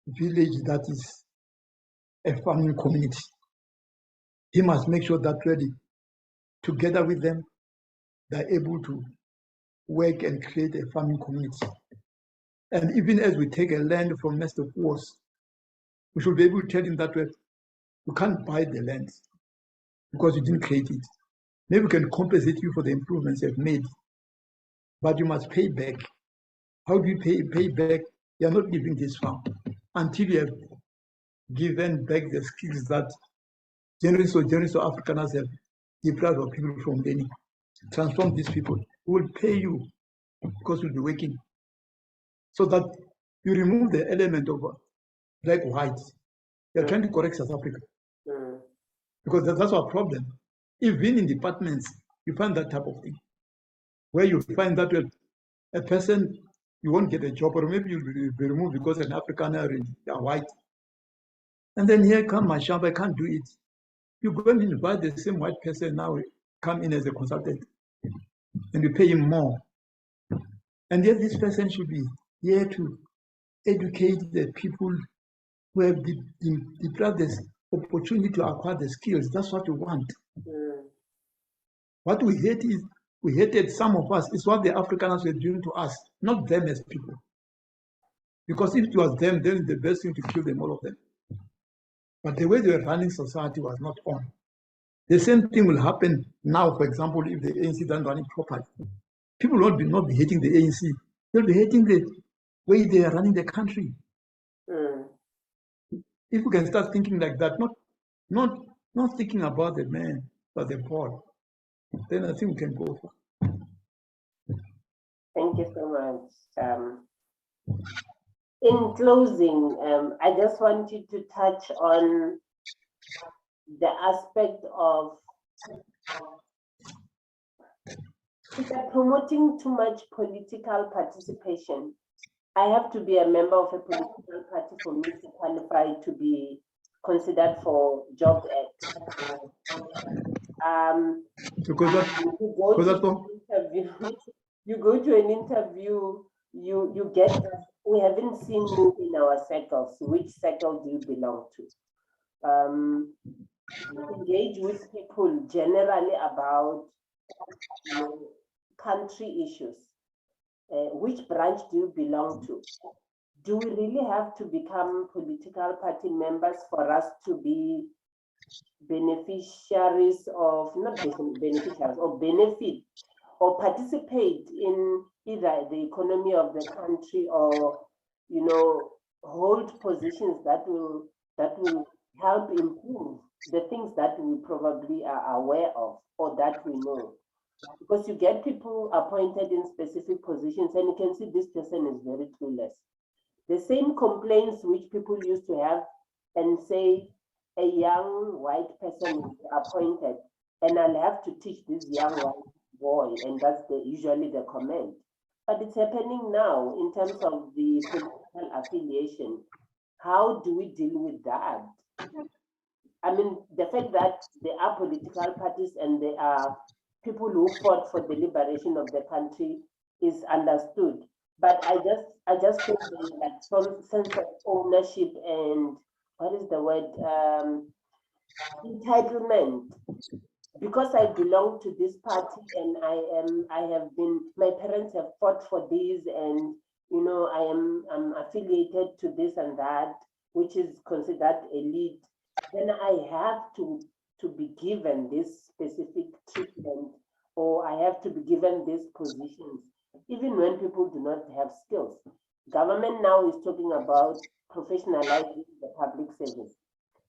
village that is a farming community. He must make sure that really, together with them, they're able to work and create a farming community. And even as we take a land from Mr. Force, we should be able to tell him that way, you can't buy the land because you didn't create it. Maybe we can compensate you for the improvements you've made, but you must pay back. How do you pay back? You're not leaving this farm until you have given back the skills that generations of Afrikaners have deprived of people from learning. Transform these people. We will pay you because we'll be working. So that you remove the element of black white. They're trying to correct South Africa. Because that's our problem. Even in departments, you find that type of thing. Where you find that a person, you won't get a job, or maybe you'll be removed because an Afrikaner is white. And then here come Mashamba, I can't do it. You go and invite the same white person now, come in as a consultant, and you pay him more. And yet this person should be here to educate the people who have deprived this opportunity to acquire the skills. That's what we want. What we hate is, we hated some of us, is what the Afrikaners were doing to us, not them as people. Because if it was them, then the best thing to kill them, all of them. But the way they were running society was not on. The same thing will happen now, for example, if the ANC doesn't run it properly. People will not be hating the ANC. They'll be hating the way they are running the country. If we can start thinking like that, not thinking about the man, but the ball, then I think we can go for. Thank you so much. In closing, I just want you to touch on the aspect of promoting too much political participation. I have to be a member of a political party for me to qualify to be considered for Job Act. You go to an interview, you get, we haven't seen you in our circles. Which circle do you belong to? Engage with people generally about country issues. Which branch do you belong to? Do we really have to become political party members for us to be beneficiaries of, not beneficiaries, or benefit or participate in either the economy of the country, or hold positions that will help improve the things that we probably are aware of or that we know? Because you get people appointed in specific positions and you can see this person is very clueless. The same complaints which people used to have and say a young white person is appointed and I'll have to teach this young white boy, and that's usually the comment. But it's happening now in terms of the political affiliation. How do we deal with that? I mean, the fact that there are political parties and there are people who fought for the liberation of the country is understood. But I just feel there's like some sense of ownership and, what is the word, entitlement. Because I belong to this party and my parents have fought for this, and I'm affiliated to this and that, which is considered elite, then I have to be given this specific treatment, or I have to be given these positions, even when people do not have skills. Government now is talking about professionalizing the public service.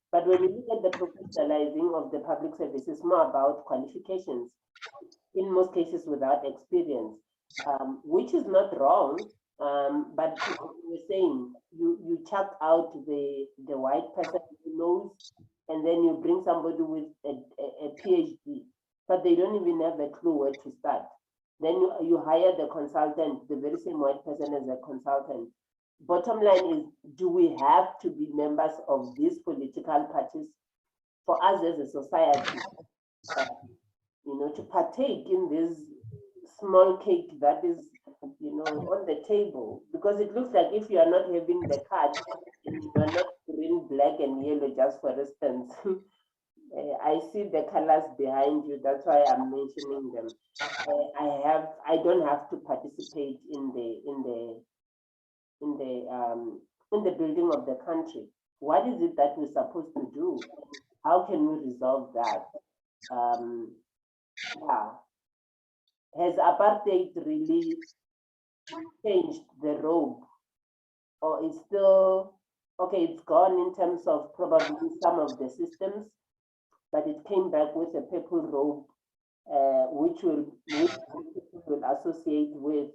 But when you look at the professionalizing of the public service, it's more about qualifications, in most cases without experience, which is not wrong. But we're saying you chuck out the white person who knows, and then you bring somebody with a PhD, but they don't even have a clue where to start. Then you hire the consultant, the very same white person as a consultant. Bottom line is, do we have to be members of these political parties for us as a society, to partake in this small cake that is, on the table, because it looks like if you are not having the card, and you are not green, black, and yellow, just for instance. I see the colors behind you. That's why I'm mentioning them. I don't have to participate in the building of the country. What is it that we're supposed to do? How can we resolve that? Yeah. Has apartheid really changed the robe, or is still okay? It's gone in terms of probably some of the systems, but it came back with a purple robe, which people will associate with,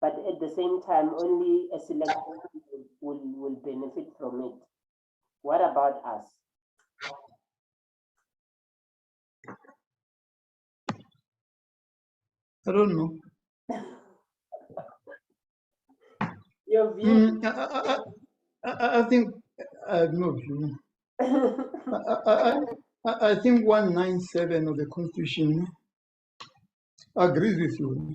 but at the same time, only a select people will benefit from it. What about us? I don't know. Your view? I think I have no view. I think 197 of the Constitution agrees with you.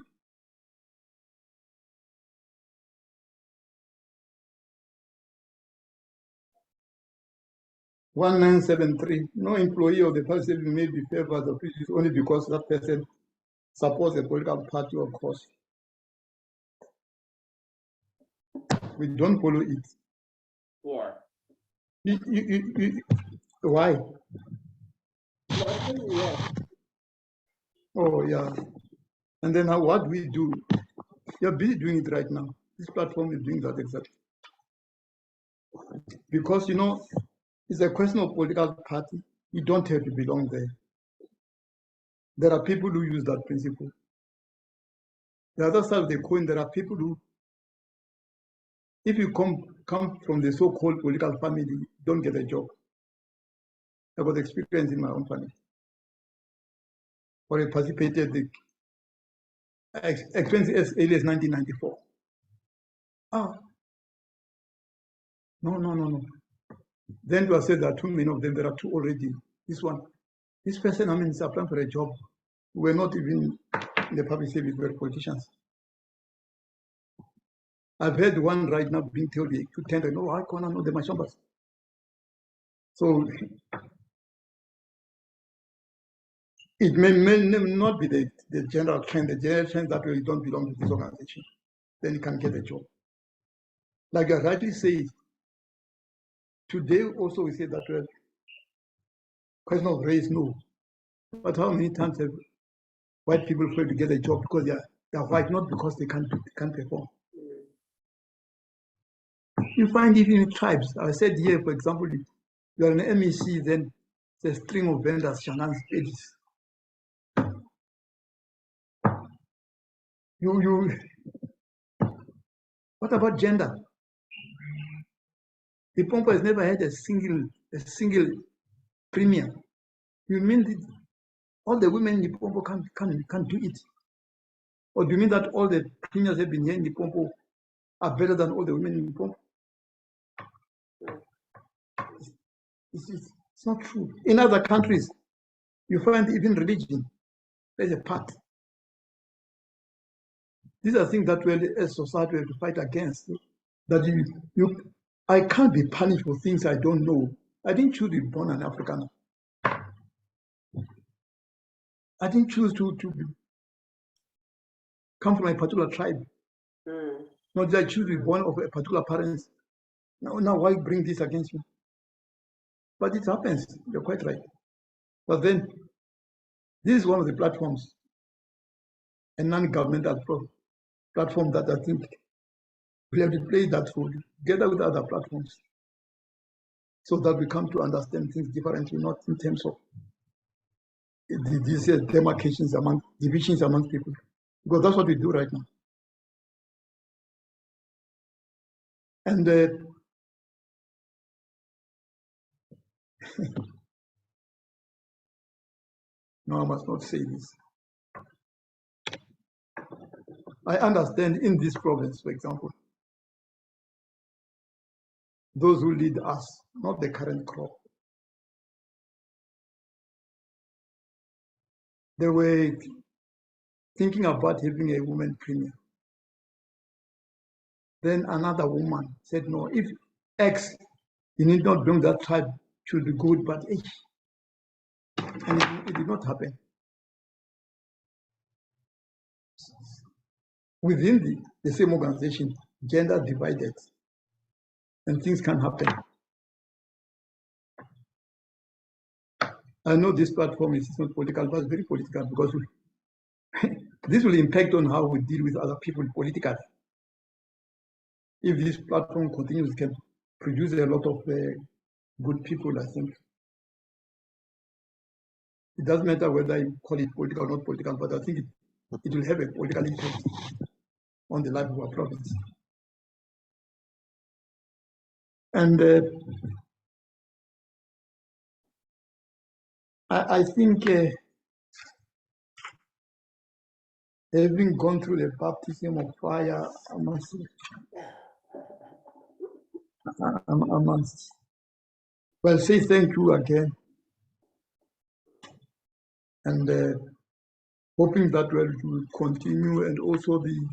(1973), no employee of the public service may be favored by the office only because that person supports a political party or cause. We don't follow it. Yeah. Why? Yeah. Oh, yeah. And then what do we do? You're busy doing it right now. This platform is doing that exactly. Because, it's a question of political party. You don't have to belong there. There are people who use that principle. The other side of the coin, there are people who, if you come from the so-called political family, you don't get a job. I got experience in my own family. Or I participated in experience as early as 1994. No. Then it was said there are too many of them. There are two already. This person, is applying for a job. We're not even in the public service, we're politicians. I've heard one right now being told to tender, no, I can't know the Mashambas. So it may not be the general trend. The general trend that you don't belong to this organization, then you can get a job. Like I rightly say, today also we say that question of race, no. But how many times have white people failed to get a job because they're white, not because they can't perform? You find even in tribes. I said here, for example, you are an MEC, then the string of vendors, shanans, pages. What about gender? The Pompo has never had a single premier. You mean that all the women in the Pompo can't do it? Or do you mean that all the premiers have been here in the Pompo are better than all the women in the Pompo? It's not true. In other countries, you find even religion plays a part. These are things that we as society have to fight against. That I can't be punished for things I don't know. I didn't choose to be born an African. I didn't choose to come from a particular tribe. Not that I choose to be born of a particular parents. Now why bring this against me? But it happens. You're quite right. But then, this is one of the platforms, a non-governmental platform that I think we have to play that role together with other platforms, so that we come to understand things differently, not in terms of these demarcations divisions among people, because that's what we do right now. And no, I must not say this. I understand in this province, for example, those who lead us, not the current crop, they were thinking about having a woman premier. Then another woman said, no, if X, you need not bring that tribe, should be good, but H. And it did not happen. Within the same organization, gender divided, and things can happen. I know this platform is not political, but it's very political because this will impact on how we deal with other people politically. If this platform continues, it can produce a lot of good people, I think. It doesn't matter whether you call it political or not political, but I think it will have a political impact on the life of our province. And I think having gone through the baptism of fire, I must well say thank you again, and hoping that we will continue, and also the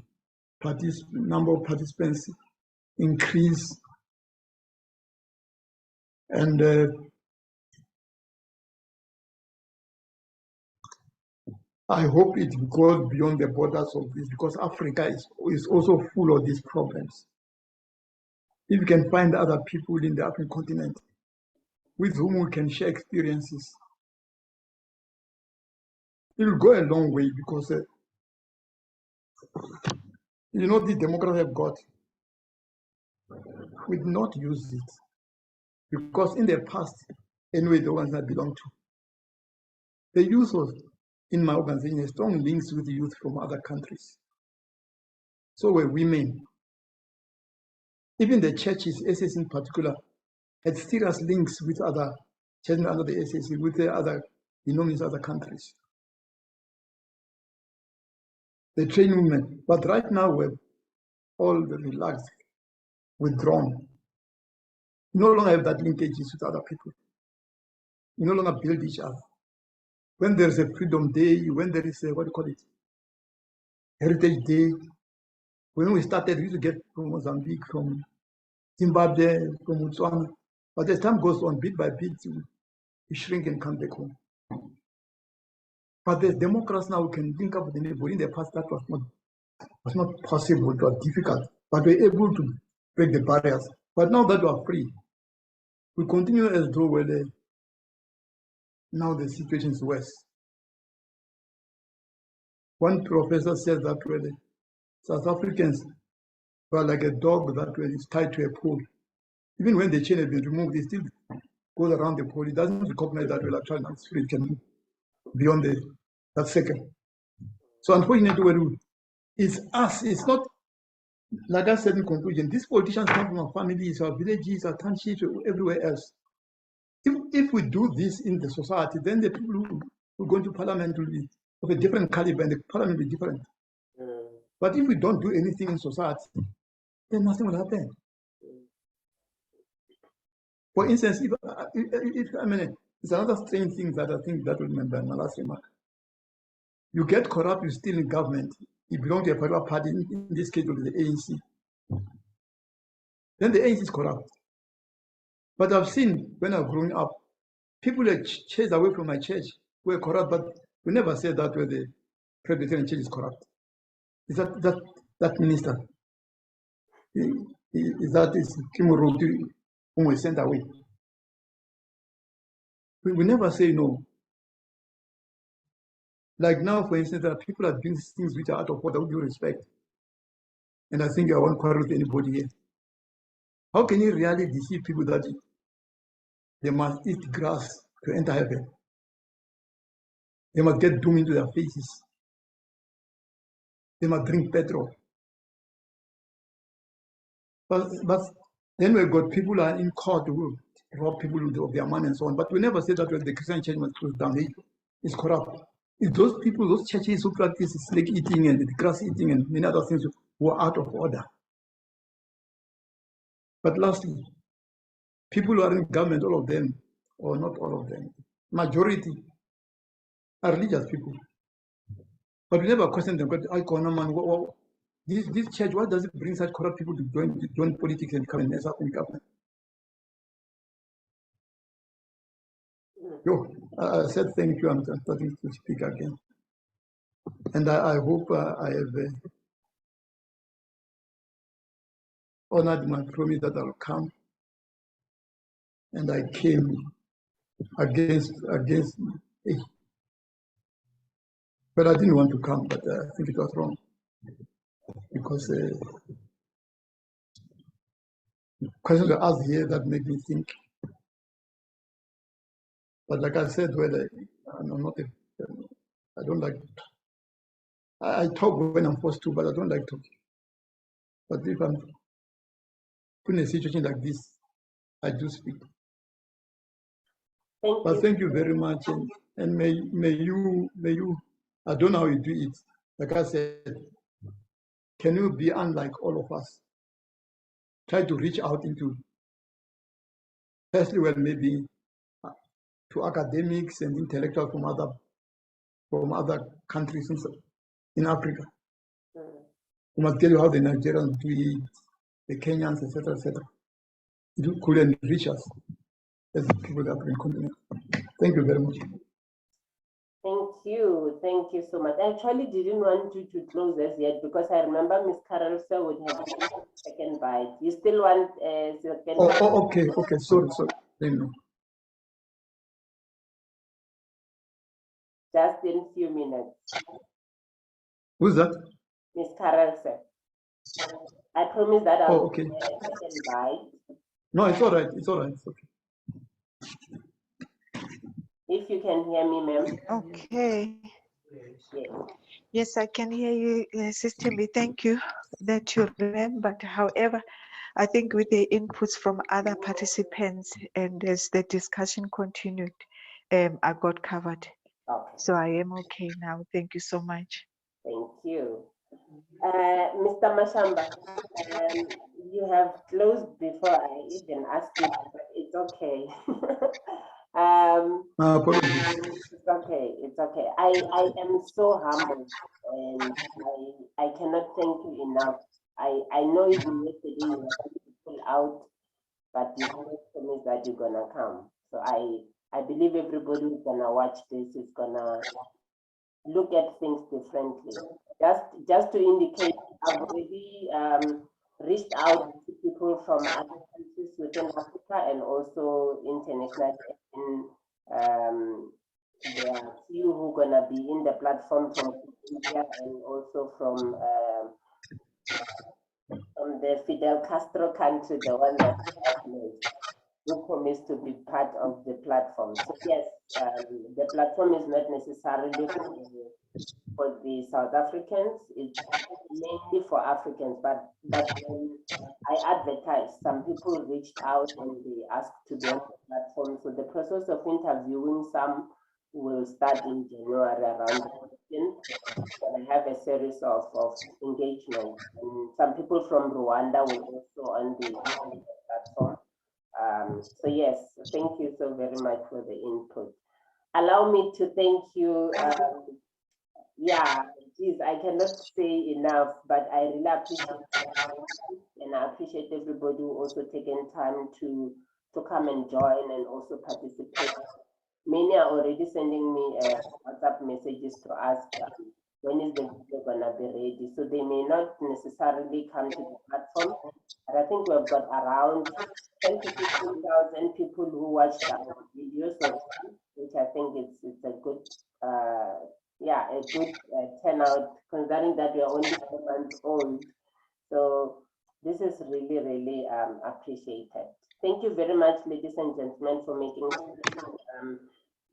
number of participants increase, and I hope it goes beyond the borders of this, because Africa is also full of these problems. If we can find other people in the African continent with whom we can share experiences, it will go a long way, because you know, the democracy have got, we did not use it, because in the past, anyway, the ones I belong to, the youth was, in my organization, has strong links with the youth from other countries. So were women. Even the churches, SS in particular, had serious links with other churches under the SS, with the other denominations, other countries. They train women, but right now we're all relaxed, withdrawn. We no longer have that linkages with other people. We no longer build each other. When there's a Freedom Day, when there is a, what do you call it, Heritage Day, when we started, we used to get from Mozambique, from Zimbabwe, from Botswana. But as time goes on, bit by bit, we shrink and come back home. But there's democracy now, we can link up with anybody. In the past, that was not possible, it was difficult. But we're able to break the barriers. But now that we are free, we continue as though now the situation is worse. One professor said that South Africans were like a dog that is tied to a pole. Even when the chain has been removed, it still goes around the pole. It doesn't recognize that actually now spirit can move beyond that second. So unfortunately, it's us. It's not, like I said in conclusion, these politicians come from our families, our villages, our townships, everywhere else. If we do this in the society, then the people who go into parliament will be of a different caliber, and the parliament will be different. But if we don't do anything in society, then nothing will happen. For instance, it's another strange thing that I think that will remember in my last remark. You get corrupt, you're still in government, you belong to a particular party, in this case, it will be the ANC. Then the ANC is corrupt. But I've seen, when I was growing up, people that chased away from my church were corrupt, but we never said that where the Presbyterian church is corrupt. Is that minister? Is that Kimuru whom we sent away? We never say no. Like now, for instance, there are people that do things which are out of order, with due respect. And I think I won't quarrel with anybody here. How can you really deceive people that they must eat grass to enter heaven? They must get doom into their faces. They must drink petrol. But then we've got people are in court who rob people of their money and so on. But we never say that the Christian church must close down. It's corrupt. It's those people, those churches who practice snake eating and grass eating and many other things who are out of order. But lastly, people who are in government, all of them, or not all of them, majority are religious people. But we never questioned them. But this church, why does it bring such corrupt people to join politics and come and mess up in government? Yo, I said thank you. I'm starting to speak again. And I hope I have honored my promise that I'll come. And I came against eh, but I didn't want to come, but I think it was wrong because questions were asked here that made me think. But like I said, I'm not I don't like, I talk when I'm forced to, but I don't like talking. But if I'm put in a situation like this, I do speak. But thank you very much, and may you, I don't know how you do it. Like I said, can you be unlike all of us? Try to reach out into, firstly, well, maybe to academics and intellectuals from other countries in Africa. We must tell you how the Nigerians do it, the Kenyans, etc., etc. It couldn't reach us as people of the African continent. Thank you very much. Thank you so much. I actually didn't want you to close this yet because I remember Ms. Carolsa would have a second bite. You still want a second bite? Okay, sorry. No. Just in a few minutes. Who's that? Ms. Carolsa. I promise that I'll okay. a second bite. No, it's all right. It's okay. If you can hear me, ma'am. Okay. Yes. Yes, I can hear you, Sister B. Thank you that you remembered. However, I think with the inputs from other participants and as the discussion continued, I got covered. Okay. So I am okay now. Thank you so much. Thank you. Mr. Mashamba, you have closed before I even asked you, but it's okay. It's okay. It's okay. I am so humbled and I cannot thank you enough. I know even yesterday you were going to pull out, but you promised that you're gonna come. So I believe everybody who's gonna watch this is gonna look at things differently. Just to indicate, I've already reached out to people from other countries within Africa and also international. There are few who are gonna be in the platform from India and also from the Fidel Castro country, the one that who promised to be part of the platform. So yes, the platform is not necessarily for the South Africans, it's mainly for Africans, but when I advertised, some people reached out and they asked to be on the platform. So the process of interviewing some will start in January around the 15th. And I have a series of engagement. And some people from Rwanda will also on the platform. So yes, thank you so very much for the input. Allow me to thank you. Yeah, geez, I cannot say enough, but I really appreciate it, and I appreciate everybody who also taken time to come and join and also participate. Many are already sending me WhatsApp messages to ask when is the video gonna be ready. So they may not necessarily come to the platform, but I think we've got around 10 to 15,000 people who watched our videos, which I think it's a good a good turnout, considering that we are only 4 months old. So this is really, really appreciated. Thank you very much, ladies and gentlemen, for making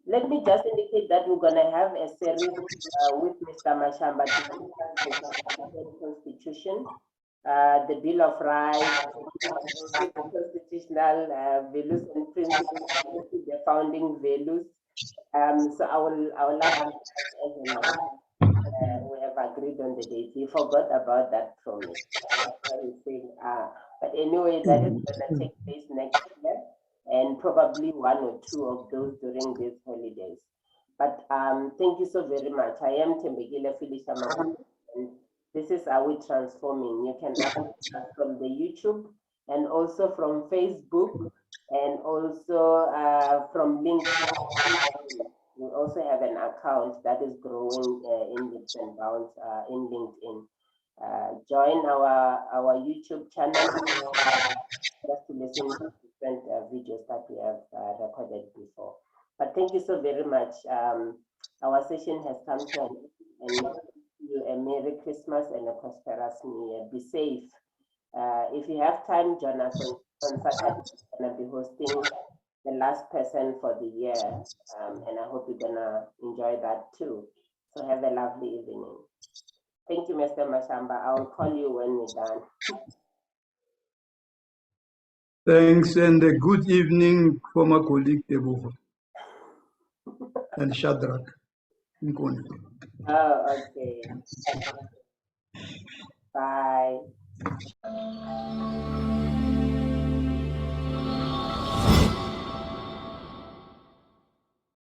let me just indicate that we're going to have a series with Mr. Mashamba to discuss the Constitution, the Bill of Rights, the constitutional values and principles, the founding values. So I will love we have agreed on the date. We forgot about that promise. But anyway, that is going to take place next year, and probably 1 or 2 of those during these holidays. But thank you so very much. I am Tembegile Felicia Makubele, and this is Are We Transforming. You can access us from the YouTube and also from Facebook and also from LinkedIn. We also have an account that is growing in leaps and bounds in LinkedIn. Join our YouTube channel just to listen to different videos that we have recorded before. But thank you so very much. Our session has come to an end, and you a Merry Christmas and a prosperous New Year. Be safe. If you have time, join us on Saturday. We're gonna be hosting the last person for the year, and I hope you're gonna enjoy that too. So have a lovely evening. Thank you, Mr. Mashamba. I will call you when we're done. Thanks, and a good evening, former colleague Teboho and Shadrach. Nkoni. Oh, okay. Bye.